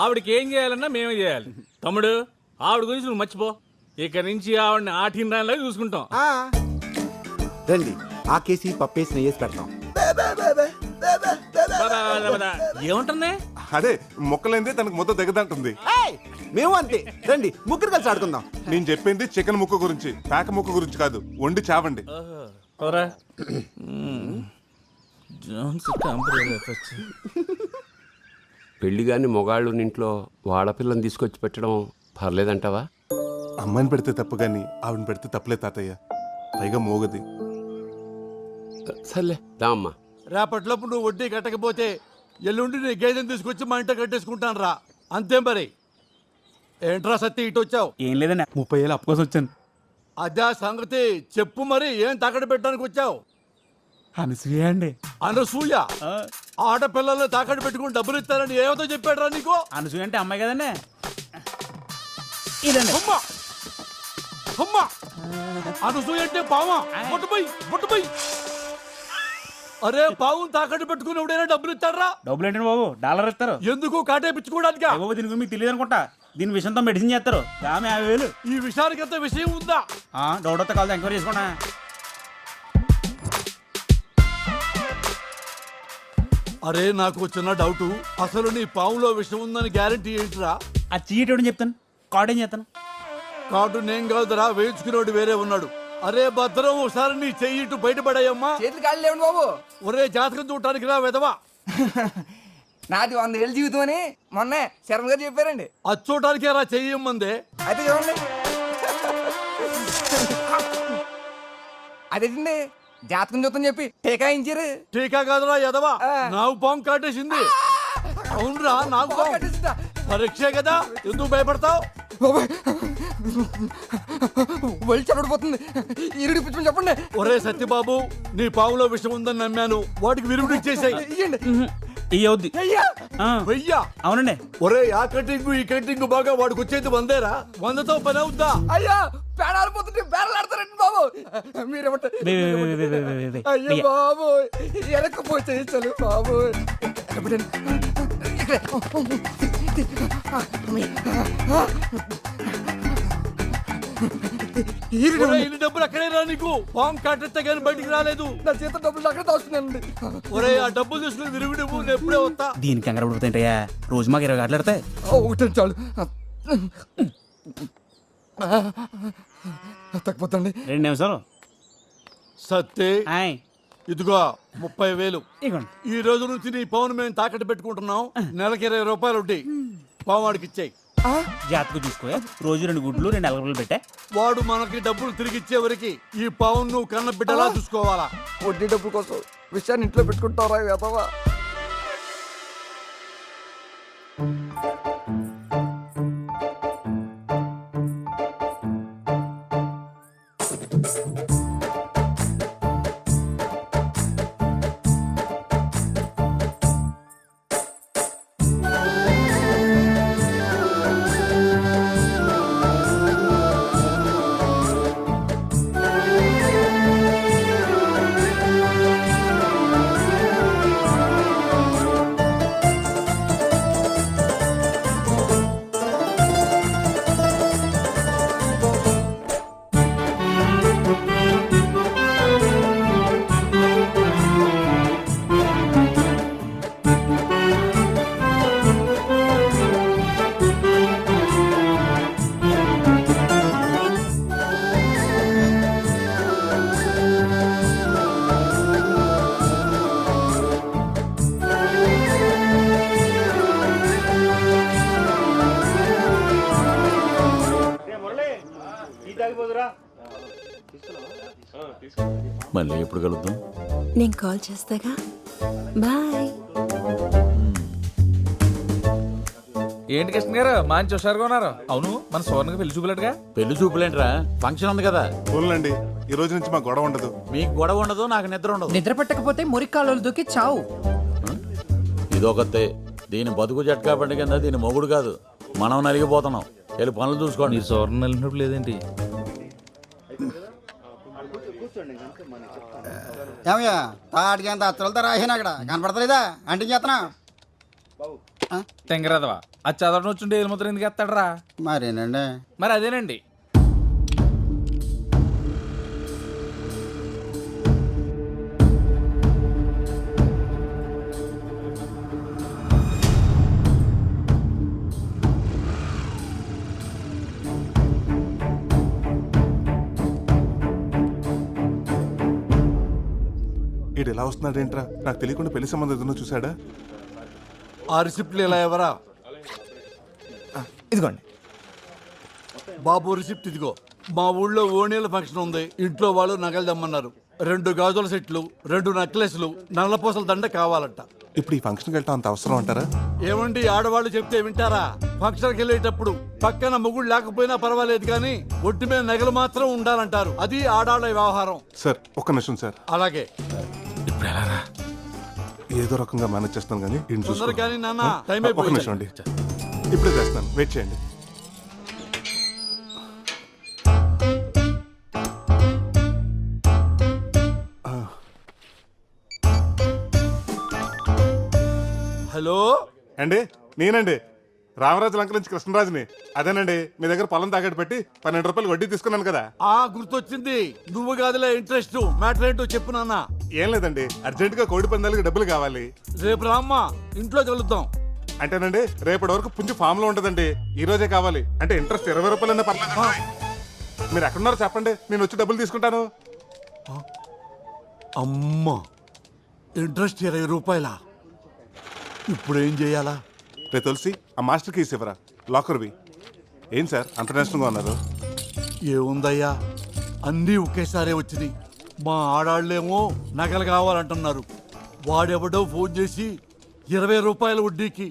[SPEAKER 2] ఆవిడకి ఏం చేయాలన్నా మేమే చేయాలి. తమ్ముడు, ఆవిడ గురించి నువ్వు మర్చిపో. ఇక నుంచి ఆవిడని ఆటిందానిలాగా చూసుకుంటాం.
[SPEAKER 6] రండి, ఆకేసి పప్పేసి నెయ్యేసి పెడతాం.
[SPEAKER 2] ఏముంటుంది?
[SPEAKER 5] అదే మొక్కలైందే తనకు మొత్తం దిగదంటుంది.
[SPEAKER 6] మేము అంతే. రండి, ముగ్గురు కలిసి ఆడుకుందాం.
[SPEAKER 5] నేను చెప్పింది చికెన్ ముక్క గురించి, పేక ముక్క గురించి కాదు. వండి చావండి.
[SPEAKER 12] పెళ్లిగాని మొగాళ్ళు ఇంట్లో వాడపిల్లని తీసుకొచ్చి పెట్టడం పర్లేదంటావా?
[SPEAKER 5] అమ్మాయిని పెడితే తప్పు గాని ఆవిడని పెడితే తప్పలే తాతయ్య. పైగా మోగది.
[SPEAKER 12] సర్లే దా అమ్మా.
[SPEAKER 20] రేపట్లోపు నువ్వు వడ్డీ కట్టకపోతే ఎల్లుండి నీ గేదెని తీసుకొచ్చి మా ఇంట కట్టేసుకుంటాను రా. అంతే మరి. ఏంట్రా సత్తి ఇటు వచ్చావు?
[SPEAKER 14] ఏం లేదన్నా, 30,000 అప్పు కోసం వచ్చాను.
[SPEAKER 20] అదే సంగతి చెప్పు మరి. ఏం తాకట్టు పెట్టడానికి వచ్చావు?
[SPEAKER 14] అనసూయ అండి.
[SPEAKER 20] అనసూయ? ఆడపిల్లల్ని తాకట్టు పెట్టుకుని డబ్బులు ఇస్తారని ఏమతో చెప్పాడురా నీకు?
[SPEAKER 14] అనసూయ అంటే అమ్మాయి కదండి. ఇదండి.
[SPEAKER 20] అమ్మా అమ్మా, అనసూయ అంటే పావా? పుట్టుపోయి. అరే, పావును తాకట్టు పెట్టుకుని ఎవడైనా డబ్బులు ఇస్తారా?
[SPEAKER 14] డబ్బులు ఏంటండి బాబు, $1 ఇస్తారు.
[SPEAKER 20] ఎందుకు? కాటేపించుకోవడానికి?
[SPEAKER 14] బాబు దీని గురించి మీకు తెలియదు అనుకుంటా. దీని విషయంతో మెడిసిన్ చేస్తారు. ఆమె 50,000.
[SPEAKER 20] ఈ విషయానికి అంత విషయం ఉందా?
[SPEAKER 14] డౌట్ వస్తే కాదు, ఎంక్వైరీ చేసుకోండి.
[SPEAKER 20] అరే, నాకు చిన్న డౌట్. అసలు నీ పావులో విషయం ఉందని గ్యారంటీ ఏంటిరా?
[SPEAKER 14] ఆ చీటోడని చెప్తాను, కార్డు ఏం చేస్తాను.
[SPEAKER 20] కార్డు నేను కాదురా, వేయించుకునేవాడు వేరే ఉన్నాడు. అరే భద్రం, ఒకసారి నీ చెయ్యి ఇటు బయటపడాయమ్మా.
[SPEAKER 19] చేతులు కాళ్ళు లేవండి బాబు.
[SPEAKER 20] ఒరే, జాతకం చూడటానికి రా వెదవా.
[SPEAKER 19] నాది 100 ఏళ్ళ జీవితం అని మొన్న శర్మ గారు చెప్పారండి.
[SPEAKER 20] అది చూడటానికి రా చెయ్యమ్మందే.
[SPEAKER 19] అయితే చూడండి. అదేంటండి, జాతకం చూద్దాం చెప్పి టీకా ఇచ్చారు.
[SPEAKER 20] టీకా కాదురా ఎదవా, నాకు పాము కాటేసింది. అవునరా, నాకు పాము. పరీక్షే కదా, ఎందుకు భయపడతావు?
[SPEAKER 19] ఒళ్ళు చెడబడిపోతుంది. ఇరుడిపించమని చెప్పండి.
[SPEAKER 20] ఒరే సత్యబాబు, నీ పావులో విషం ఉందని నమ్మాను. వాటికి విరుగుడు ఇచ్చేసాయి.
[SPEAKER 14] ఇయ్యవుద్ది.
[SPEAKER 20] వెయ్యా?
[SPEAKER 14] అవునండి.
[SPEAKER 20] ఒరే, ఆ కటింగ్ ఈ కటింగ్ బాగా వాడికి వచ్చేది 100రా. 100తో పని అవుద్దా?
[SPEAKER 19] అయ్యా, పేడాలు పోతుంటే బేరలాడతారండి బాబు. మీరేమంటారు? అయ్యో బాబు, వెనకపోతే చలు బాబు.
[SPEAKER 20] ఇన్ని డబ్బులు అక్కడే రా. నీకు పాము కాటెత్తే కానీ బయటికి రాలేదు.
[SPEAKER 19] నా చేత డబ్బులు అక్కడే దాస్తున్నానండి.
[SPEAKER 20] ఒరే, ఆ డబ్బులు తీసుకుని విరుగుడు నేను ఎప్పుడే వస్తా.
[SPEAKER 14] దీనికి కంగారు పడిపోతాయంటయ్యా, రోజు మాకు 20 గంటలు ఆడతాయి.
[SPEAKER 19] ఒకటే చాలు. తగ్గిపోతండి.
[SPEAKER 14] 2 నిమిషాలు.
[SPEAKER 20] సత్తే, ఇదిగో 30,000. ఈ రోజు నుంచి నీ పావును మేము తాకట్టు పెట్టుకుంటున్నాం. నెలకి 20 రూపాయలు వడ్డీ. పావు వాడికి ఇచ్చాయి.
[SPEAKER 14] జాతకు చూసుకో. రోజు 2 గుడ్లు 2 ఎలగలు పెట్టా.
[SPEAKER 20] వాడు మనకి డబ్బులు తిరిగి ఇచ్చే వరకు ఈ పావును నువ్వు కన్న బిడ్డలా చూసుకోవాలా.
[SPEAKER 19] వడ్డీ డబ్బుల కోసం విషయాన్ని ఇంట్లో పెట్టుకుంటారా వెదవా?
[SPEAKER 3] మళ్ళీ ఎప్పుడు కలుద్దాం?
[SPEAKER 9] నేను కాల్ చేస్తాగా. బాయ్.
[SPEAKER 10] ఏంటి కృష్ణ గారు మంచి హుషారుగా ఉన్నారు. అవును మన సువర్ణకి పెళ్లి చూపులేటుగా.
[SPEAKER 3] పెళ్లి చూపులేంట్రా, ఫంక్షన్ ఉంది కదా.
[SPEAKER 5] పోన్లండి, ఈ రోజు నుంచి మాకు గొడవ ఉండదు.
[SPEAKER 3] మీకు గొడవ ఉండదు, నాకు నిద్ర ఉండదు.
[SPEAKER 7] నిద్ర పట్టకపోతే మురికాలు దూకి చావు.
[SPEAKER 3] ఇదొకతే. దీని బతుకు జట్కా పండి కింద దీని మొగుడు కాదు, మనం నలిగిపోతున్నాం. వెళ్ళి పనులు చూసుకోండి.
[SPEAKER 10] మీరు సువర్ణ నలిగినప్పుడు లేదేంటి?
[SPEAKER 17] ఏమయ్యా తాటికి అంత అత్తలతో రాసాను అక్కడ కనపడతలేదా? అంటే చేతనా
[SPEAKER 10] తెంగరాదవా అది చదవడం వచ్చుంటే ఏలు ముద్ర ఎందుకు ఎత్తాడరా?
[SPEAKER 17] మరేనండి.
[SPEAKER 10] మరి అదేనండి.
[SPEAKER 5] ఈడు ఎలా వస్తున్నాడు ఏంట్రా? నాకు తెలియకుండా పెళ్లి సంబంధం ఏదైనా చూసాడా?
[SPEAKER 20] ఆ రిసిప్ట్లు ఇలా ఎవరా?
[SPEAKER 1] ఇదిగోండి
[SPEAKER 20] బాబు రిసిప్ట్ ఇదిగో. మా ఊళ్ళో ఓణీల ఫంక్షన్ ఉంది. ఇంట్లో వాళ్ళు నగలు దమ్మన్నారు. 2 గాజుల సెట్లు, 2 నెక్లెస్లు, నల్లపూసల దండ కావాలంట.
[SPEAKER 5] ఇప్పుడు ఈ ఫంక్షన్కి వెళ్ళటం అంత అవసరం అంటారా?
[SPEAKER 20] ఏమండి ఆడవాళ్ళు చెప్తే వింటారా? ఫంక్షన్కి వెళ్ళేటప్పుడు పక్కన మొగుడు లేకపోయినా పర్వాలేదు కానీ ఒంటి మీద నగలు మాత్రం ఉండాలంటారు. అది ఆడాళ్ళ వ్యవహారం.
[SPEAKER 5] సార్ ఒక్క నిమిషం సార్.
[SPEAKER 20] అలాగే
[SPEAKER 5] ఇప్పుడు ఎలా? ఏదో రకంగా మేనేజ్ చేస్తాను కానీ
[SPEAKER 20] తొందర కానీ నాన్న, టైం
[SPEAKER 5] ఒక
[SPEAKER 20] అయిపోయింది.
[SPEAKER 5] నిమిషం అండి, ఇప్పుడే చేస్తాను, వెయిట్ చేయండి.
[SPEAKER 20] హలో
[SPEAKER 5] అండి, నేనండి రామరాజు లంక నుంచి కృష్ణరాజుని. అదేనండి, మీ దగ్గర పొలం తాకట్టు పెట్టి 12 రూపాయలు వడ్డీ తీసుకున్నాను కదా.
[SPEAKER 20] గుర్తొచ్చింది. నువ్వు కాదులే ఇంట్రెస్ట్. మ్యాటర్ ఏంటో చెప్పు నాన్న.
[SPEAKER 5] ఏం లేదండి, అర్జెంట్ గా కోడి పందాలకి డబ్బులు కావాలి.
[SPEAKER 20] రేపు రామ్మా, ఇంట్లో కలుద్దాం.
[SPEAKER 5] అంటేనండి రేపటి వరకు పుంజు ఫామ్ లో ఉంటదండి. ఈ రోజే కావాలి. అంటే ఇంట్రెస్ట్ 20 రూపాయలన్నా పర్లేదు. మీరు ఎక్కడున్నారో చెప్పండి, నేను వచ్చి డబ్బులు తీసుకుంటాను.
[SPEAKER 20] అమ్మా, ఇంట్రెస్ట్ 20 రూపాయలా? ఇప్పుడు ఏం చేయాలా?
[SPEAKER 5] రే తులసి, ఆ మాస్టర్ కీస్ ఇవ్వరా, లాకర్వి. ఏం సార్ అంత నేషనల్గా ఉన్నారు?
[SPEAKER 20] ఏముందయ్యా, అన్నీ ఒకేసారే వచ్చినాయి. మా ఆడాళ్ళేమో నగలు కావాలంటున్నారు. వాడెవడో ఫోన్ చేసి 20 రూపాయల వడ్డీకి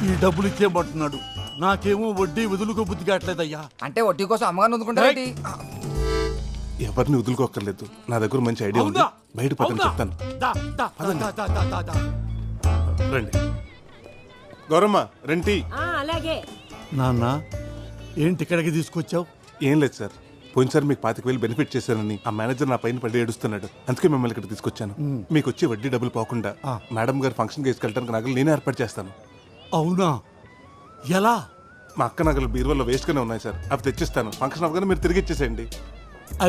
[SPEAKER 20] ఈ డబ్బులు ఇచ్చేయమంటున్నాడు. నాకేమో వడ్డీ వదులుకో బుద్ధి కావట్లేదయ్యా.
[SPEAKER 19] అంటే వడ్డీ కోసం అమ్మగారిని వదులుకుంటారేంటి?
[SPEAKER 5] ఎవరిని వదులుకోక్కర్లేదు, నా దగ్గర మంచి ఐడియా ఉంది. బయట పక్కన చెప్తాను. రండి గౌరమ్మ, రెంటి.
[SPEAKER 9] అలాగే.
[SPEAKER 20] నాన్న ఏంటి ఇక్కడికి తీసుకొచ్చావు?
[SPEAKER 5] ఏం లేదు సార్, పోయినసారి మీకు 25,000 బెనిఫిట్ చేశానని ఆ మేనేజర్ నా పైన పడి ఏడుస్తున్నాడు. అందుకే మిమ్మల్ని ఇక్కడ తీసుకొచ్చాను. మీకు వచ్చి వడ్డీ డబ్బులు పోకుండా మేడం గారు ఫంక్షన్కి తీసుకెళ్ళడానికి నగలు నేనే ఏర్పాటు చేస్తాను.
[SPEAKER 20] అవునా? ఎలా?
[SPEAKER 5] మా అక్క నగలు బీరువాలో వేస్ట్గానే ఉన్నాయి సార్, అవి తెచ్చిస్తాను. ఫంక్షన్ అవగానే మీరు తిరిగి ఇచ్చేసేయండి.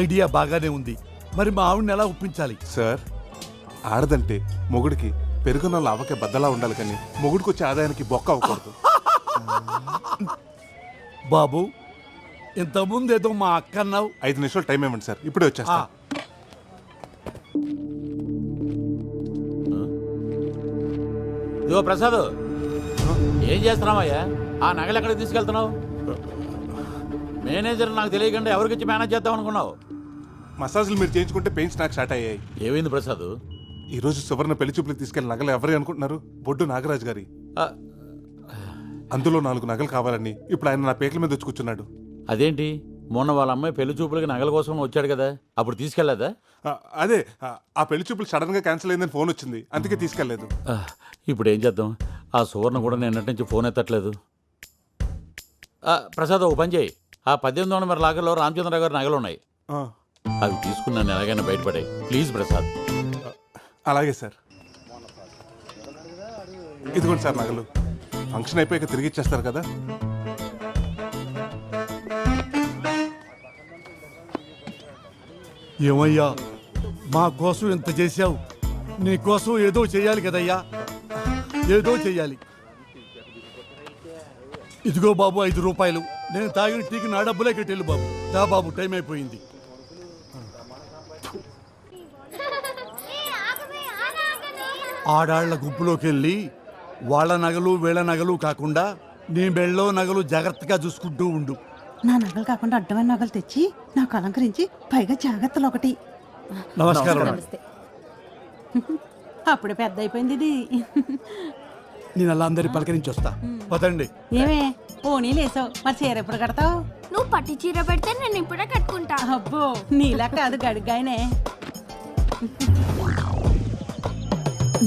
[SPEAKER 20] ఐడియా బాగానే ఉంది. మరి మా ఆవిడని ఎలా ఒప్పించాలి?
[SPEAKER 5] సార్, ఆడదంటే మొగుడికి పెరుగున లావకే బద్దలా ఉండాలి, కానీ మొగుడికి వచ్చే ఆదాయానికి బొక్క అవ్వకూడదు.
[SPEAKER 20] బాబు, ఇంతకుముందు ఏదో మా అక్క అన్నావు.
[SPEAKER 5] 5 నిమిషాలు టైం ఇవ్వండి సార్, ఇప్పుడే వచ్చేస్తా.
[SPEAKER 3] ఇదిగో ప్రసాద్, ఏం చేస్తున్నావయ్యా? ఆ నగలు ఎక్కడికి తీసుకెళ్తున్నావు? మేనేజర్ నాకు తెలియకుండా ఎవరికిచ్చి మేనేజ్ చేద్దాం అనుకున్నావు?
[SPEAKER 5] మసాజులు మీరు చేయించుకుంటే పెయిన్స్ నాకు స్టార్ట్ అయ్యాయి.
[SPEAKER 3] ఏమైంది ప్రసాద్?
[SPEAKER 5] ఈ రోజు సువర్ణ పెళ్లి చూపులకు తీసుకెళ్లిన నగలు ఎవరి అనుకుంటున్నారు? బొడ్డు నాగరాజు గారి. అందులో 4 నగలు కావాలని ఇప్పుడు ఆయన నా పేకల మీద వచ్చి కూర్చున్నాడు.
[SPEAKER 3] అదేంటి, మొన్న వాళ్ళ అమ్మాయి పెళ్లి చూపులకి నగల కోసం వచ్చాడు కదా, అప్పుడు తీసుకెళ్లేదా?
[SPEAKER 5] అదే, ఆ పెళ్లి చూపులు సడన్ గా క్యాన్సిల్ అయిందని ఫోన్ వచ్చింది, అందుకే తీసుకెళ్లేదు.
[SPEAKER 3] ఇప్పుడు ఏం చేద్దాం? ఆ సువర్ణ కూడా నిన్నటి నుంచి ఫోన్ ఎత్తట్లేదు. ప్రసాద్, ఒక పని చేయి. ఆ 1800 నెంబర్ లాగర్లో రామచంద్రరావు గారి నగలు ఉన్నాయి, అవి తీసుకుని నన్ను ఎలాగైనా బయటపడాయి ప్లీజ్ ప్రసాద్.
[SPEAKER 5] అలాగే సార్. ఇదిగోండి సార్ నగలు. ఫంక్షన్ అయిపోయాక తిరిగి ఇచ్చేస్తారు కదా.
[SPEAKER 20] ఏమయ్యా, మా కోసం ఎంత చేశావు? నీ కోసం ఏదో చెయ్యాలి కదయ్యా, ఏదో చెయ్యాలి. ఇదిగో బాబు 5 రూపాయలు. నేను తాగిన టీకి నా డబ్బులే కట్టేళ్ళు బాబు. దా బాబు, టైం అయిపోయింది. ఆడాళ్ల గుంపులోకి వెళ్ళి వాళ్ళ నగలు వీళ్ళ నగలు కాకుండా నీ మెళ్ళో నగలు జాగ్రత్తగా చూసుకుంటూ ఉండు.
[SPEAKER 15] నా నగలు కాకుండా అడ్డమైన నగలు తెచ్చి నాకు అలంకరించి పైగా జాగ్రత్తలు ఒకటి.
[SPEAKER 20] నమస్కారం.
[SPEAKER 15] నమస్తే. అప్పుడు పెద్ద అయిపోయింది ఇది.
[SPEAKER 20] నేను అలా అందరి పలకరించి వస్తా. పదండి.
[SPEAKER 15] ఏమే ఓనీ లేసావు, మరి చీర ఎప్పుడు కడతావు?
[SPEAKER 23] నువ్వు పట్టి చీర పెడితే నేను ఇప్పుడే కట్టుకుంటా.
[SPEAKER 15] అబ్బో నీలా కాదు గడిగాయనే.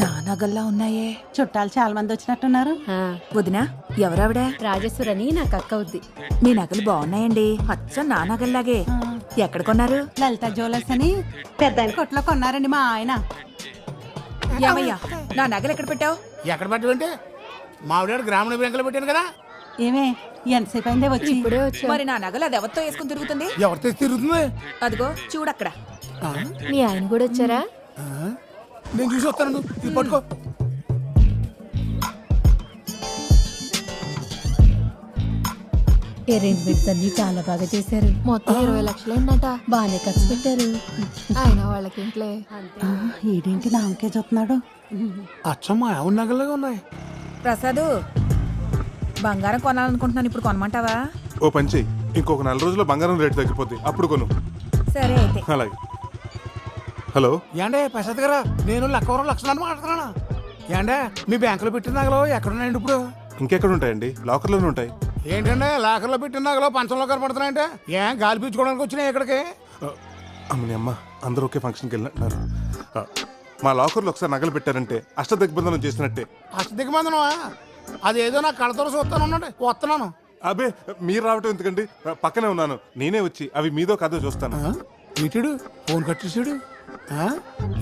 [SPEAKER 18] నా నగల్లా ఉన్నాయే.
[SPEAKER 15] చుట్టాలు చాలా మంది వచ్చినట్టున్నారు.
[SPEAKER 18] వదినా ఎవరావిడ?
[SPEAKER 23] రాజేశ్వరని నాకు అక్క అవుద్ది.
[SPEAKER 18] మీ నగలు బాగున్నాయండి, అచ్చం నా నగల్లాగే. ఎక్కడ కొన్నారు?
[SPEAKER 15] లలిత జ్యువెలర్స్ అని పెద్ద కొట్లో కొన్నారండి మా ఆయన.
[SPEAKER 18] ఏమయ్యా నా నగలు ఎక్కడ పెట్టావు?
[SPEAKER 13] ఎక్కడ పెట్టమంటే మావిడ గ్రామీణ బ్యాంకులో పెట్టాను కదా.
[SPEAKER 15] ఏమే ఎంతసేపు అయిందే వచ్చి?
[SPEAKER 18] మరి నా నగలు అది ఎవరితో వేసుకుని తిరుగుతుంది?
[SPEAKER 13] ఎవరితో తిరుగుతుంది?
[SPEAKER 18] అదిగో చూడక్కడ.
[SPEAKER 23] మీ ఆయన కూడా వచ్చారా?
[SPEAKER 13] నేను చూసి వస్తాను, ఇది పట్టుకో.
[SPEAKER 23] అరేంజ్మెంట్స్ అన్ని చాలా బాగా చేశారు. మొత్తం 20 లక్షలు ఏంటంట. బాగానే ఖర్చు పెట్టారు. ఆయన వాళ్ళకి ఇంట్లో
[SPEAKER 15] ఈడేంటి నాకే చూస్తున్నాడు.
[SPEAKER 13] అచ్చమ్మా ఎవరి నగలుగా ఉన్నాయి.
[SPEAKER 18] ప్రసాదు బంగారం కొనాలనుకుంటున్నాను, ఇప్పుడు కొనమంటావా?
[SPEAKER 5] ఓ పని చెయ్యి, ఇంకొక 4 రోజుల్లో బంగారం రేటు తగ్గిపోద్ది, అప్పుడు కొను.
[SPEAKER 18] సరే అయితే.
[SPEAKER 5] అలాగే. హలో
[SPEAKER 13] ఏండే ప్రసాద్ గారా, నేను లక్షణాన్ని మాట్లాడుతున్నాను. ఏండే మీ బ్యాంకులో పెట్టిన నగలు ఎక్కడున్నాయండి ఇప్పుడు?
[SPEAKER 5] ఇంకెక్కడ ఉంటాయండి, లాకర్లోనే ఉంటాయి.
[SPEAKER 13] ఏంటంటే లాకర్లో పెట్టిన నగలు పంచంలో కనపడుతున్నాయంటే ఏం గాలి పీల్చుకోవడానికి వచ్చినాయి ఇక్కడికి?
[SPEAKER 5] అమ్మని అమ్మ, అందరూ ఒకే ఫంక్షన్కి వెళ్ళినట్టున్నారు. మా లాకర్లో ఒకసారి నగలు పెట్టారంటే అష్టదిగ్బంధనం చేసినట్టే.
[SPEAKER 13] అష్టదిగ్బంధనమా? అదేదో నా కళ్ళతో చూస్తాను, వస్తున్నాను.
[SPEAKER 5] అబే మీరు రావటం ఎందుకండి, పక్కనే ఉన్నాను, నేనే వచ్చి అవి మీదో కథ చూస్తాను.
[SPEAKER 13] ఇటుడు ఫోన్ కట్ చేసాడు,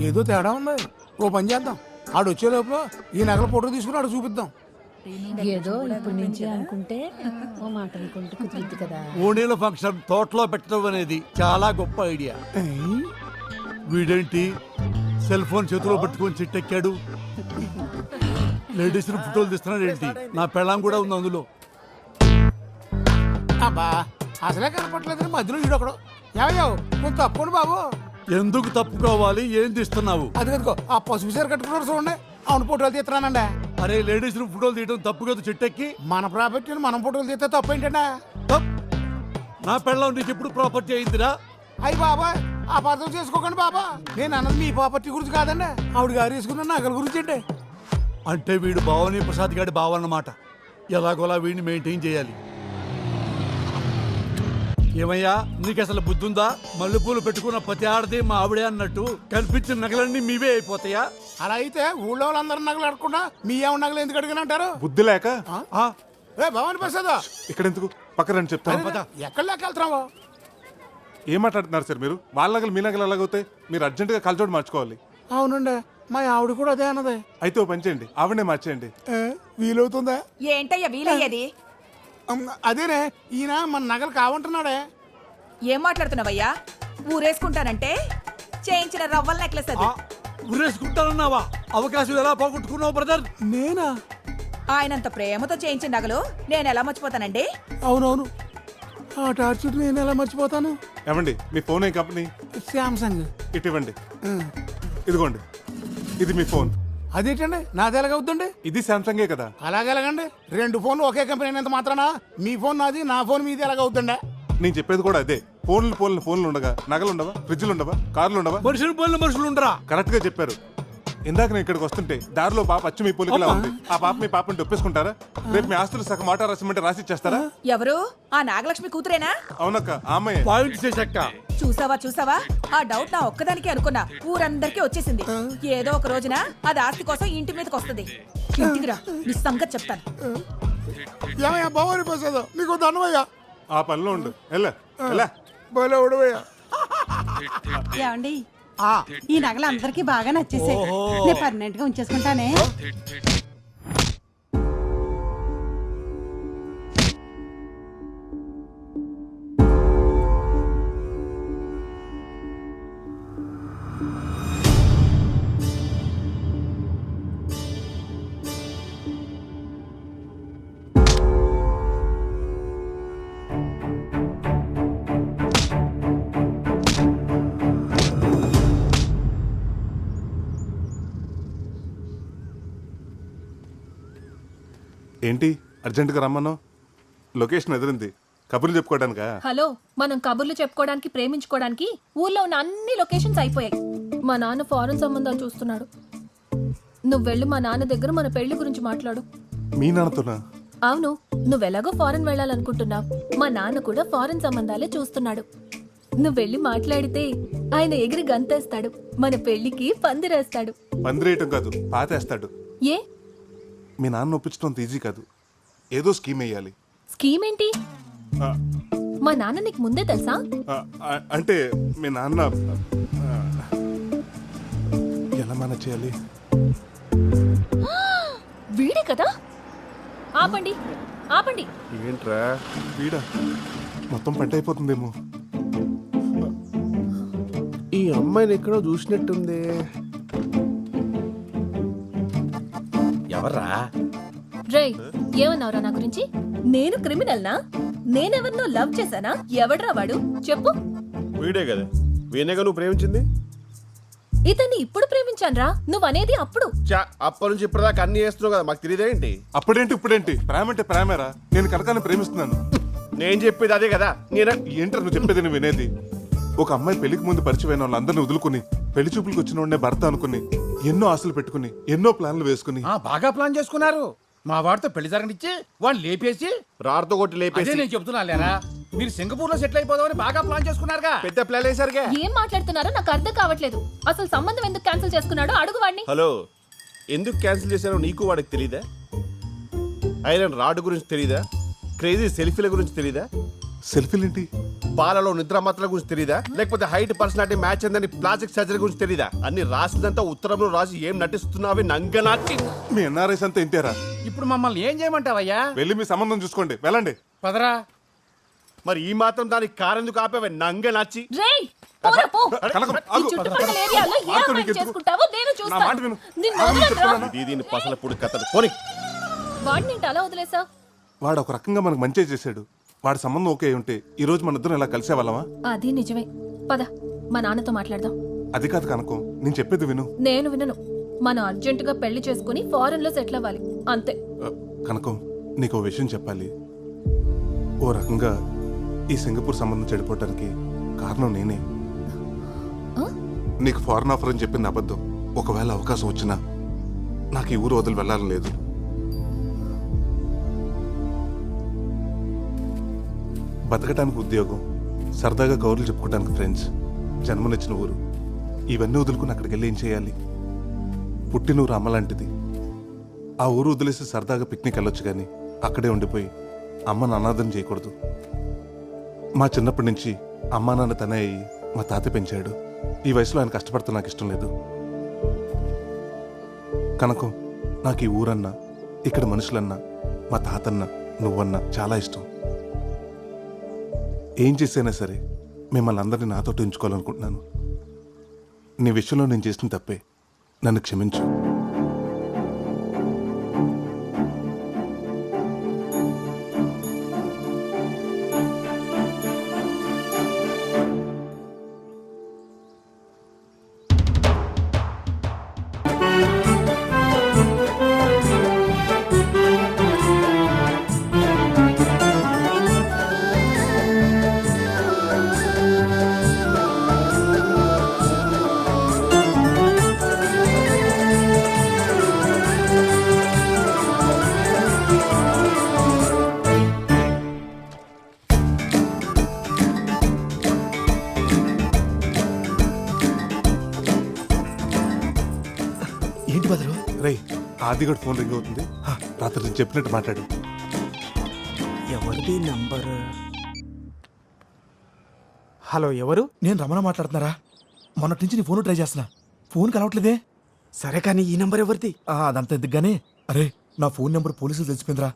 [SPEAKER 13] ఏదో తేడా ఉంది. ఓ పని చేద్దాం, ఆడు వచ్చే లోపల ఈ నగల ఫోటో తీసుకుని ఆడు చూపిద్దాం.
[SPEAKER 23] ఏదో ఇప్పటి నుంచి అనుకుంటే ఓ మాట అనుకుంటే కుదిరిద్ది కదా.
[SPEAKER 20] ఓణీల ఫంక్షన్ తోటలో పెట్టడం అనేది చాలా గొప్ప ఐడియా. వీడేంటి సెల్ ఫోన్ చేతిలో పట్టుకొని చిట్టెక్కాడు? లేడీస్ ఫోటోలు తీస్తున్నాడు ఏంటి? నా పెళ్ళాం కూడా ఉంది అందులో.
[SPEAKER 13] అబ్బా అసలే కనపట్లేదు, మధ్యలో వీడు ఒకడు. ఏమయ్యావు కొంచెం తప్పండి బాబు.
[SPEAKER 20] ఎందుకు తప్పుకోవాలి? ఏం తీస్తున్నావు?
[SPEAKER 13] అదిగో ఆ పసుపు చీర కట్టుకున్నారు చూడండి, అవును ఫోటోలు తీస్తున్నానండి.
[SPEAKER 20] అరే లేడీస్ ఫోటోలు తీయడం తప్పు కదా చిట్టెక్కి.
[SPEAKER 13] మన ప్రాపర్టీని మనం ఫోటోలు తీస్తే తప్పు ఏంటంటే?
[SPEAKER 20] నా పెళ్ళం నీకు ఎప్పుడు ప్రాపర్టీ అయిందిరా?
[SPEAKER 13] అయ్యి బాబా అపార్థం చేసుకోకండి బాబా, నేను అన్నది మీ ప్రాపర్టీ గురించి కాదండి, ఆవిడ గారు వేసుకున్న నగల గురించి అండి.
[SPEAKER 20] అంటే వీడు భావని ప్రసాద్ గారి బావన్నమాట. ఎలాగోలా వీడిని మెయింటైన్ చేయాలి. ఏమయ్యా నీకు అసలు బుద్ధుందా? మల్లెపూలు పెట్టుకున్న ప్రతి ఆడది మా ఆవిడే అన్నట్టు కనిపించిన నగలన్నీ మీవే అయిపోతాయా?
[SPEAKER 13] అలా అయితే ఊళ్ళో వాళ్ళందరూ నగలు అడగకుండా మీ ఏమన్నా నగలు ఎందుకు అడిగినంటారు?
[SPEAKER 5] బుద్ధి లేక.
[SPEAKER 13] భవాని ప్రసాద్
[SPEAKER 5] ఇక్కడ ఎందుకు, పక్కన చెప్తాను.
[SPEAKER 13] ఎక్కడ లేకెళ్తున్నావు?
[SPEAKER 5] ఏం మాట్లాడుతున్నారు సార్ మీరు? వాళ్ళ నగలు మీ నగలు ఎలాగవుతాయి? మీరు అర్జెంటుగా కలచోడు మార్చుకోవాలి.
[SPEAKER 13] అవునండి, మా ఆవిడ కూడా అదే అన్నదే.
[SPEAKER 5] అయితే ఓ పని చేయండి, ఆవిడనే మార్చేయండి.
[SPEAKER 13] వీలవుతుందా?
[SPEAKER 18] ఏంటయ్యా వీలయ్యేది?
[SPEAKER 13] అదేనే, ఈయన మన నగలు కావంటున్నాడే.
[SPEAKER 18] ఏం మాట్లాడుతున్నావయ్యా? ఊరేసుకుంటానంటే చేయించిన రవ్వల నెక్లెస్ అది.
[SPEAKER 20] ఊరేసుకుంటానన్నావా? అవకాశం ఎలా పోగొట్టుకున్నావు బ్రదర్?
[SPEAKER 13] నేనా?
[SPEAKER 18] ఆయనంత ప్రేమతో చేయించిన నగలు నేను ఎలా మర్చిపోతానండి?
[SPEAKER 13] అవునవును, ఆ టార్చర్ నేను ఎలా మర్చిపోతాను?
[SPEAKER 5] ఏమండి మీ ఫోన్ ఏ కంపెనీ?
[SPEAKER 13] శాంసంగ్.
[SPEAKER 5] ఇటు ఇవ్వండి. ఇదిగోండి, ఇది మీ ఫోన్.
[SPEAKER 13] అదేంటండి నాది ఎలాగవుద్దండి?
[SPEAKER 5] ఇది శాంసంగే కదా.
[SPEAKER 13] అలాగే ఎలాగండి? 2 ఫోన్లు ఒకే కంపెనీ అయినంత మాత్రానా మీ ఫోన్ నాది, నా ఫోన్ మీది ఎలాగవుద్దండి?
[SPEAKER 5] నేను చెప్పేది కూడా అదే. ఫోన్లు ఉండగా నగలు ఉండవా? ఫ్రిడ్జ్లు ఉండవా? కార్లు ఉండవా?
[SPEAKER 20] మనుషులు ఉండరా?
[SPEAKER 5] కరెక్ట్ గా చెప్పారు. ఇందాక నేను ఇక్కడికి వస్తుంటే దారిలో పాప అచ్చు మీ పోలికలా ఉంది. ఆ పాప మీ పాపని ఒప్పేసుకుంటారా? రేపు మీ ఆస్తులు సగం మాట రాసిమంటే రాసి ఇచ్చేస్తారా?
[SPEAKER 18] ఎవరు? ఆ నాగలక్ష్మి కూతురేనా?
[SPEAKER 5] అవునక్క, ఆ అమ్మాయి.
[SPEAKER 20] పాయింట్ చేశాక
[SPEAKER 18] చూసావా? ఆ డౌట్ నా ఒక్కదానికే అనుకున్నా, ఊరందరికీ వచ్చేసింది. ఏదో ఒక రోజున అది ఆస్తి కోసం ఇంటి మీదకి వస్తుంది. ఇంటికి రా, నీ సంగతి చెప్తాను.
[SPEAKER 13] ఏమయ్యా భవాని ప్రసాద్, నీకు ధనమయ్యా.
[SPEAKER 5] ఆ పనిలో ఉండు.
[SPEAKER 15] ఏమండి, ఈ నగలు అందరికి బాగా నచ్చేసాయి. నేను పర్మనెంట్ గా ఉంచేసుకుంటానే.
[SPEAKER 5] ఏంటి అర్జెంటుగా రమ్మను? లొకేషన్ ఎదిరింది, కబుర్లు చెప్పుకోవడానికా?
[SPEAKER 23] హలో, మనం కబుర్లు చెప్పుకోవడానికి ప్రేమించుకోవడానికి ఊర్లో ఉన్న అన్ని లొకేషన్స్ అయిపోయాయి. మా నాన్న ఫారెన్ సంబంధాలు చూస్తున్నాడు. నువ్వు వెళ్ళి మా నాన్న దగ్గర మన పెళ్లి గురించి మాట్లాడు.
[SPEAKER 5] మీ నాన్నతోనా?
[SPEAKER 23] అవును, నువ్వెలాగో ఫారెన్ వెళ్ళాలనుకుంటున్నావు. మా నాన్న కూడా ఫారెన్ సంబంధాలే చూస్తున్నాడు. నువ్వు వెళ్ళి మాట్లాడితే ఆయన ఎగిరి గంతేస్తాడు, మన పెళ్లికి పందిరేస్తాడు.
[SPEAKER 5] పందిరేయటం కాదు, పాతేస్తాడు.
[SPEAKER 23] ఏ?
[SPEAKER 5] మీ నాన్న ఒప్పించడం అంత ఈజీ కాదు, ఏదో స్కీమ్ వేయాలి.
[SPEAKER 23] స్కీమ్ ఏంటి?
[SPEAKER 5] ఆ,
[SPEAKER 23] మా నాన్న నీకు ముందే తెలుసా?
[SPEAKER 5] అంటే మీ నాన్న ఎలా మేనేజ్ చేయాలి?
[SPEAKER 23] వీడే కదా. ఆపండి ఆపండి.
[SPEAKER 5] ఏంట్రా వీడా? మొత్తం పంట అయిపోతుందేమో.
[SPEAKER 6] ఈ అమ్మాయిని ఎక్కడో చూసినట్టుంది.
[SPEAKER 3] ఎవర్రా?
[SPEAKER 23] రేయ్, ఏమన్నావురా నా గురించి? నేను క్రిమినల్నా? నేనెవరినో లవ్ చేశానా? ఎవడ్రా వాడు చెప్పు.
[SPEAKER 6] వీడే కదా, వీనేగా నువ్వు ప్రేమించింది.
[SPEAKER 23] ఇతన్ని ఇప్పుడు ప్రేమించానురా, నువ్వనేది అప్పుడు.
[SPEAKER 6] అప్పటి నుంచి ఇప్పటిదాకా అన్ని చేస్తున్నావు కదా, మాకు తెలియదేంటి?
[SPEAKER 5] అప్పుడేంటి ఇప్పుడేంటి? ప్రేమ అంటే ప్రేమేరా. నేను కనకాన్ని ప్రేమిస్తున్నాను.
[SPEAKER 6] నేను చెప్పేది అదే కదా.
[SPEAKER 5] ఏంట్రా నువ్వు చెప్పేది నువ్వు వినేది? ఒక అమ్మాయి పెళ్లికి ముందు పరిచయమైన వాళ్ళందరినీ వదులుకుని పెళ్లి చూపులకు వచ్చిన వాడినే భర్త అనుకుని ఎన్నో ఆశలు పెట్టుకుని ఎన్నో ప్లాన్లు వేసుకుని
[SPEAKER 8] బాగా ప్లాన్ చేసుకున్నారు. మా వాడితో పెళ్లి జరగనిచ్చి వాడిని లేపేసి
[SPEAKER 6] రాడుతో కొట్టి లేపేసి.
[SPEAKER 8] నేను చెప్తున్నా లేరా, మీరు సింగపూర్ లో సెటిల్ అయిపోదామని బాగా ప్లాన్ చేసుకున్నారుగా.
[SPEAKER 6] పెద్ద ప్లాన్ వేసారుగా.
[SPEAKER 23] ఏం మాట్లాడుతున్నారో నాకు అర్థం కావట్లేదు. అసలు సంబంధం ఎందుకు క్యాన్సిల్ చేసుకున్నాడో అడుగు వాడిని.
[SPEAKER 6] హలో, ఎందుకు క్యాన్సిల్ చేశారో నీకు వాడికి తెలీదా? ఐరన్ రాడ్ గురించి తెలీదా? క్రేజీ సెల్ఫీల గురించి తెలీదా?
[SPEAKER 5] సెల్ఫీలేంటి?
[SPEAKER 6] పాలలో నిద్ర మాత్రల గురించి తెలీదా? లేకపోతే హైట్ పర్సనాలిటీ మ్యాచ్ అందని ప్లాస్టిక్ సర్జరీ గురించి తెలీదా? అన్ని రాసిందంతా ఉత్తరంలో రాసి ఏం నటిస్తున్నావి నంగనాటి.
[SPEAKER 5] మీ ఎన్ఆర్ఐస్ అంతా ఇంతేరా.
[SPEAKER 8] ఇప్పుడు మమ్మల్ని ఏం చేయమంటావయ్యా?
[SPEAKER 5] వెళ్ళి మీ సంబంధం చూసుకోండి, వెళ్ళండి.
[SPEAKER 8] పదరా.
[SPEAKER 6] మరి ఈ మాత్రం దానికి కారెందుకు ఆపేవే నంగనాచి?
[SPEAKER 23] రేయ్, పోరా పో. ఈ చుట్టుపక్కల ఏరియాలో ఏ అమ్మాయిని చేసుకుంటావో నేను చూస్తాను. నిన్ను వదలనురా.
[SPEAKER 6] దీని పసల పొడి కథలు పోని.
[SPEAKER 23] వాడినేంటి అలా వదిలేసావ్?
[SPEAKER 5] వాడు ఒక రకంగా మనకు మంచి చేశాడు. వాడి సంబంధం ఓకే ఉంటే ఈ రోజు మన ఇద్దరం ఇలా కలిసేవాళ్ళమా?
[SPEAKER 23] అది నిజమే. పద, మా నాన్నతో మాట్లాడదాం.
[SPEAKER 5] అది కాదు కనకం, నేను చెప్పేది విను.
[SPEAKER 23] నేను వినను. మనం అర్జెంటుగా పెళ్లి చేసుకుని ఫారెన్ లో సెటిల్ అవ్వాలి, అంతే.
[SPEAKER 5] కనకం, నీకు ఓ విషయం చెప్పాలి. ఓ రకంగా ఈ సింగపూర్ సంబంధం చెడిపోవటానికి కారణం నేనే. నీకు ఫారెన్ ఆఫర్ అని చెప్పింది అబద్ధం. ఒకవేళ అవకాశం వచ్చినా నాకు ఈ ఊరు వదిలి వెళ్ళాలని లేదు. బతకటానికి ఉద్యోగం, సరదాగా కౌరులు చెప్పుకోవడానికి ఫ్రెండ్స్, జన్మనిచ్చిన ఊరు, ఇవన్నీ వదులుకుని అక్కడికి వెళ్ళి ఏం చేయాలి? పుట్టినూరు అమ్మ లాంటిది. ఆ ఊరు వదిలేసి సరదాగా పిక్నిక్ వెళ్ళొచ్చు కానీ అక్కడే ఉండిపోయి అమ్మను అనాథం చేయకూడదు. మా చిన్నప్పటి నుంచి అమ్మా నాన్న తనే అయ్యి మా తాత పెంచాడు. ఈ వయసులో ఆయన కష్టపడితే నాకు ఇష్టం లేదు. కనకం, నాకు ఈ ఊరన్నా, ఇక్కడ మనుషులన్నా, మా తాతన్నా, నువ్వన్నా చాలా ఇష్టం. ఏం చేసైనా సరే మిమ్మల్ని అందరినీ నాతో ఉంచుకోవాలనుకుంటున్నాను. నీ విషయంలో నేను చేసిన తప్పే, నన్ను క్షమించు.
[SPEAKER 13] ఏంటి బదులు?
[SPEAKER 5] రేయ్, ఆదిగడు ఫోన్ రింగ్ అవుతుంది. రాత్రి నేను చెప్పినట్టు మాట్లాడు.
[SPEAKER 13] ఎవరిది నంబర్? హలో, ఎవరు? నేను రమణ మాట్లాడుతున్నారా? మొన్నటి నుంచి నీ ఫోన్ ట్రై చేస్తున్నా, ఫోన్ కలవట్లేదే. సరే కానీ ఈ నంబర్ ఎవరిది? అదంతా ఎందుకుగానే. అరే, నా ఫోన్ నెంబర్ పోలీసులు తెలిసిపోయిందిరా.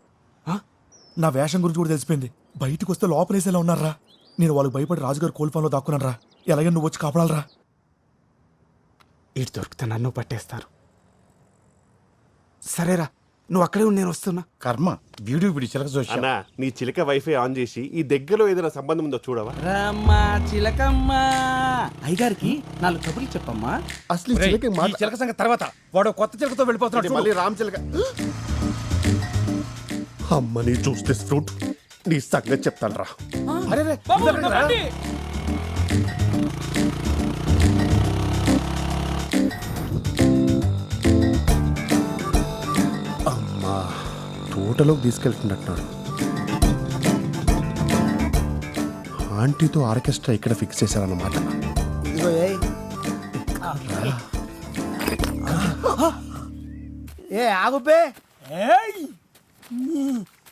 [SPEAKER 13] నా వేషం గురించి కూడా తెలిసిపోయింది. బయటకు వస్తే లోపలేసేలా ఉన్నారా. నేను వాళ్ళకి భయపడి రాజుగారు కోల్ఫాన్లో దాక్కున్నాను రా. ఎలాగే నువ్వు వచ్చి కాపాడాలరా. ఇటు దొరికితే నన్ను పట్టేస్తారు. సరేరా, నువ్వు అక్కడే ఉండి నేను వస్తున్నా.
[SPEAKER 8] కర్మ, వీడియో వీడి చిలక చూసి.
[SPEAKER 6] అన్నా, నీ చిలక వైఫై ఆన్ చేసి ఈ దగ్గరలో ఏదైనా సంబంధం ఉందో చూడవా?
[SPEAKER 14] రమ్మా చిలకమ్మ, అయ్యగారికి 4 కబుర్లు చెప్పమ్మా.
[SPEAKER 6] అసలు ఈ
[SPEAKER 8] చిలక సంగతి తర్వాత. వాడు కొత్త చిలకతో వెళ్ళిపోతున్నాడు.
[SPEAKER 6] మళ్ళీ రామ్ చిలక. అమ్మని చూస్తే ఫ్రూట్ నీ సంగతి చెప్తాను రా.
[SPEAKER 8] అరే రే, ఇద్దరు రా.
[SPEAKER 6] అమ్మా తోటలోకి తీసుకెళ్తున్నట్టున్నాడు. ఆంటీతో ఆర్కెస్ట్రా ఇక్కడ ఫిక్స్ చేశారన్నమాట.
[SPEAKER 11] ఇదిగో ఏ ఆగుపే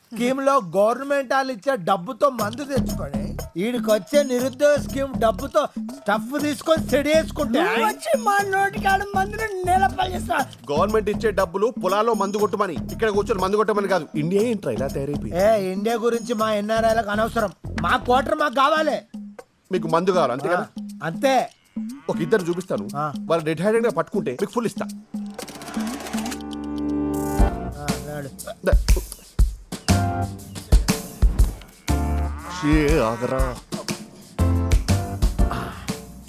[SPEAKER 11] స్కీమ్ లో గవర్నమెంట్ వాళ్ళు ఇచ్చే డబ్బుతో మందు తెచ్చుకొని వీడికి వచ్చే నిరుద్యోగ స్కీమ్ డబ్బుతో స్టఫ్ తీసుకొని సెడి వేసుకుంటే వచ్చి మా నోటికాడ మందుని నేలపాలు చేస్తా.
[SPEAKER 6] గవర్నమెంట్ ఇచ్చే డబ్బులు పొలాల్లో మందు కొట్టమని, ఇక్కడ కూర్చొని మందు కొట్టమని కాదు. ఇండియా ఏంట్రా ఇలా తయారైపోయింది?
[SPEAKER 11] ఇండియా గురించి మా ఎన్ఆర్ఐలకు అనవసరం. మా క్వార్టర్ మాకు కావాలి.
[SPEAKER 6] మీకు మందు కావాలి అంతే కదా?
[SPEAKER 11] అంతే.
[SPEAKER 6] ఒక ఇద్దరు చూపిస్తాను, వాళ్ళు రెడ్ హ్యాండెడ్ గా పట్టుకుంటే మీకు ఫుల్ ఇస్తా.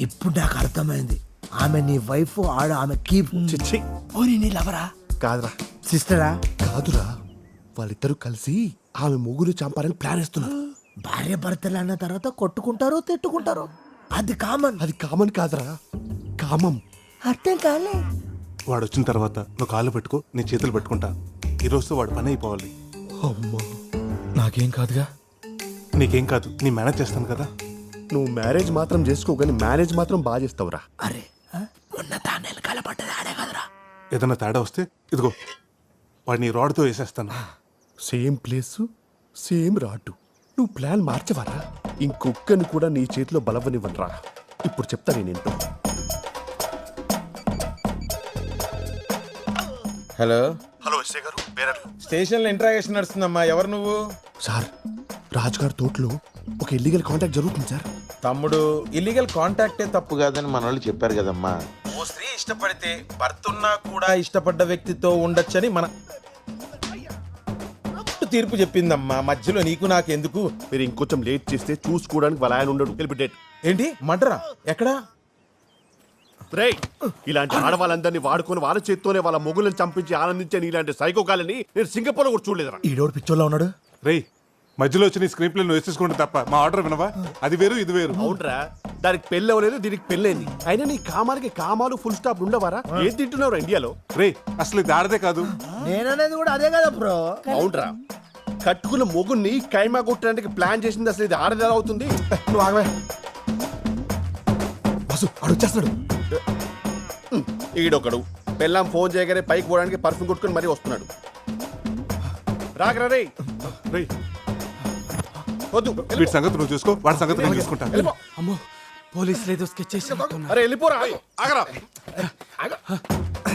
[SPEAKER 11] ఇప్పుడు నాకు అర్థమైంది. ఆమె నీ వైఫ్, ఆడ ఆమె కీప్. పోనీ నీ లవరా?
[SPEAKER 6] కాదురా.
[SPEAKER 11] సిస్టరా?
[SPEAKER 6] కాదురా, వాళ్ళిద్దరూ కలిసి ఆమె ముగ్గురు చంపాలని ప్లాన్ వేస్తున్నారు.
[SPEAKER 11] భార్య భర్తలు అన్న తర్వాత కొట్టుకుంటారు, తిట్టుకుంటారు. అది కామన్.
[SPEAKER 6] అది కామన్ కాదురా, కామం.
[SPEAKER 11] అర్థం కాలే.
[SPEAKER 5] వాడు వచ్చిన తర్వాత నువ్వు కాళ్ళు పెట్టుకో, నీ చేతులు పెట్టుకుంటా. ఈ రోజుతో వాడు పని అయిపోవాలి.
[SPEAKER 13] అమ్మా నాకేం కాదుగా.
[SPEAKER 5] నీకేం కాదు, నీ మేనేజ్ చేస్తాను కదా.
[SPEAKER 6] నువ్వు మ్యారేజ్ మాత్రం చేసుకో, కానీ మేనేజ్ మాత్రం బాగా చేస్తావురా.
[SPEAKER 11] అరే మొన్న తానేలు కలపడ్డది ఆడే కదరా.
[SPEAKER 5] ఏదన్నా తేడా వస్తే ఇదిగో వాడిని రాడ్తో వేసేస్తాను.
[SPEAKER 6] Same place, same rod. నువ్వు ప్లాన్ మార్చవరా? ఇంకొక్కని కూడా నీ చేతిలో బలవనివ్వనరా. ఇప్పుడు చెప్తా నేనేంటో.
[SPEAKER 13] హలో
[SPEAKER 5] హలో ఎస్ఐ గారు,
[SPEAKER 13] స్టేషన్ లో ఇంట్రాగేషన్ నడుస్తుందమ్మా. ఎవరు నువ్వు?
[SPEAKER 6] సార్, రాజుగారి తోటలో ఒక ఇల్లీగల్ కాంటాక్ట్ జరుగుతుంది సార్.
[SPEAKER 13] తమ్ముడు, ఇల్లీగల్ కాంటాక్టే తప్పు కాదని మన వాళ్ళు చెప్పారు కదమ్మా. ఓ స్త్రీ ఇష్టపడితే భర్త ఉన్నా కూడా ఇష్టపడ్డ వ్యక్తితో ఉండొచ్చని మన తీర్పు చెప్పిందమ్మా. మధ్యలో నీకు నాకు ఎందుకు?
[SPEAKER 6] మీరు ఇంకొంచెం లేట్ చేస్తే చూసుకోవడానికి వాళ్ళ ఆయన ఉండడు. వెళ్ళి డేట్
[SPEAKER 13] ఏంటి మడ్రా? ఎక్కడా?
[SPEAKER 6] ఇలాంటి ఆడవాళ్ళందరినీ వాడుకొని వాళ్ళ చేత్తోనే వాళ్ళ మొగులను చంపించి ఆనందించే ఇలాంటి సైకోకాలని నేను సింగపూర్ లో కూడా చూడలేదురా.
[SPEAKER 11] ఈడోడు పిచ్చోళ్ళ ఉన్నాడు.
[SPEAKER 5] రేయ్, మధ్యలో వచ్చి నీ స్క్రీన్ ప్లే నువ్వు వేసేసుకుంటే తప్ప మా ఆర్డర్ వినవా? అది వేరు ఇది వేరు.
[SPEAKER 6] అవునరా, దానికి పెళ్ళి అవ్వలేదు, దీనికి పెళ్ళైంది. అయినా నీ కామానికి కామాలు ఫుల్ స్టాప్ ఉండవారా? ఏం తింటున్నావు ఇండియాలో?
[SPEAKER 5] రే, అసలు ఇది ఆడదే కాదు.
[SPEAKER 11] నేననేది కూడా అదే కదా బ్రో.
[SPEAKER 6] అవునరా, కట్టుకున్న మొగుని కైమా కొట్టడానికి ప్లాన్ చేసింది అసలు ఇది ఆడది ఎలా అవుతుంది?
[SPEAKER 13] నువ్వు ఆగవే. బస్సు అడుగుచేస్తాడు.
[SPEAKER 6] ఈడొకడు పెళ్ళాం ఫోన్ చేయగానే పైకి పోవడానికి పర్ఫ్యూమ్ కొట్టుకుని మరీ వస్తున్నాడు. రాగరా రే. వద్దు,
[SPEAKER 5] వీడి సంగతి నువ్వు చూసుకో, వాడి సంగతి నేను చూసుకుంటా.
[SPEAKER 13] అమ్మో, పోలీసులు ఏదో స్కెచ్ చేసి.
[SPEAKER 6] అరే వెళ్ళిపోరా. ఆగరా,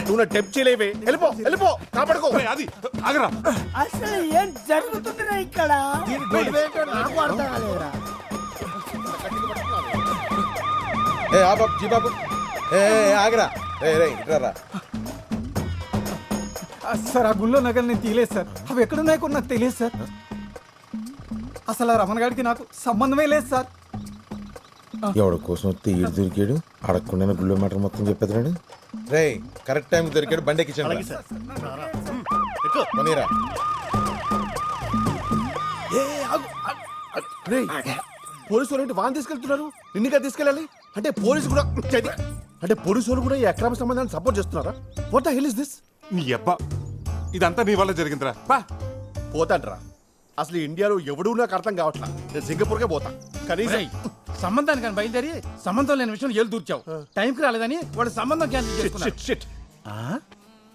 [SPEAKER 6] నువ్వు నా టెంప్ చేయలేవే. వెళ్ళిపో, వెళ్ళిపో, కాపాడుకో.
[SPEAKER 5] అది ఆగరా.
[SPEAKER 11] అసలు ఏం జరుగుతుందిరా ఇక్కడ? నాకు అర్థం కాలేదురా.
[SPEAKER 13] ఏ ఆ బాబు, జీ బాబు, ఏ ఆగరా.
[SPEAKER 8] సార్, ఆ గుళ్ళో నగలు నేను తీయలేదు సార్. అవి ఎక్కడున్నాయో కూడా నాకు తెలియదు సార్. అసలు ఆ రమణ గారికి నాకు సంబంధమే లేదు సార్.
[SPEAKER 13] ఎవడ కోసం వస్తే ఈడు దొరికాడు, అడగకుండా గుళ్ళో మాట మొత్తం చెప్పేదాడు. రే, కరెక్ట్ టైం దొరికాడు, బండి ఎక్కించండి.
[SPEAKER 6] పోలీసు వాళ్ళు వాన్ తీసుకెళ్తున్నారు, నిన్నగా తీసుకెళ్ళాలి అంటే పోలీసు కూడా అంటే పోలీసు వాళ్ళు కూడా ఈ అక్రమ సంబంధాన్ని సపోర్ట్ చేస్తున్నారా? What the hell is this?
[SPEAKER 5] నీ అబ్బా, ఇదంతా నీ వల్ల జరిగిందిరా.
[SPEAKER 6] పోతాండ్రా. అసలు ఇండియాలో ఎవడూ నాకు అర్థం కావట్లా. నేను సింగపూర్కే పోతా. కనీసం
[SPEAKER 8] సంబంధానికి కానీ బయలుదేరి సంబంధం లేని విషయం ఏళ్ళు దూర్చావు. టైంకి రాలేదని వాడు సంబంధం క్యాన్సిల్ చేసుకున్నాడు.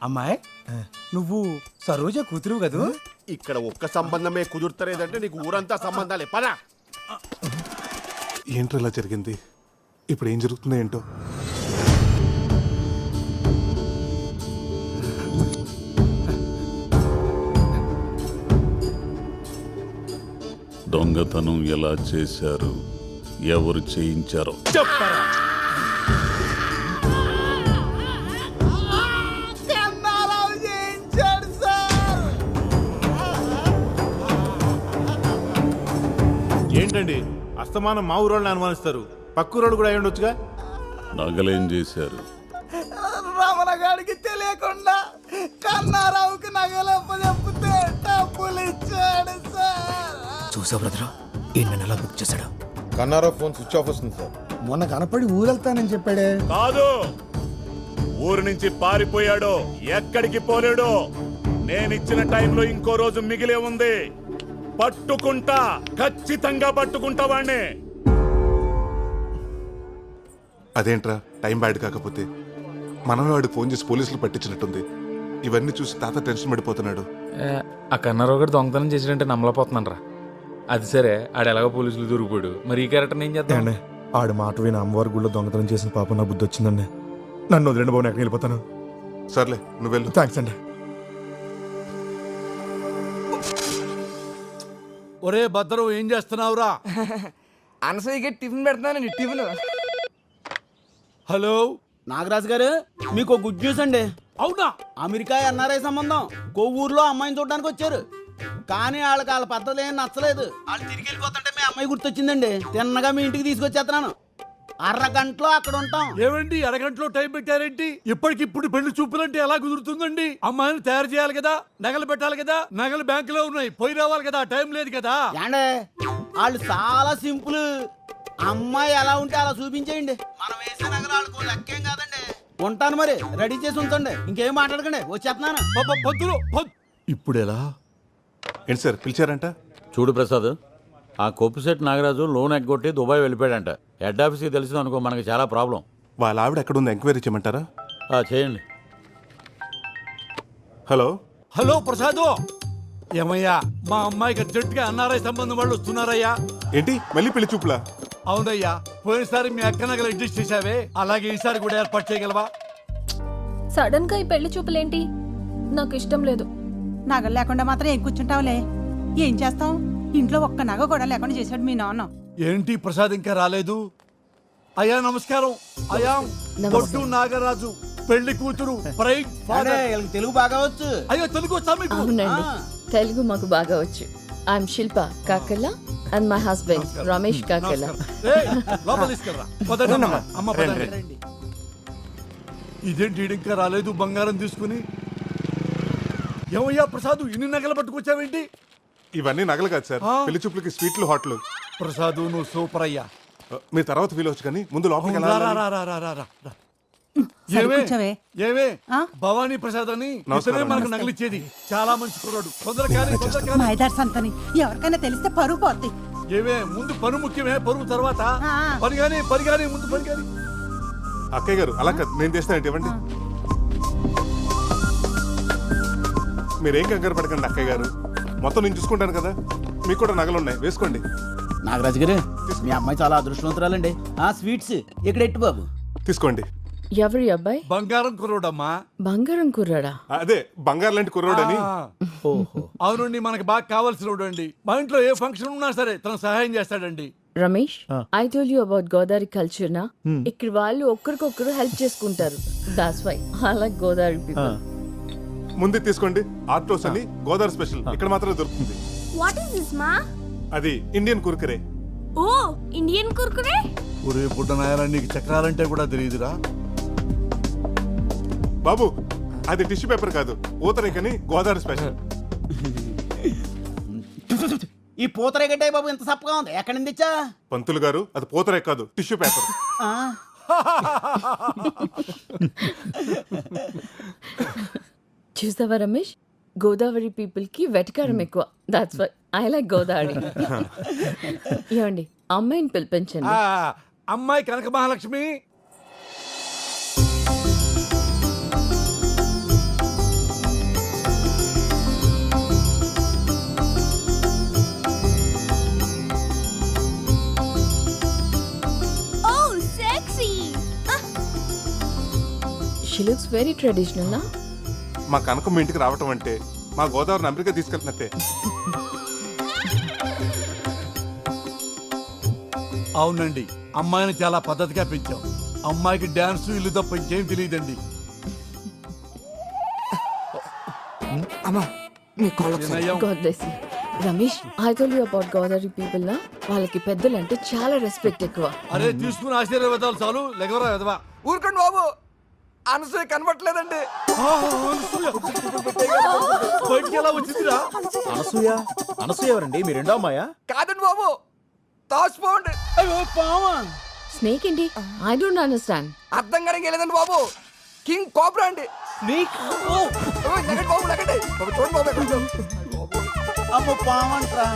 [SPEAKER 8] అమ్మాయి, నువ్వు సరోజ కూతురు కదూ?
[SPEAKER 6] ఇక్కడ ఒక్క సంబంధమే కుదురుతలేదంటే నీకు ఊరంతా సంబంధాలే. పదా.
[SPEAKER 5] ఏంటో ఇలా జరిగింది? ఇప్పుడు ఏం జరుగుతుందో ఏంటో.
[SPEAKER 4] దొంగతనం ఎలా చేశారు, ఎవరు చేయించారో చెప్పరా?
[SPEAKER 16] ఏంటండి అస్తమానం మా ఊరోళ్ళని అనుమానిస్తారు? పక్కూరోళ్ళు కూడా అయి ఉండొచ్చుగా.
[SPEAKER 4] నగలేం చేశారు?
[SPEAKER 11] రమణ గారికి తెలియకుండా కన్నారావుకి నగలప్ప చెప్తే డబ్బులు ఇచ్చాడు సార్.
[SPEAKER 13] చూసా బ్రదర్ ఈయన ఎలా బుక్ చేశాడు.
[SPEAKER 16] కన్నారా ఫోన్ స్విచ్ ఆఫ్ వస్తుంది సార్.
[SPEAKER 11] మొన్న కనపడి ఊరెళ్తానని చెప్పాడే.
[SPEAKER 4] కాదు, ఊరు నుంచి పారిపోయాడు, ఎక్కడికి పోలేడు. నేనిచ్చిన టైంలో ఇంకో రోజు మిగిలే ఉంది. పట్టుకుంటా, ఖచ్చితంగా పట్టుకుంటా వాణ్ణి.
[SPEAKER 5] అదేంట్రా టైం బ్యాడ్ కాకపోతే మనమే వాడికి ఫోన్ చేసి పోలీసులు పట్టించినట్టుంది. ఇవన్నీ చూసి తాత టెన్షన్ పడిపోతున్నాడు.
[SPEAKER 10] ఆ కన్నారావు గారు దొంగతనం చేసినట్టే నమ్మలేకపోతున్నాను రా. అది సరే, ఆడు ఎలాగో పోలీసులు దొరికిపోయాడు, మరి ఈ క్యారెక్టర్ ఏం చేద్దాం?
[SPEAKER 13] ఆడు మాట విని అమ్మవారి గుళ్ళో దొంగతనం చేసిన పాప నా బుద్ధి వచ్చిందండి. నన్ను వదిలేండి బాబు, ఎక్కడికి వెళ్ళిపోతాను.
[SPEAKER 5] సర్లే నువ్వు వెళ్ళు.
[SPEAKER 13] థ్యాంక్స్ అండి.
[SPEAKER 20] ఒరే భద్రం, ఏం చేస్తున్నావురా?
[SPEAKER 19] అనసూయకి టిఫిన్ పెడతానండి. టిఫిన్.
[SPEAKER 20] హలో
[SPEAKER 14] నాగరాజు గారు, మీకు గుడ్ న్యూస్ అండి.
[SPEAKER 20] అవునా?
[SPEAKER 14] అమెరికా ఎన్ఆర్ఐ సంబంధం కొవ్వూరులో అమ్మాయిని చూడడానికి వచ్చారు. కానీ వాళ్ళ పద్ధతులు ఏం నచ్చలేదు. వాళ్ళు తిరిగి వెళ్ళిపోతుంటే మీ అమ్మాయి గుర్తొచ్చిందండి. తిన్నగా మీ ఇంటికి తీసుకొచ్చేస్తున్నాను. అరగంటలో అక్కడ ఉంటాం.
[SPEAKER 20] ఏమండి అరగంటలో టైం పెట్టారేంటి? ఇప్పటికిప్పుడు పెళ్లి చూపులంటే ఎలా కుదురుతుందండి? అమ్మాయిని తయారు చేయాలి కదా, నగలు పెట్టాలి కదా, నగలు బ్యాంకులో ఉన్నాయి, పోయి రావాలి కదా, టైం లేదు కదా.
[SPEAKER 14] ఏండే వాళ్ళు చాలా సింపుల్. అమ్మాయి ఎలా ఉంటే అలా చూపించేయండి. మనం వేసే నగలు వాళ్ళకు లెక్కేం కాదండి. ఉంటాను మరి, రెడీ చేసి ఉంచండి. ఇంకేం మాట్లాడకండి, వచ్చేస్తున్నాను.
[SPEAKER 20] ఇప్పుడు ఎలా?
[SPEAKER 5] ఏంటి సార్ పిలిచారంట?
[SPEAKER 3] చూడు ప్రసాద్, ఆ కొప్పుశెట్టి నాగరాజు లోన్ ఎగ్గొట్టి దుబాయ్ వెళ్ళిపోయాడంట. హెడ్ ఆఫీస్కి తెలిసింది అనుకో, మనకి చాలా ప్రాబ్లం.
[SPEAKER 5] వాళ్ళ ఆవిడ ఎక్కడుంది ఎంక్వైరీ చేయమంటారా?
[SPEAKER 3] చేయండి.
[SPEAKER 5] హలో
[SPEAKER 20] హలో ప్రసాద్, ఏమయ్యా మా అమ్మాయికి అర్జెంటుగా ఎన్ఆర్ఐ సంబంధం వాళ్ళు వస్తున్నారయ్యా.
[SPEAKER 5] ఏంటి మళ్ళీ పెళ్లి చూపులా?
[SPEAKER 20] అవునయ్యా, పోయినసారి మీ అక్క నగలు అడ్జస్ట్ చేసావే, అలాగే ఈసారి కూడా ఏర్పాటు చేయగలవా?
[SPEAKER 23] సడన్ గా ఈ పెళ్లి చూపులేంటి? నాకు ఇష్టం లేదు.
[SPEAKER 15] నగలు లేకుండా మాత్రం ఏం కూర్చుంటావులే. ఏం చేస్తాం? ఇంట్లో ఒక్క నగ కూడా లేకుండా చేశాడు మీ నాన్న.
[SPEAKER 20] ఏంటి ప్రసాద్ ఇంకా రాలేదు? అయ్యా నమస్కారం. అయ్యా బొడ్డు నాగరాజు, పెళ్లి కూతురు, ప్రైడ్ ఫాదర్.
[SPEAKER 14] తెలుగు బాగా వచ్చు.
[SPEAKER 20] అయ్యో తెలుగు వచ్చా మీకు?
[SPEAKER 2] అవునండి, తెలుగు మాకు బాగా వచ్చు. I'm Shilpa Kakala and my husband Ramesh Kakala.
[SPEAKER 20] ఇదేంటి ఇంకా రాలేదు బంగారం తీసుకుని? ఏమయ్యా ప్రసాద్, ఇన్ని నగలు పట్టుకొచ్చావేంటి?
[SPEAKER 5] ఇవన్నీ నగలు కాదు సార్, పెళ్లి చూపులకి స్వీట్లు హాట్లు.
[SPEAKER 20] ప్రసాద్ నువ్వు సూపర్ అయ్యా.
[SPEAKER 5] మీరు తర్వాత ఫీల్ అవచ్చు కానీ ముందు లోపలికి
[SPEAKER 20] ఏమే భవానీ ప్రసాద్ అని ఇతనే మనకు నగలిచ్చేది. చాలా మంచి కుర్రాడు.
[SPEAKER 15] మైదార్ సంతని ఎవరికైనా తెలిస్తే పరువు పోద్ది.
[SPEAKER 20] ఏమే ముందు పను ముఖ్యమే, పరువు తర్వాత పరిగాని ముందు పరిగాని.
[SPEAKER 5] అక్కయ్య గారు అలా కాదు, నేను తెస్తానంటే ఇవ్వండి. మీరేం కంగారు పడకండి అక్కయ్య గారు, మొత్తం నేను చూసుకుంటాను కదా. మీకు కూడా నగలున్నాయి, వేసుకోండి.
[SPEAKER 14] నాగరాజు గారు, మీ అమ్మాయి చాలా అదృష్టవంతురాలండి. స్వీట్స్ ఇక్కడ ఎట్టు బాబు,
[SPEAKER 5] తీసుకోండి.
[SPEAKER 2] ఎవరి అబ్బాయి?
[SPEAKER 20] బంగారం కుర్రోడమ్మా.
[SPEAKER 2] బంగారం కుర్రాడా?
[SPEAKER 5] అదే బంగారం లాంటి కుర్రోడని.
[SPEAKER 20] అవునండి, మనకి బాగా కావాల్సిన అండి. మా ఇంట్లో ఏ ఫంక్షన్ ఉన్నా సరే తను సహాయం చేస్తాడండి.
[SPEAKER 2] Ramesh, I told you about Godavari culture నా. ఇక్కడ వాళ్ళు ఒక్కరికొకరు హెల్ప్ చేసుకుంటారు. That's why I like Godavari people.
[SPEAKER 5] ముందు తీసుకోండి. ఆర్టోస్ అని గోదావరి స్పెషల్ ఇక్కడ మాత్రమే దొరుకుతుంది.
[SPEAKER 21] వాట్ ఇస్ దిస్ మా?
[SPEAKER 5] అది ఇండియన్ కుర్కురే.
[SPEAKER 21] ఓ, ఇండియన్ కుర్కురే.
[SPEAKER 20] ఒరే బుడ్డనాయన, నీకు చక్రాలంటే కూడా తెలియదురా
[SPEAKER 5] బాబు. అది టిష్యూ పేపర్ కాదు, పూతరేకని గోదావరి స్పెషల్.
[SPEAKER 14] ఈ పూతరేగడ్డే బాబు ఎంత సప్పగా ఉంది, ఎక్కడి నుంచి తెచ్చా?
[SPEAKER 5] పంతులు గారు, అది పూతరేక కాదు, టిష్యూ పేపర్.
[SPEAKER 2] చూసావా రమేష్, గోదావరి పీపుల్ కి వెటకారం ఎక్కువ. That's why I like Godavari. ఏమండి, అమ్మాయిని పిలిపించండి.
[SPEAKER 20] అమ్మాయి కనక Mahalakshmi.
[SPEAKER 2] She looks very traditional, na?
[SPEAKER 5] మా కనకం మీ ఇంటికి రావటం అంటే మా గోదావరిని అమెరికా తీసుకెళ్తున్నట్టే.
[SPEAKER 20] అవునండి, అమ్మాయిని చాలా పద్ధతిగా పెంచాం. అమ్మాయికి డాన్స్ ఇల్లు తప్ప ఇంకేం తెలియదండి.
[SPEAKER 2] Ramesh, I told you about Godavari people నా. వాళ్ళకి పెద్దలంటే చాలా రెస్పెక్ట్ ఎక్కువ.
[SPEAKER 20] అరే తీసుకుని ఆశీర్వాదాలు చాలు, లెగవరా వెదవా.
[SPEAKER 19] ఊరుకోండి బాబు, అనసూయ కనబట్లేదండి.
[SPEAKER 20] బయటికి ఎలా వచ్చిందిరా?
[SPEAKER 6] అనసూయ అనసూయ ఎవరండి? మీ రెండో అమ్మాయా?
[SPEAKER 19] కాదండి బాబు, తాసిపోండి.
[SPEAKER 2] స్నేక్ ఏంటి? I don't understand.
[SPEAKER 19] అర్థం కానీ లేదండి బాబు, కింగ్ కోబ్రా అండి. బాబు లగండి బాబు, చూడండి బాబు ఎక్కడ.
[SPEAKER 14] అమ్మో పావంట్రా.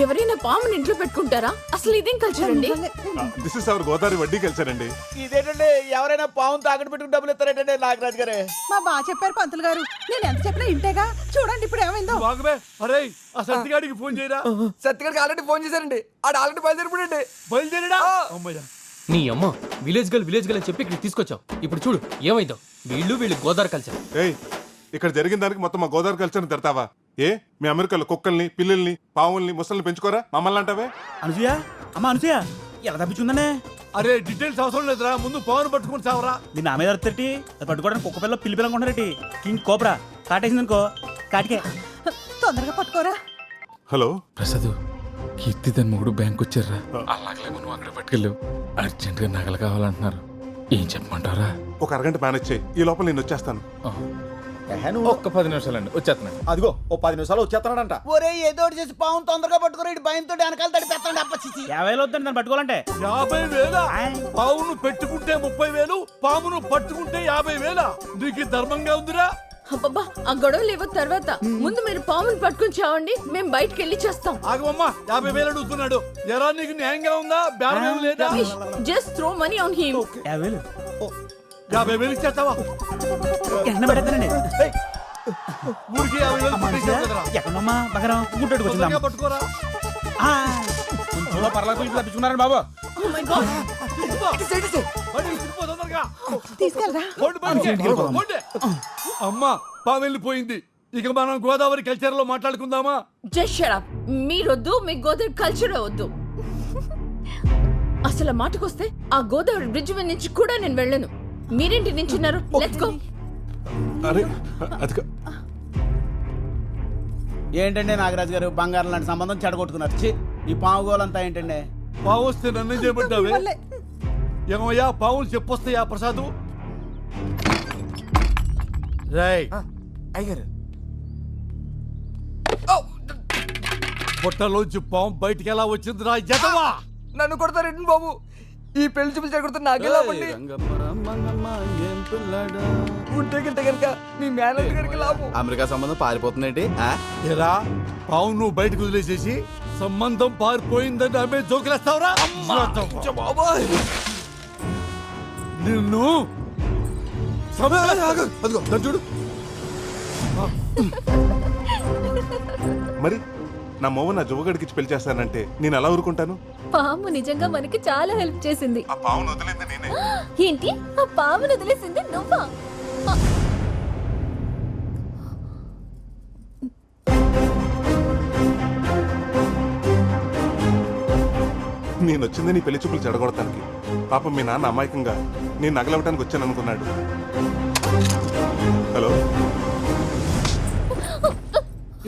[SPEAKER 2] ఎవరైనా పాముని ఇంట్లో పెట్టుకుంటారా? అసలు ఇదేం కల్చర్ అండి?
[SPEAKER 5] దిస్ ఇస్ అవర్ గోదావరి వడ్డీ కల్చర్ అండి.
[SPEAKER 14] ఇదేంటండి, ఎవరైనా పావును తాకట్టు పెట్టుకుని డబ్బులు ఇస్తారేంటండి నాగరాజు గారే?
[SPEAKER 15] మా బాగా చెప్పారు పంతులు గారు, నేను ఎంత చెప్పినా ఇంటేగా. చూడండి ఇప్పుడు ఏమైందో.
[SPEAKER 20] అరే ఆ సత్తిగాడికి ఫోన్ చేయరా.
[SPEAKER 19] సత్తిగాడికి ఆల్రెడీ ఫోన్ చేశారండి, ఆడు ఆల్రెడీ బయలుదేరిపోయండి.
[SPEAKER 20] బయలుదేరడా? అమ్మయ్యా.
[SPEAKER 7] నీ అమ్మ విలేజ్ గల్ అని చెప్పి ఇక్కడ తీసుకొచ్చావు. ఇప్పుడు చూడు ఏమైందో. వీళ్ళు గోదావరి కల్చర్.
[SPEAKER 5] ఏయ్, ఇక్కడ జరిగిన దానికి మొత్తం మా గోదావరి కల్చర్ని తిడతావా? ఏ మీ అమెరికాలో కుక్కల్ని, పిల్లల్ని, పావుల్ని, ముసల్ని పెంచుకోరా? మమ్మల్ని అంటావే?
[SPEAKER 14] అనసూయ, అమ్మ అనసూయ ఎలా తప్పించుందనే?
[SPEAKER 20] అరే డీటెయిల్స్ అవసరం లేదురా, ముందు పవన్ పట్టుకుని చావరా.
[SPEAKER 14] దీన్ని నా మీద అర్థటి అది పట్టుకోవడానికి కుక్క పిల్ల పిల్లి పిల్లంగా ఉంటారటి. కింగ్ కోబ్రా కాటేసింది అనుకో, కాటికే.
[SPEAKER 15] తొందరగా పట్టుకోరా.
[SPEAKER 5] హలో
[SPEAKER 10] ప్రసాద్, కీర్తి తన మొగుడు బ్యాంక్ వచ్చారా? అలాగే మనం అక్కడ పట్టుకెళ్ళావు. అర్జెంట్ గా నగలు కావాలంటున్నారు. ఏం చెప్పమంటారా?
[SPEAKER 5] ఒక అరగంట మేనేజ్ చేయి, ఈ లోపల నేను వచ్చేస్తాను.
[SPEAKER 10] ఒక్క 10 నిమిషాలండి, వచ్చేస్తున్నాను.
[SPEAKER 6] అదిగో ఓ 10 నిమిషాలు వచ్చేస్తున్నాడంట.
[SPEAKER 14] ఒరే ఏదో చేసి పావును తొందరగా పట్టుకుని ఇటు భయంతో వెనకాల తడిపేస్తాడు. అప్పచ్చి 50,000 వద్దండి దాన్ని పట్టుకోవాలంటే.
[SPEAKER 20] 50,000? పావును పెట్టుకుంటే 30,000, పామును పట్టుకుంటే 50,000. నీకు ధర్మంగా ఉందిరా?
[SPEAKER 2] అబ్బబ్బా, ఆ గొడవ లేవు తర్వాత. ముందు మీరు పాముని పట్టుకుని చావండి, మేము బయటకు వెళ్ళి చేస్తాం.
[SPEAKER 20] ఆగమమ్మా, 50,000 అడుగుతున్నాడు. ఎరా నీకు న్యాయంగా ఉందా? బేరం లేదా?
[SPEAKER 2] Just throw money on him.
[SPEAKER 20] 50,000 ఇచ్చేస్తావా?
[SPEAKER 14] ఎండ పెడతానండి.
[SPEAKER 20] ఊరికి 50,000
[SPEAKER 14] ఎక్కడమ్మా బగరం గుంటూరుకు వచ్చిందా?
[SPEAKER 20] పట్టుకోరా.
[SPEAKER 14] కొంచెంలో పర్లకు ఇట్లా తప్పించుకున్నారండి బాబు.
[SPEAKER 20] అమ్మా పాము వెళ్ళిపోయింది. ఇక మనం గోదావరి కల్చర్ లో మాట్లాడుకుందామా?
[SPEAKER 2] Just shut up. మీరొద్దు, మీ గోదావరి కల్చర్ వద్దు. అసలు ఆ మాటకొస్తే ఆ గోదావరి బ్రిడ్జ్ మీద నుంచి కూడా నేను వెళ్ళను. మీరేంటి నించున్నారు? Let's go.
[SPEAKER 5] అరే అది
[SPEAKER 14] ఏంటండి నాగరాజు గారు, బంగారం లాంటి సంబంధం చెడగొట్టుకున్నారు. ఈ పాము గోలంతా ఏంటండి?
[SPEAKER 20] పావు వస్తే నన్ను చేయబడ్డావే. ఏమయ్యా పావులు చెప్పొస్తాయా ప్రసాదు? రాయ్
[SPEAKER 19] అయ్యారు.
[SPEAKER 20] పొట్టలోంచి పాము బయటికి ఎలా వచ్చింది రా జతవా?
[SPEAKER 19] నన్ను కొడతారేంటి బాబు? ఈ పెళ్లి చూపులు చెడగొడుతున్న నాకెలా పండి ఉంటే కనుక మీ మేనేజర్ గారికి లాభం.
[SPEAKER 6] అమెరికా సంబంధం పారిపోతుందేంటి?
[SPEAKER 20] ఎరా పావు నువ్వు బయటకు వదిలేసేసి సంబంధం పారిపోయిందని ఆమె జోకులేస్తావురా?
[SPEAKER 19] బాబాయ్
[SPEAKER 20] నిన్ను
[SPEAKER 5] చూడు. మరి నా మొవ్వ నా జువ్వగడికి ఇచ్చి పెళ్లి చేస్తానంటే నేను ఎలా ఊరుకుంటాను?
[SPEAKER 23] పాము నిజంగా మనకి చాలా హెల్ప్ చేసింది.
[SPEAKER 5] ఆ పావును వదిలింది నేనే.
[SPEAKER 23] ఏంటి? ఆ పామును వదిలేసింది నువ్వా?
[SPEAKER 5] నేను వచ్చింది నీ పెళ్లి చూపులు చెడగొడతానికి. పాపం మీ నాన్న అమాయకంగా నేను నగలవటానికి వచ్చాను అనుకున్నాడు. హలో,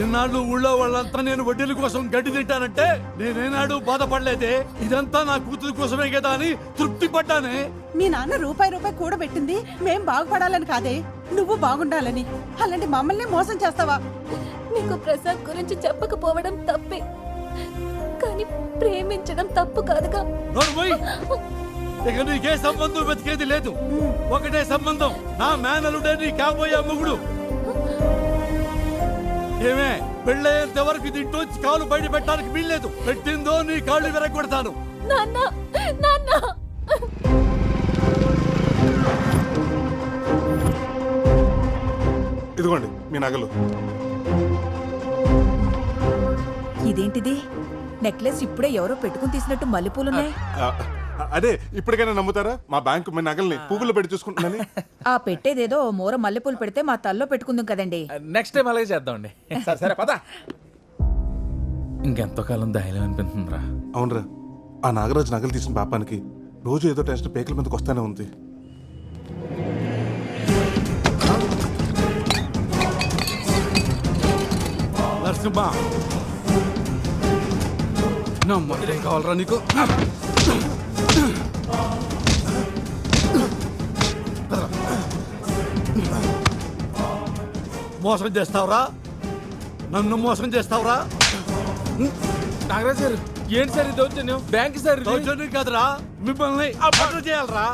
[SPEAKER 20] ఇన్నాళ్ళు ఊళ్ళో వాళ్ళంతా నేను వడ్డీల కోసం గడ్డి తింటానంటే నేనేనాడు బాధపడలేదే. ఇదంతా నా కూతురు కోసమే కదా అని తృప్తి పడ్డానే.
[SPEAKER 15] మీ నాన్న రూపాయి కూడబెట్టింది మేం బాగుపడాలని కాదే, నువ్వు బాగుండాలని. అలాంటి మమ్మల్ని మోసం చేస్తావా?
[SPEAKER 23] నీకు ప్రసాద్ గురించి చెప్పకపోవడం తప్పే, కానీ ప్రేమించడం తప్పు కాదుగా.
[SPEAKER 20] ఇక నీకే సంబంధం వెతికేది లేదు. ఒకటే సంబంధం, నా మేనలుడే నీ కాబోయే మొగుడు. ఏమే పెళ్ళయ్యేంత వరకు దీంట్లోంచి కాలు బయట పెట్టడానికి వీల్లేదు. పెట్టిందో నీ కాళ్ళు విరగొడతాను.
[SPEAKER 23] నాన్న, నాన్న.
[SPEAKER 5] ఇదిగోండి మీ నగలు.
[SPEAKER 18] ఇదేంటిది? నెక్లెస్ ఇప్పుడే ఎవరో పెట్టుకుని తీసినట్టు మల్లెపూలున్నాయి.
[SPEAKER 5] అదే ఇప్పటికైనా నమ్ముతారా? మా బ్యాంకు మీ నగల్ని పువ్వులు పెట్టి చూసుకుంటున్నాను.
[SPEAKER 18] ఆ పెట్టేదేదో మూర మల్లెపూలు పెడితే మా తల్లో పెట్టుకుందాం కదండి.
[SPEAKER 10] నెక్స్ట్ టైం అలాగే చేద్దామండి. సరే పద. ఇంకెంతో కాలం ధైర్యం అనిపిస్తుందిరా.
[SPEAKER 5] అవునరా, ఆ నాగరాజు నగలు తీసిన పాపానికి రోజు ఏదో టెన్షన్ పేకల మీదకి వస్తానే ఉంది.
[SPEAKER 20] నరసింహ, నా మొదలే కావాలరా నీకు? మోసం చేస్తావురా? నన్ను మోసం చేస్తావురా?
[SPEAKER 10] నాగరాజ్ గారు ఏంటి సార్ ఇది దౌర్జన్యం? బ్యాంక్ సార్ ఇది.
[SPEAKER 20] దౌర్జన్యం కాదురా, మిమ్మల్ని మర్డర్ చేయాలరా.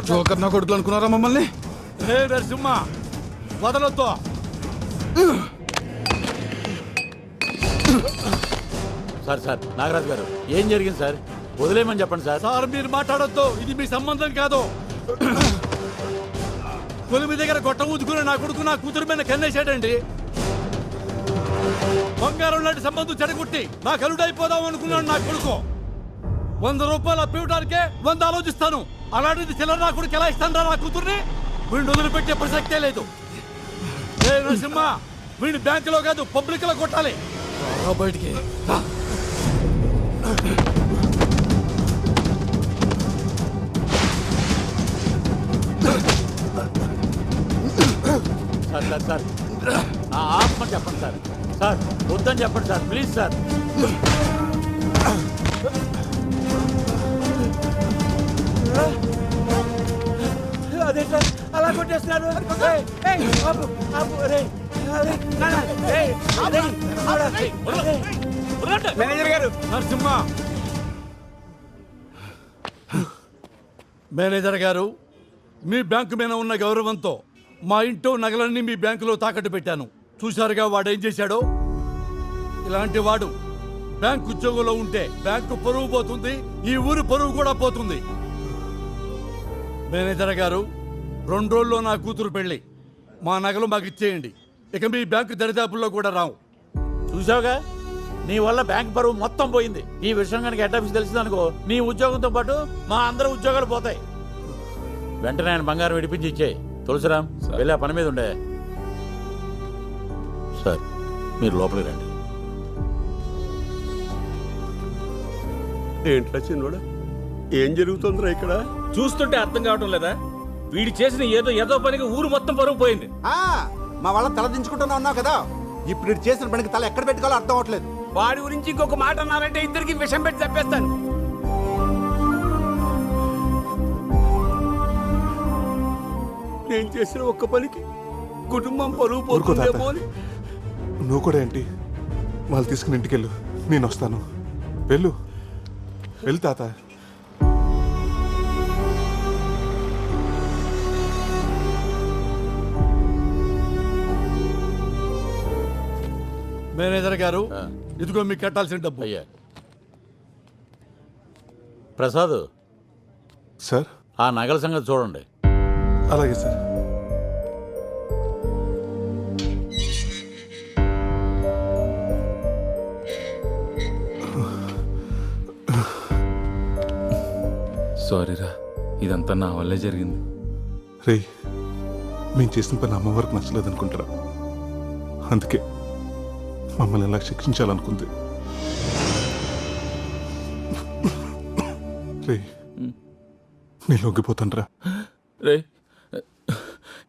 [SPEAKER 8] జోకర్ నా కొడుకులు అనుకున్నారా మమ్మల్ని?
[SPEAKER 20] హే నరసింహ, వదలొద్దు.
[SPEAKER 3] సార్ నాగరాజు గారు ఏం జరిగింది సార్? వదిలేయమని చెప్పండి సార్.
[SPEAKER 20] సార్ మీరు మాట్లాడొద్దు, ఇది మీ సంబంధం కాదు. కొలిమి దగ్గర గొట్ట ఊదుకుని నా కొడుకు నా కూతురు మీద కన్నేశాడండి. బంగారం లాంటి సంబంధం చెడగొట్టి నా కలుడైపోదాం అనుకున్నాడు నా కొడుకు. 100 రూపాయలు అప్పివ్వడానికే 100 ఆలోచిస్తాను. అలాంటిది చిల్లర నా కొడుకు ఎలా ఇస్తాను నా కూతుర్ని? వీడిని వదిలిపెట్టే ప్రసక్తే లేదు. ఏ నరసింహ, వీడిని బ్యాంకులో కాదు పబ్లిక్ లో కొట్టాలి. బయటికి
[SPEAKER 3] సార్ నా ఆత్మ చెప్పండి సార్. సార్ వద్దని చెప్పండి సార్, ప్లీజ్ సార్.
[SPEAKER 11] అదే సార్ అలా కొట్టేస్తున్నారు.
[SPEAKER 20] మేనేజర్ గారు. నరసింహ, మేనేజర్ గారు, మీ బ్యాంకు మీద ఉన్న గౌరవంతో మా ఇంట్లో నగలన్నీ మీ బ్యాంకులో తాకట్టు పెట్టాను. చూశారుగా వాడు ఏం చేశాడో. ఇలాంటి వాడు బ్యాంకు ఉద్యోగంలో ఉంటే బ్యాంకు పరువు పోతుంది, ఈ ఊరు పరువు కూడా పోతుంది. మేనేజర్ గారు, 2 రోజుల్లో నా కూతురు పెళ్లి. మా నగలు మాకు ఇచ్చేయండి. ఇక మీ బ్యాంకు దరిదాపుల్లో కూడా రావు.
[SPEAKER 3] చూసావుగా, నీ వల్ల బ్యాంక్ పరువు మొత్తం పోయింది. ఈ విషయం కనుక హెడ్ ఆఫీస్ తెలిసిందనుకో, నీ ఉద్యోగంతో పాటు మా అందరి ఉద్యోగాలు పోతాయి. వెంటనే ఆయన బంగారం విడిపించి ఇచ్చే. తులసిరామ్, వెళ్ళి ఆ పని మీద ఉండే. సార్ మీరు లోపలికి రండి.
[SPEAKER 6] ఏంట్రా చిన్నోడా, ఏం జరుగుతుందిరా ఇక్కడ?
[SPEAKER 12] చూస్తుంటే అర్థం కావటం లేదా? వీడు చేసిన ఏదో పనికి ఊరు మొత్తం పరువు పోయింది.
[SPEAKER 1] మా వాళ్ళ తల దించుకుంటున్నా ఉన్నావు కదా, ఇప్పుడు ఇటు చేసిన పనికి తల ఎక్కడ పెట్టుకోవాలో అర్థం అవట్లేదు.
[SPEAKER 12] వాడి గురించి ఇంకొక మాట అన్నారంటే ఇద్దరికి విషం పెట్టి చెప్పేస్తాను.
[SPEAKER 6] నేను చేసిన ఒక్క పనికి కుటుంబం పరువు
[SPEAKER 5] ఊరుకో తాత.
[SPEAKER 6] పోతుందేమో అని.
[SPEAKER 5] నువ్వు కూడా ఏంటి? వాళ్ళు తీసుకుని ఇంటికి వెళ్ళు, నేను వస్తాను. వెళ్ళు తాత.
[SPEAKER 20] మేనేజర్ గారు, ఇదిగో మీకు కట్టాల్సిన డబ్బు.
[SPEAKER 3] అయ్యా ప్రసాద్
[SPEAKER 5] సార్,
[SPEAKER 3] ఆ నగల సంగతి చూడండి.
[SPEAKER 5] అలాగే సార్.
[SPEAKER 10] సారీరా, ఇదంతా నా వల్లే జరిగింది.
[SPEAKER 5] రే, మేము చేసిన పని అమ్మవారికి నచ్చలేదు అనుకుంటారా? అందుకే మమ్మల్ని ఎలా శిక్షించాలనుకుంది. రే, నేను లొంగిపోతాను రా.
[SPEAKER 10] రే,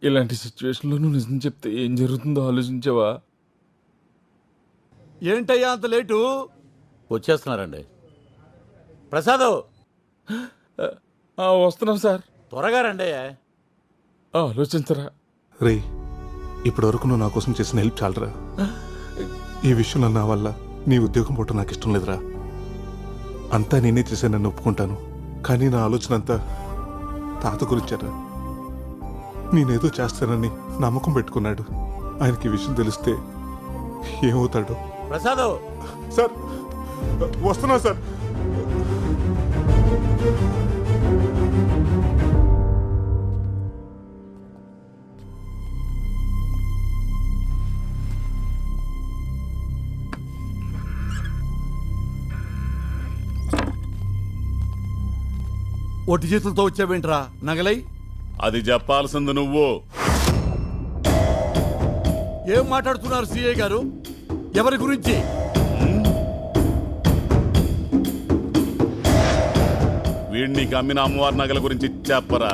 [SPEAKER 10] ఇలాంటి సిచ్యువేషన్లో నువ్వు నిజం చెప్తే ఏం జరుగుతుందో ఆలోచించావా?
[SPEAKER 20] ఏంటయ్యా అంత లేటు?
[SPEAKER 3] వచ్చేస్తున్నారండి. ప్రసాద్
[SPEAKER 10] వస్తున్నాం సార్.
[SPEAKER 3] త్వరగా రండి.
[SPEAKER 10] ఆలోచించరా.
[SPEAKER 5] రే, ఇప్పటి వరకు నువ్వు నా కోసం చేసిన హెల్ప్ చాలరా. ఈ విషయంలో నా వల్ల నీ ఉద్యోగం పోవటం నాకు ఇష్టం లేదురా. అంతా నేనే చేశానని ఒప్పుకుంటాను, కానీ నా ఆలోచన అంతా తాత గురించారా. నేనేదో చేస్తానని నమ్మకం పెట్టుకున్నాడు. ఆయనకి ఈ విషయం తెలిస్తే ఏమవుతాడు?
[SPEAKER 3] ప్రసాద్
[SPEAKER 5] సార్, వస్తున్నా సార్.
[SPEAKER 20] ఒట్టి చేతులతో వచ్చావేంట్రా నగలై?
[SPEAKER 4] అది చెప్పాల్సింది నువ్వు.
[SPEAKER 20] ఏం మాట్లాడుతున్నారు సిఐ గారు? ఎవరి గురించి?
[SPEAKER 4] వీడిని అమ్మిన అమ్మవారి నగల గురించి చెప్పరా.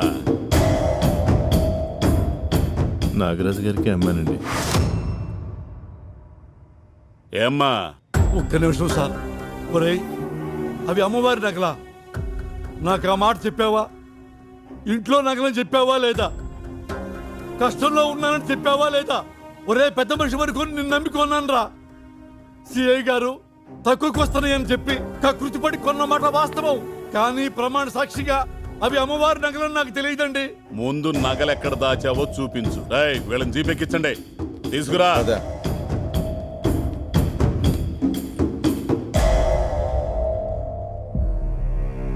[SPEAKER 16] నాగరాజు గారికి అమ్మానండి.
[SPEAKER 4] ఏమ్మా?
[SPEAKER 20] ఒక్క నిమిషం సార్. ఒరేయ్, అవి అమ్మవారి నగలా? నాకు ఆ మాట చెప్పావా? ఇంట్లో నగలని చెప్పావా లేదా? కష్టంలో ఉన్నానని చెప్పావా లేదా? ఒరే పెద్ద మనిషి వరకు నిన్ను నమ్మికొన్నాను రా. సిఐ గారు తక్కువకి వస్తున్నాయని చెప్పి కకృతిపడి కొన్న మాట వాస్తవం, కానీ ప్రమాణ సాక్షిగా అవి అమ్మవారి నగలని నాకు తెలియదండి.
[SPEAKER 4] ముందు నగలెక్కడ దాచావో చూపించు. వీళ్ళని జీపెక్కించండి, తీసుకురా.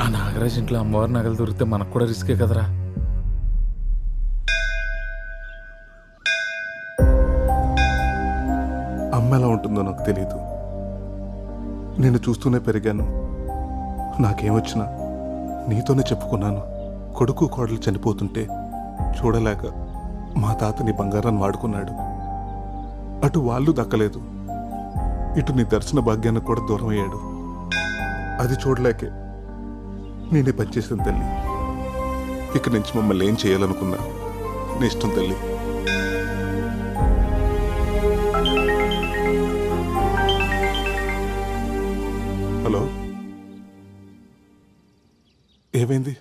[SPEAKER 10] ఆ నాగరాజ్ ఇంట్లో అమ్మవారి నగలు దొరికితే మనకు కూడా రిస్కే కదరా.
[SPEAKER 5] అమ్మ ఎలా ఉంటుందో నాకు తెలియదు. నేను చూస్తూనే పెరిగాను. నాకేమొచ్చినా నీతోనే చెప్పుకున్నాను. కొడుకు కోడలు చనిపోతుంటే చూడలేక మా తాతని బంగారాన్ని వాడుకున్నాడు. అటు వాళ్ళు దక్కలేదు, ఇటు నీ దర్శన భాగ్యానికి కూడా దూరం అయ్యాడు. అది చూడలేకే నేనే పనిచేసిన తల్లి. ఇక నుంచి మమ్మల్ని ఏం చేయాలనుకున్నా నీ ఇష్టం తల్లి. హలో, ఏమైంది?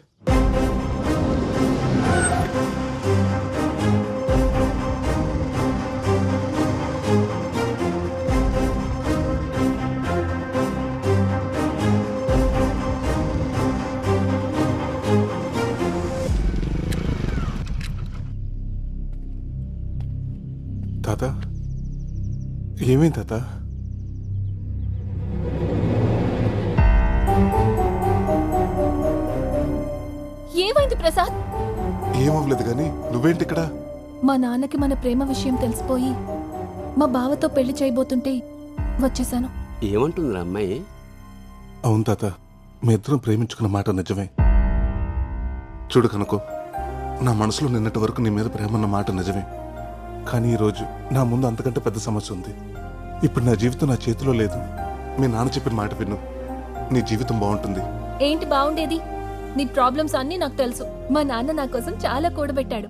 [SPEAKER 5] తాత, ఏమైంది తాత?
[SPEAKER 23] ఏమైంది ప్రసాద్?
[SPEAKER 5] ఏమవ్వలేదు కానీ నువ్వేంటి ఇక్కడ?
[SPEAKER 23] మా నాన్నకి మన ప్రేమ విషయం తెలిసిపోయి మా బావతో పెళ్లి చేయబోతుంటే వచ్చేసాను.
[SPEAKER 9] ఏమంటుందిరా అమ్మాయి?
[SPEAKER 5] అవును తాత, మీ ఇద్దరం ప్రేమించుకున్న మాట నిజమే. చూడు కనుకో, నా మనసులో నిన్నటి వరకు నీ మీద ప్రేమ ఉన్న మాట నిజమే. కానీ ఈరోజు నా ముందు అంతకంటే పెద్ద సమస్య ఉంది. ఇప్పుడు నా జీవితం నా చేతిలో లేదు. మీ నాన్న చెప్పిన మాట విను, నీ జీవితం బాగుంటుంది.
[SPEAKER 23] ఏంటి బాగుండేది? నీ ప్రాబ్లమ్స్ అన్నీ నాకు తెలుసు. మా నాన్న నా కోసం చాలా కూడబెట్టాడు.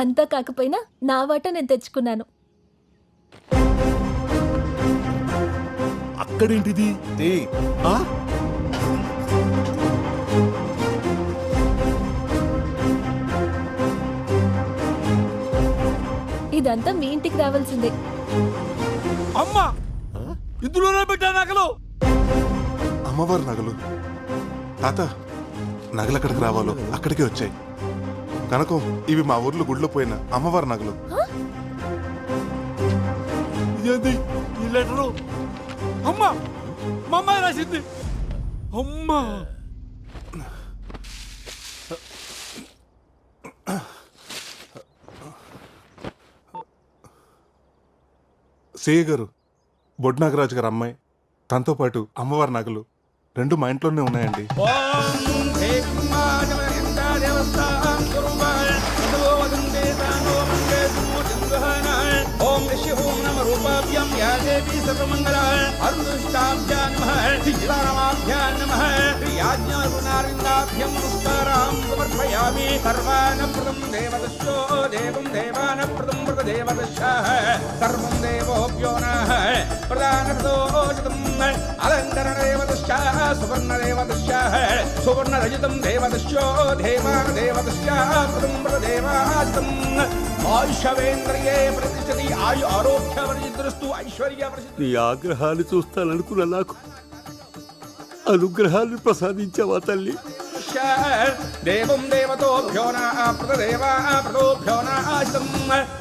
[SPEAKER 23] అంతా కాకపోయినా నా వాట నేను తెచ్చుకున్నాను.
[SPEAKER 20] అక్కడేంటిది?
[SPEAKER 23] ఇదంతా మీ ఇంటికి రావాల్సిందే.
[SPEAKER 20] అమ్మా, ఇందులోనే పెట్టా నగలు.
[SPEAKER 5] అమ్మవారి నగలు? తాత, నగలు ఎక్కడికి రావాలో అక్కడికే వచ్చాయి. కనుక ఇవి మా ఊర్లో గుడిలో పోయిన అమ్మవారి నగలు.
[SPEAKER 20] ఇదేంది ఈ లెటరు? అమ్మా, మా అమ్మాయి రాసింది. అమ్మా,
[SPEAKER 5] సేయ గారు, బొడ్ నాగరాజు గారు అమ్మాయి, తనతో పాటు అమ్మవారి నగలు రెండు మా ఇంట్లోనే ఉన్నాయండి.
[SPEAKER 12] ఓం ఓం నమ రూపాభ్యాం యా దేవీ సర్వమంగళాయ అరుణుష్టాభ్యాం నమః సీతారామాభ్యాం నమః యాజ్ఞారుణారిందాభ్యం నమస్కారం సమర్పయామి. సర్వానప్రదం దేవదశ్యో దేవం దేవానప్రదం వ్రతదేవదశ్యాః సర్వం దేవోభ్యో నః ప్రదానప్రదోషితం అలంకరణదేవదశ్యాః సువర్ణదేవదశ్యాః సువర్ణరజితం దేవదశ్యో దేవానదేవదశ్యాః ప్రదం వ్రతదేవాజితం ఆయుషవేంద్రియే ప్రతిష్టతి ఆయు ఆరోగ్య వర్జిద్రస్తు ఐశ్వర్య ప్రసిద్ధి.
[SPEAKER 9] నీ ఆగ్రహాన్ని చూస్తాననుకున్న నాకు అనుగ్రహాన్ని ప్రసాదించావా తల్లి?
[SPEAKER 12] దేవం దేవతోభ్యో నః ప్రదేవా ప్రదోభ్యో నః